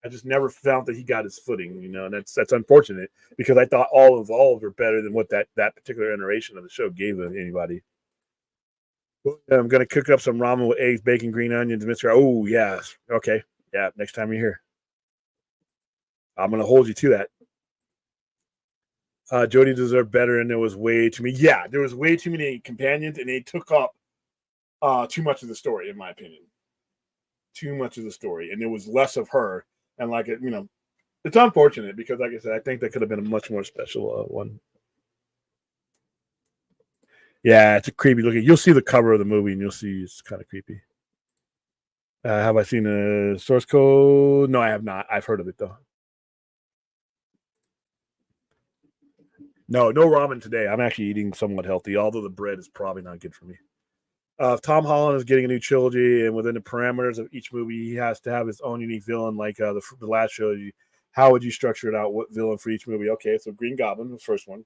I just never felt that he got his footing, and that's unfortunate because I thought all of are better than what that particular iteration of the show gave anybody. I'm gonna cook up some ramen with eggs, bacon, green onions, Mr. Oh yeah, okay, yeah. Next time you're here, I'm gonna hold you to that. Jodie deserved better, and there was way too many. Yeah, there was way too many companions, and they took up too much of the story, in my opinion. Too much of the story, and there was less of her. And it's unfortunate because, like I said, I think that could have been a much more special one. Yeah, it's a creepy looking. You'll see the cover of the movie, and you'll see it's kind of creepy. Have I seen the source code? No, I have not. I've heard of it though. No ramen today. I'm actually eating somewhat healthy, although the bread is probably not good for me. If Tom Holland is getting a new trilogy, and within the parameters of each movie, he has to have his own unique villain, like the last trilogy, how would you structure it out? What villain for each movie? Okay, so Green Goblin, the first one.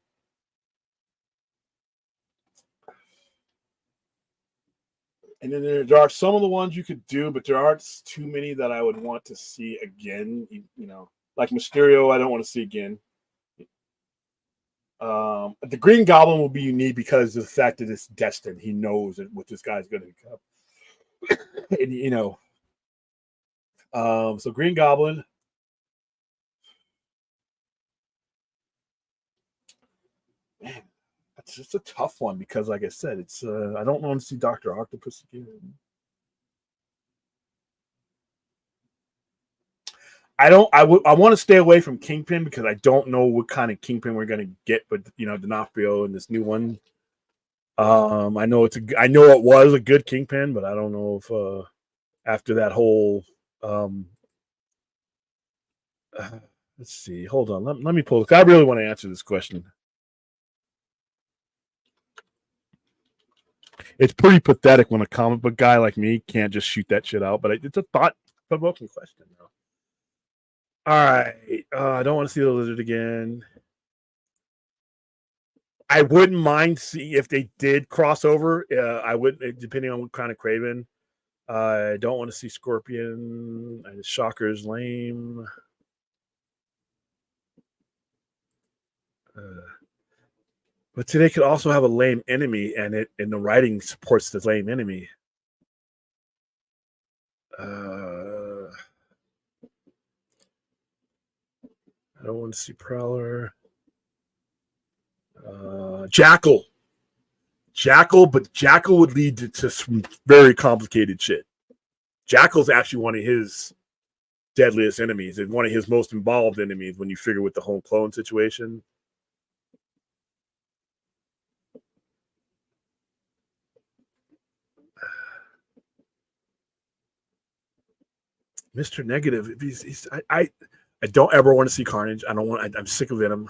And then there are some of the ones you could do, but there aren't too many that I would want to see again. Like Mysterio, I don't want to see again. The Green Goblin will be unique because of the fact that it's destined. He knows what this guy's going to become. And so Green Goblin. Man, that's just a tough one because, like I said, it's I don't want to see Dr. Octopus again. I want to stay away from Kingpin because I don't know what kind of Kingpin we're going to get, but D'Onofrio and this new one. I know it was a good Kingpin, but I don't know if after that whole let's see, hold on, let me pull. I really want to answer this question. It's pretty pathetic when a comic book guy like me can't just shoot that shit out, but it's a thought-provoking question, though. All right, I don't want to see the lizard again. I wouldn't mind see if they did cross over. I would, depending on what kind of Kraven. I don't want to see Scorpion. Shocker's lame. But today could also have a lame enemy, and the writing supports the lame enemy. I don't want to see Prowler. Jackal, but Jackal would lead to some very complicated shit. Jackal's actually one of his deadliest enemies and one of his most involved enemies when you figure with the whole clone situation. Mr. Negative, I don't ever want to see Carnage. I don't want. I'm sick of Venom.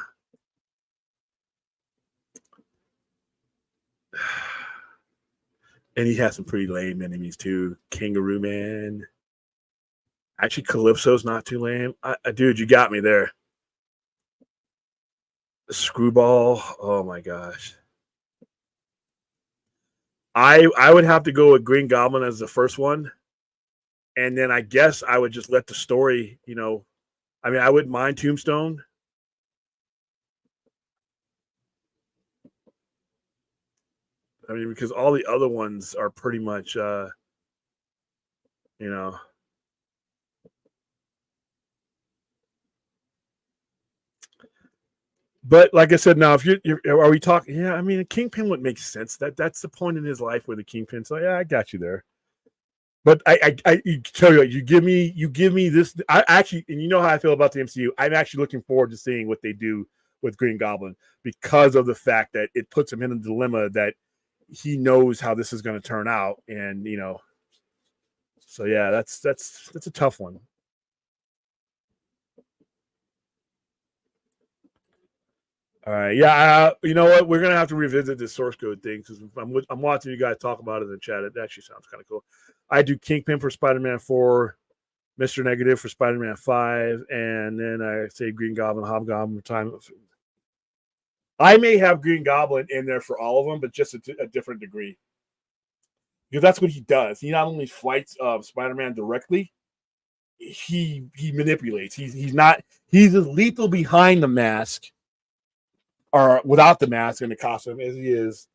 And he has some pretty lame enemies too. Kangaroo Man. Actually, Calypso's not too lame. Dude, you got me there. Screwball. Oh my gosh. I would have to go with Green Goblin as the first one, and then I guess I would just let the story. I wouldn't mind Tombstone. I mean, because all the other ones are pretty much, you know. But like I said, now if are we talking? Yeah, I mean, a Kingpin would make sense. That's the point in his life with the Kingpin. So yeah, I got you there. But I you tell you what, you give me this. I actually, and you know how I feel about the MCU. I'm actually looking forward to seeing what they do with Green Goblin because of the fact that it puts him in a dilemma that he knows how this is going to turn out, and so yeah, that's a tough one. All right, yeah, you know what? We're gonna have to revisit this source code thing because I'm watching you guys talk about it in the chat. It actually sounds kind of cool. I do Kingpin for Spider-Man 4, Mr. Negative for Spider-Man 5, and then I say Green Goblin, Hobgoblin, Time. I may have Green Goblin in there for all of them, but just a different degree. Because that's what he does. He not only fights Spider-Man directly, he manipulates. He's as lethal behind the mask or without the mask and the costume as he is.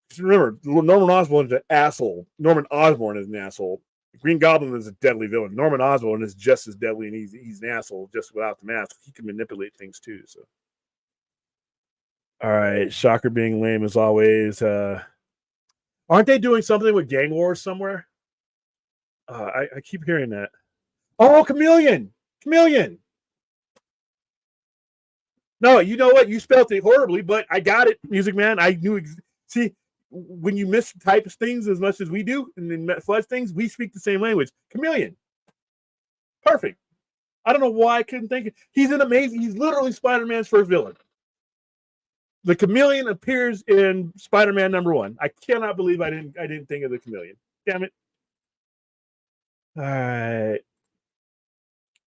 Just remember, Norman Osborn is an asshole. Norman Osborn is an asshole. Green Goblin is a deadly villain. Norman Osborn is just as deadly, and he's an asshole just without the mask. He can manipulate things too. So, all right, Shocker being lame as always. Aren't they doing something with gang wars somewhere? I keep hearing that. Oh, Chameleon. No, you know what? You spelled it horribly, but I got it, Music Man. I knew. See, when you mistype things as much as we do, and then fudge things, we speak the same language. Chameleon. Perfect. I don't know why I couldn't think it. He's an amazing. He's literally Spider-Man's first villain. The Chameleon appears in Spider-Man #1. I cannot believe I didn't think of the Chameleon. Damn it. All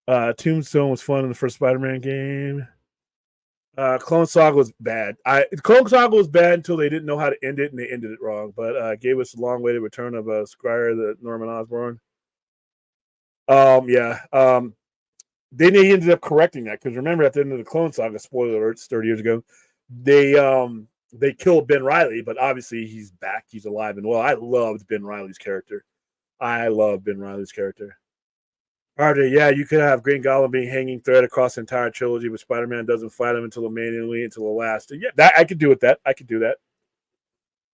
right. Tombstone was fun in the first Spider-Man game. Clone Saga was bad. Clone Saga was bad until they didn't know how to end it, and they ended it wrong. But gave us a long way to return of Squire, the Norman Osborn. Yeah. Then they ended up correcting that because remember at the end of the Clone Saga, spoiler alert, 30 years ago, they killed Ben Reilly, but obviously he's back, he's alive and well. I loved Ben Reilly's character. RJ, yeah, you could have Green Goblin being hanging thread across the entire trilogy, but Spider-Man doesn't fight him until the last. Yeah, that I could do with that. I could do that.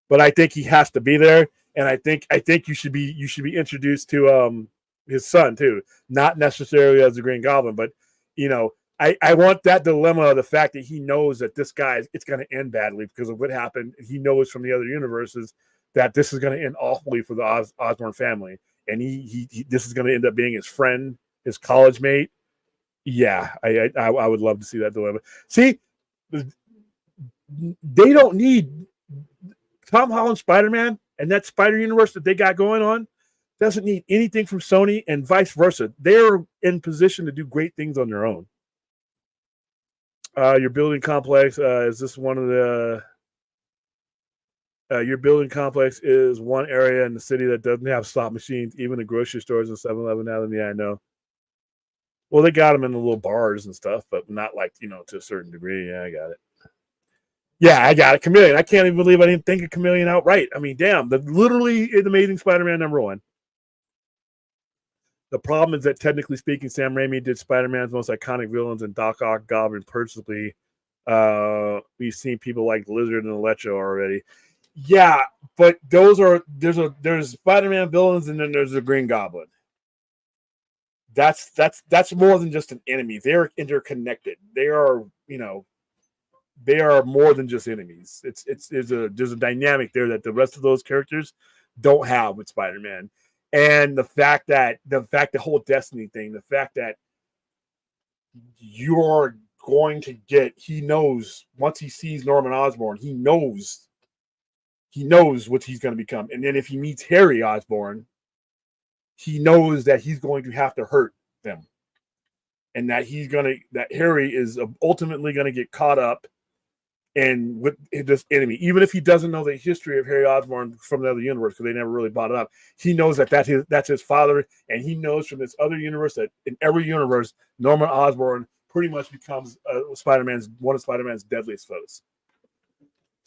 But I think he has to be there, and I think you should be introduced to his son too, not necessarily as the Green Goblin, but I want that dilemma of the fact that he knows that this guy it's going to end badly because of what happened. He knows from the other universes that this is going to end awfully for the Osborn family. And he this is going to end up being his friend, his college mate. Yeah, I would love to see that dilemma. See, they don't need Tom Holland Spider-Man and that Spider Universe that they got going on doesn't need anything from Sony and vice versa. They're in position to do great things on their own. Your building complex is this one of the your building complex is one area in the city that doesn't have slot machines. Even the grocery stores and 7-Eleven have them. Yeah, I know. Well, they got them in the little bars and stuff, but not like, to a certain degree. Yeah, I got it. Yeah, I got it. Chameleon. I can't even believe I didn't think of Chameleon outright. I mean, damn, literally is Amazing Spider-Man #1. The problem is that technically speaking, Sam Raimi did Spider-Man's most iconic villains and Doc Ock, Goblin, personally. We've seen people like Lizard and Electro already. Yeah, but there's Spider-Man villains and then there's the Green Goblin. That's more than just an enemy. They're interconnected. They are, they are more than just enemies. There's a dynamic there that the rest of those characters don't have with Spider-Man. And the whole Destiny thing, the fact that you're going to he knows once he sees Norman Osborn, he knows what he's going to become. And then if he meets Harry Osborn, he knows that he's going to have to hurt them. And that Harry is ultimately going to get caught up and with this enemy, even if he doesn't know the history of Harry Osborn from the other universe, because they never really brought it up, he knows that's his father, and he knows from this other universe that in every universe, Norman Osborn pretty much becomes one of Spider-Man's deadliest foes.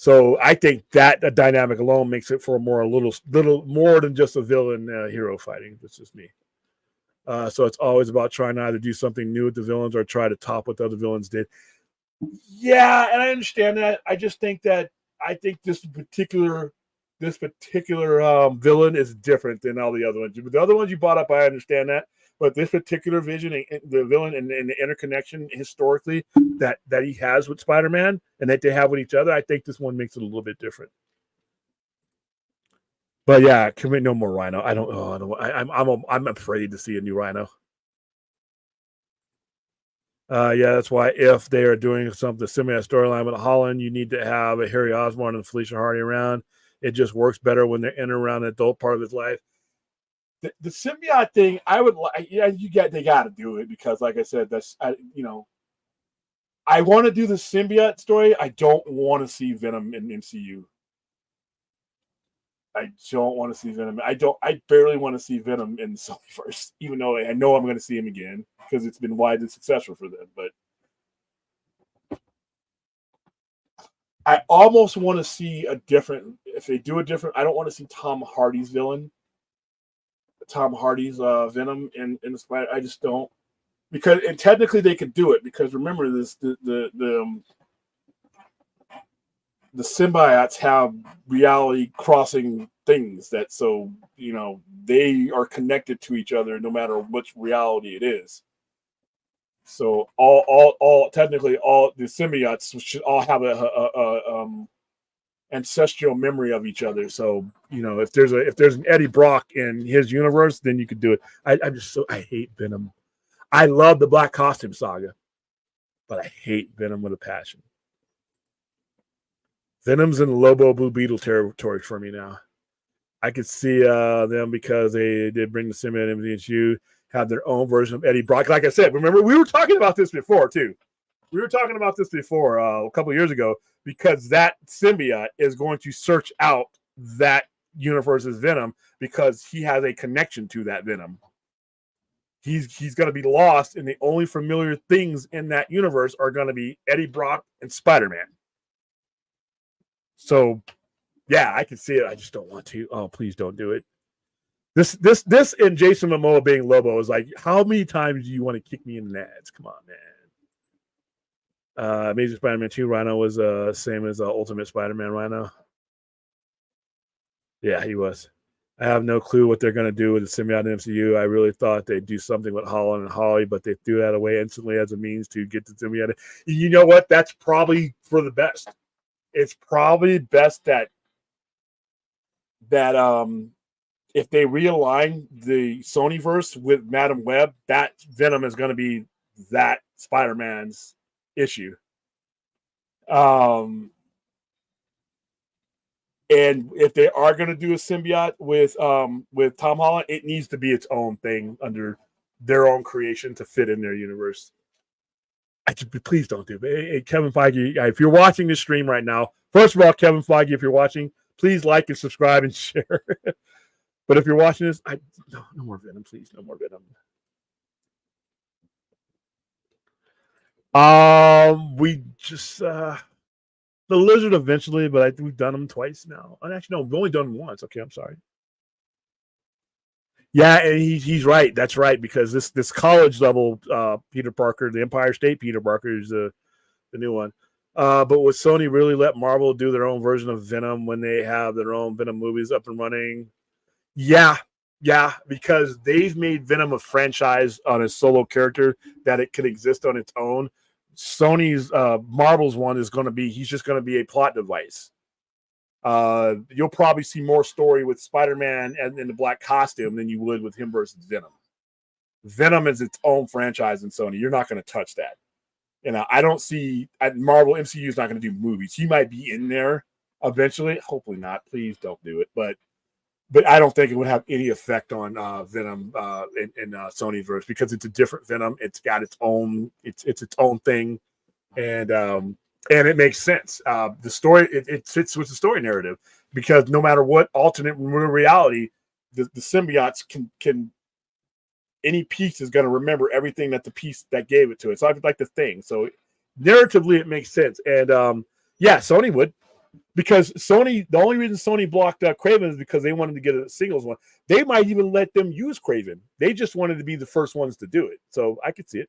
So I think that the dynamic alone makes it for a little more than just a villain hero fighting. That's just me. So it's always about trying to either do something new with the villains or try to top what the other villains did. Yeah, and I understand that. I think this particular villain is different than all the other ones. The other ones you brought up, I understand that, but this particular vision, the villain, and the interconnection historically that he has with Spider-Man and that they have with each other, I think this one makes it a little bit different. But yeah, commit no more Rhino. I don't. Oh, I don't. I'm afraid to see a new Rhino. Yeah, that's why if they are doing something similar storyline with Holland, you need to have a Harry Osborn and Felicia Hardy around. It just works better when they're in and around the adult part of his life. The symbiote thing, I would like. Yeah, they got to do it because, like I said, I want to do the symbiote story. I don't want to see Venom in MCU. I don't want to see Venom. I barely want to see Venom in the Sonyverse, even though I know I'm going to see him again because it's been widely successful for them. But I almost want to see a different. If they do a different, I don't want to see Tom Hardy's villain, Tom Hardy's Venom in the Spider. I just don't because and technically they could do it because remember this the symbiotes have reality crossing things that so they are connected to each other no matter which reality it is. So all technically all the symbiotes should all have a ancestral memory of each other. So if there's an Eddie Brock in his universe, then you could do it. I hate Venom. I love the Black Costume Saga, but I hate Venom with a passion. Venom's in Lobo Blue Beetle territory for me now. I could see them because they did bring the symbiote MCU, have their own version of Eddie Brock. Like I said, remember we were talking about this before too. We were talking about this before a couple years ago because that symbiote is going to search out that universe's Venom because he has a connection to that Venom. He's going to be lost, and the only familiar things in that universe are going to be Eddie Brock and Spider-Man. So, yeah, I can see it. I just don't want to. Oh, please don't do it. This and Jason Momoa being Lobo is like, how many times do you want to kick me in the nuts? Come on, man. Amazing Spider-Man 2 Rhino was same as Ultimate Spider-Man Rhino. Yeah, he was. I have no clue what they're going to do with the symbiote in MCU. I really thought they'd do something with Holland and Holly, but they threw that away instantly as a means to get the symbiote. You know what? That's probably for the best. It's probably best that if they realign the Sonyverse with Madam Web, that Venom is going to be that Spider-Man's issue. And if they are going to do a symbiote with Tom Holland, it needs to be its own thing under their own creation to fit in their universe. Please don't do it. Hey, Kevin Feige, if you're watching this stream right now, first of all, Kevin Feige, if you're watching, please like and subscribe and share. But if you're watching this, no more Venom, please. No more Venom. We just the Lizard eventually, but we've done them twice now. Actually, no, we've only done them once. Okay, I'm sorry. Yeah, and he's right. That's right because this college level Peter Parker, the Empire State Peter Parker, is the new one. But would Sony really let Marvel do their own version of Venom when they have their own Venom movies up and running? Yeah, because they've made Venom a franchise on a solo character that it could exist on its own. Sony's Marvel's one is going to be he's just going to be a plot device. You'll probably see more story with Spider-Man and in the black costume than you would with him versus Venom. Venom is its own franchise in Sony. You're not going to touch that. I don't see Marvel MCU is not going to do movies. He might be in there eventually. Hopefully not. Please don't do it. But I don't think it would have any effect on Venom in Sony's verse because it's a different Venom. It's got its own it's its own thing, and it makes sense. The story it fits with the story narrative because no matter what alternate reality, the symbiotes can any piece is going to remember everything that the piece that gave it to it. So I like the thing. So narratively, it makes sense, and yeah, Sony would. because Sony, the only reason Sony blocked Craven is because they wanted to get a singles one. They might even let them use Craven. They just wanted to be the first ones to do it. So I could see it.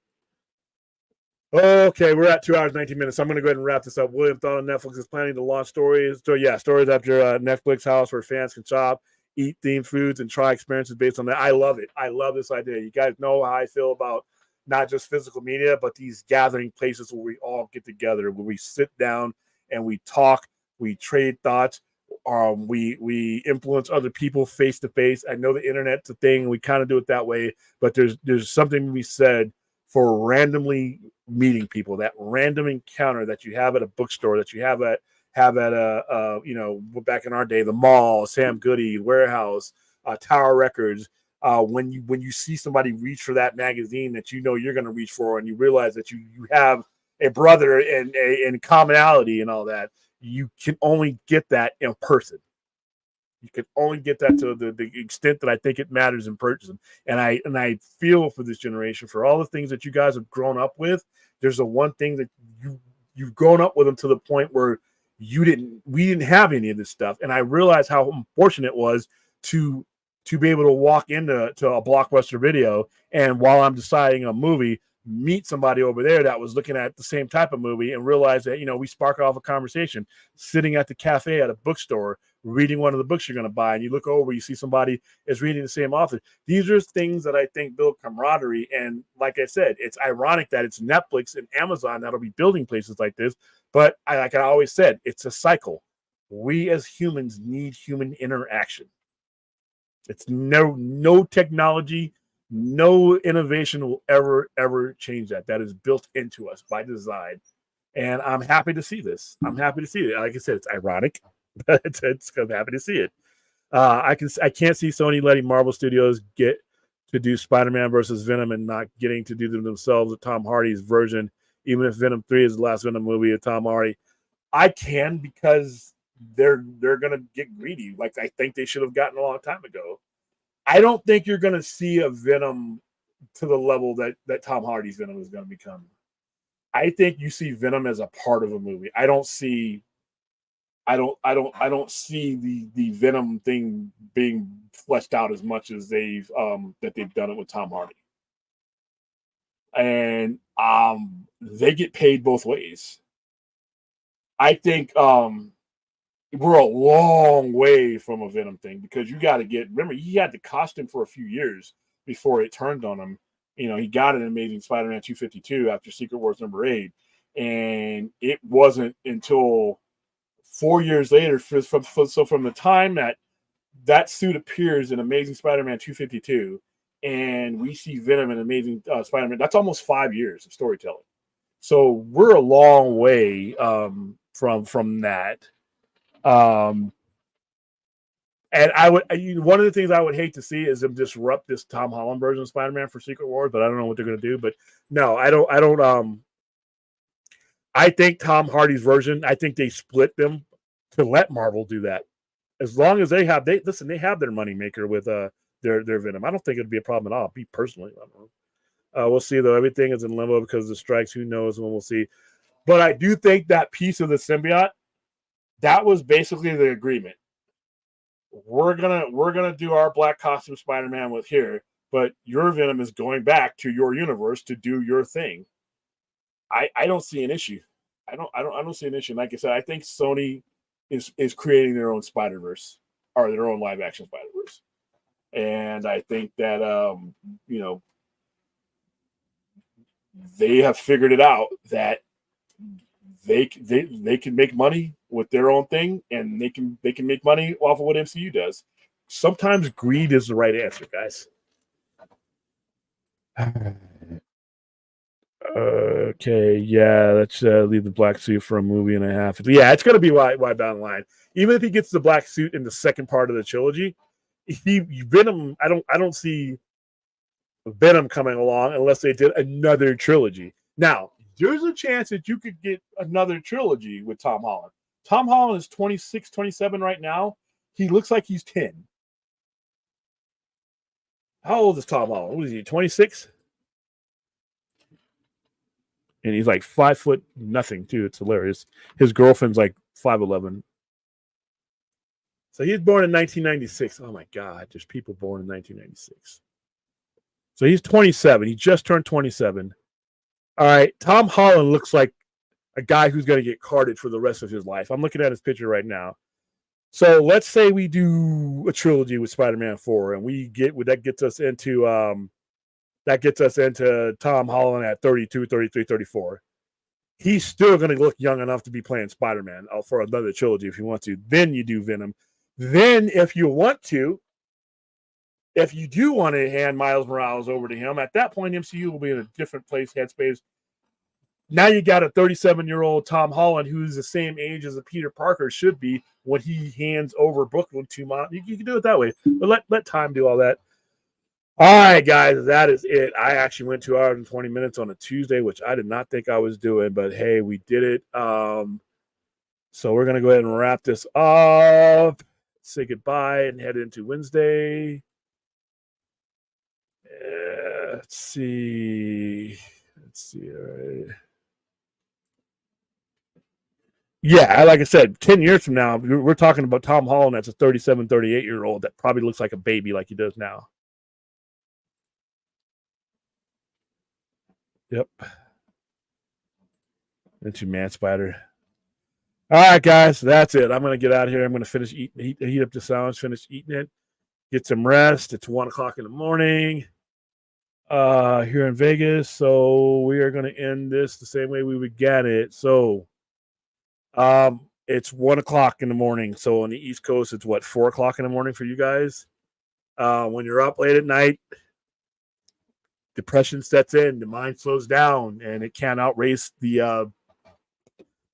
Okay, we're at 2 hours, 19 minutes. So I'm going to go ahead and wrap this up. William Thought on Netflix is planning to launch stories. So, yeah, stories after Netflix house where fans can shop, eat themed foods, and try experiences based on that. I love it. I love this idea. You guys know how I feel about not just physical media, but these gathering places where we all get together, where we sit down and we talk, we trade thoughts, we influence other people face to face. I know the internet's a thing. We kind of do it that way, but there's something to be said for randomly meeting people, that random encounter that you have at a bookstore, that you have at a back in our day, the mall, Sam Goody, warehouse, Tower Records. When you see somebody reach for that magazine that you know you're going to reach for, and you realize that you have a brother and commonality and all that, you can only get that in person. You can only get that to the extent that I think it matters in person. And I feel for this generation, for all the things that you guys have grown up with. There's the one thing that you've grown up with them to the point where we didn't have any of this stuff. And I realized how fortunate it was to be able to walk into a Blockbuster Video, and while I'm deciding a movie, meet somebody over there that was looking at the same type of movie and realize that, we spark off a conversation sitting at the cafe at a bookstore, reading one of the books you're going to buy, and you look over, you see somebody is reading the same author. These are things that I think build camaraderie. And like I said, it's ironic that it's Netflix and Amazon that'll be building places like this. But like I always said, it's a cycle. We as humans need human interaction. It's no technology, no innovation will ever change that. That is built into us by design. And I'm happy to see this. I'm happy to see it. Like I said, it's ironic, but I'm happy to see it. I can't see Sony letting Marvel Studios get to do Spider-Man versus Venom and not getting to do them themselves with Tom Hardy's version, even if Venom 3 is the last Venom movie of Tom Hardy. I can, because they're gonna get greedy, like I think they should have gotten a long time ago. I don't think you're gonna see a Venom to the level that Tom Hardy's Venom is gonna become. I think you see Venom as a part of a movie. I don't see the Venom thing being fleshed out as much as they've done it with Tom Hardy. And they get paid both ways. I think we're a long way from a Venom thing, because you got to remember, he had the costume for a few years before it turned on him. He got an Amazing Spider-Man 252 after Secret Wars #8, and it wasn't until 4 years later, from the time that suit appears in Amazing Spider-Man 252, and we see Venom in Amazing Spider-Man, that's almost 5 years of storytelling. So we're a long way from that. And one of the things I would hate to see is them disrupt this Tom Holland version of Spider-Man for Secret Wars, but I don't know what they're going to do. But no, I don't. I think Tom Hardy's version, I think they split them to let Marvel do that. As long as they have their moneymaker with their Venom. I don't think it'd be a problem at all. Me personally, I don't know. We'll see though. Everything is in limbo because of the strikes. Who knows when we'll see. But I do think that piece of the symbiote, that was basically the agreement. We're gonna do our black costume Spider-Man with here, but your Venom is going back to your universe to do your thing. I don't see an issue. I don't see an issue. Like I said, I think Sony is creating their own Spider-Verse, or their own live action Spider-Verse. And I think that they have figured it out that they can make money with their own thing, and they can make money off of what MCU does. Sometimes greed is the right answer, guys. Okay, yeah, let's leave the black suit for a movie and a half. Yeah, it's gonna be wide down the line. Even if he gets the black suit in the second part of the trilogy, Venom, I don't see Venom coming along unless they did another trilogy. Now, there's a chance that you could get another trilogy with Tom Holland. Tom Holland is 26, 27 right now. He looks like he's 10. How old is Tom Holland? What is he, 26? And he's like 5 foot nothing, too. It's hilarious. His girlfriend's like 5'11". So he's born in 1996. Oh my God, there's people born in 1996. So he's 27. He just turned 27. All right, Tom Holland looks like a guy who's going to get carded for the rest of his life. I'm looking at his picture right now. So let's say we do a trilogy with Spider-Man 4, and that gets us into Tom Holland at 32, 33, 34. He's still going to look young enough to be playing Spider-Man for another trilogy if you want to. Then you do Venom. Then if you do want to hand Miles Morales over to him, at that point, MCU will be in a different place, headspace. Now you got a 37-year-old Tom Holland who's the same age as a Peter Parker should be when he hands over Brooklyn to Miles. You can do it that way, but let time do all that. All right, guys, that is it. I actually went 2 hours and 20 minutes on a Tuesday, which I did not think I was doing, but hey, we did it. So we're going to go ahead and wrap this up, say goodbye, and head into Wednesday. Let's see. All right. Yeah, like I said, 10 years from now, we're talking about Tom Holland that's a 37, 38-year-old that probably looks like a baby like he does now. Yep. Into Man Spider. All right, guys, that's it. I'm going to get out of here. I'm going to finish heat up the sandwich, finish eating it, get some rest. It's 1 o'clock in the morning here in Vegas. So we are going to end this the same way we began it. So it's 1 o'clock in the morning. So on the East Coast, it's 4 o'clock in the morning for you guys. When you're up late at night, depression sets in, the mind slows down, and it can't outrace the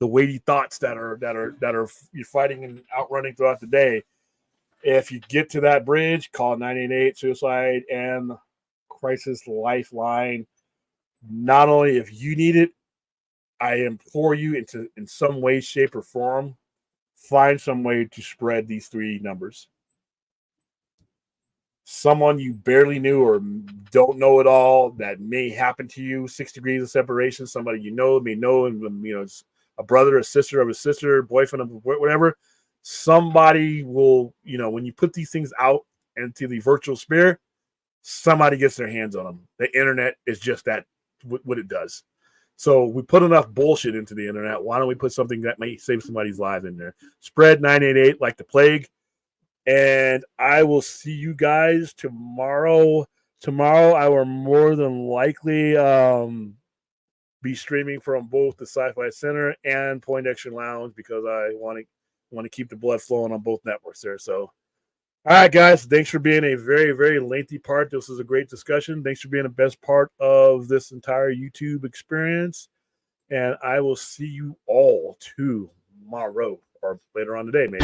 weighty thoughts that are you're fighting and outrunning throughout the day. If you get to that bridge, call 988 Suicide and Crisis Lifeline. Not only if you need it, I implore you in some way, shape, or form, find some way to spread these 3 numbers. Someone you barely knew or don't know at all that may happen to you, 6 degrees of separation, somebody you know, may know, and it's a brother, a sister of a sister, boyfriend of whatever. Somebody will, when you put these things out into the virtual sphere, somebody gets their hands on them. The internet is just that, what it does. So we put enough bullshit into the internet. Why don't we put something that may save somebody's life in there? Spread 988 like the plague. And I will see you guys tomorrow. Tomorrow, I will more than likely be streaming from both the Sci-Fi Center and Point Action Lounge because I want to keep the blood flowing on both networks there. So, all right, guys, thanks for being a very, very lengthy part. This was a great discussion. Thanks for being the best part of this entire YouTube experience. And I will see you all tomorrow or later on today, maybe.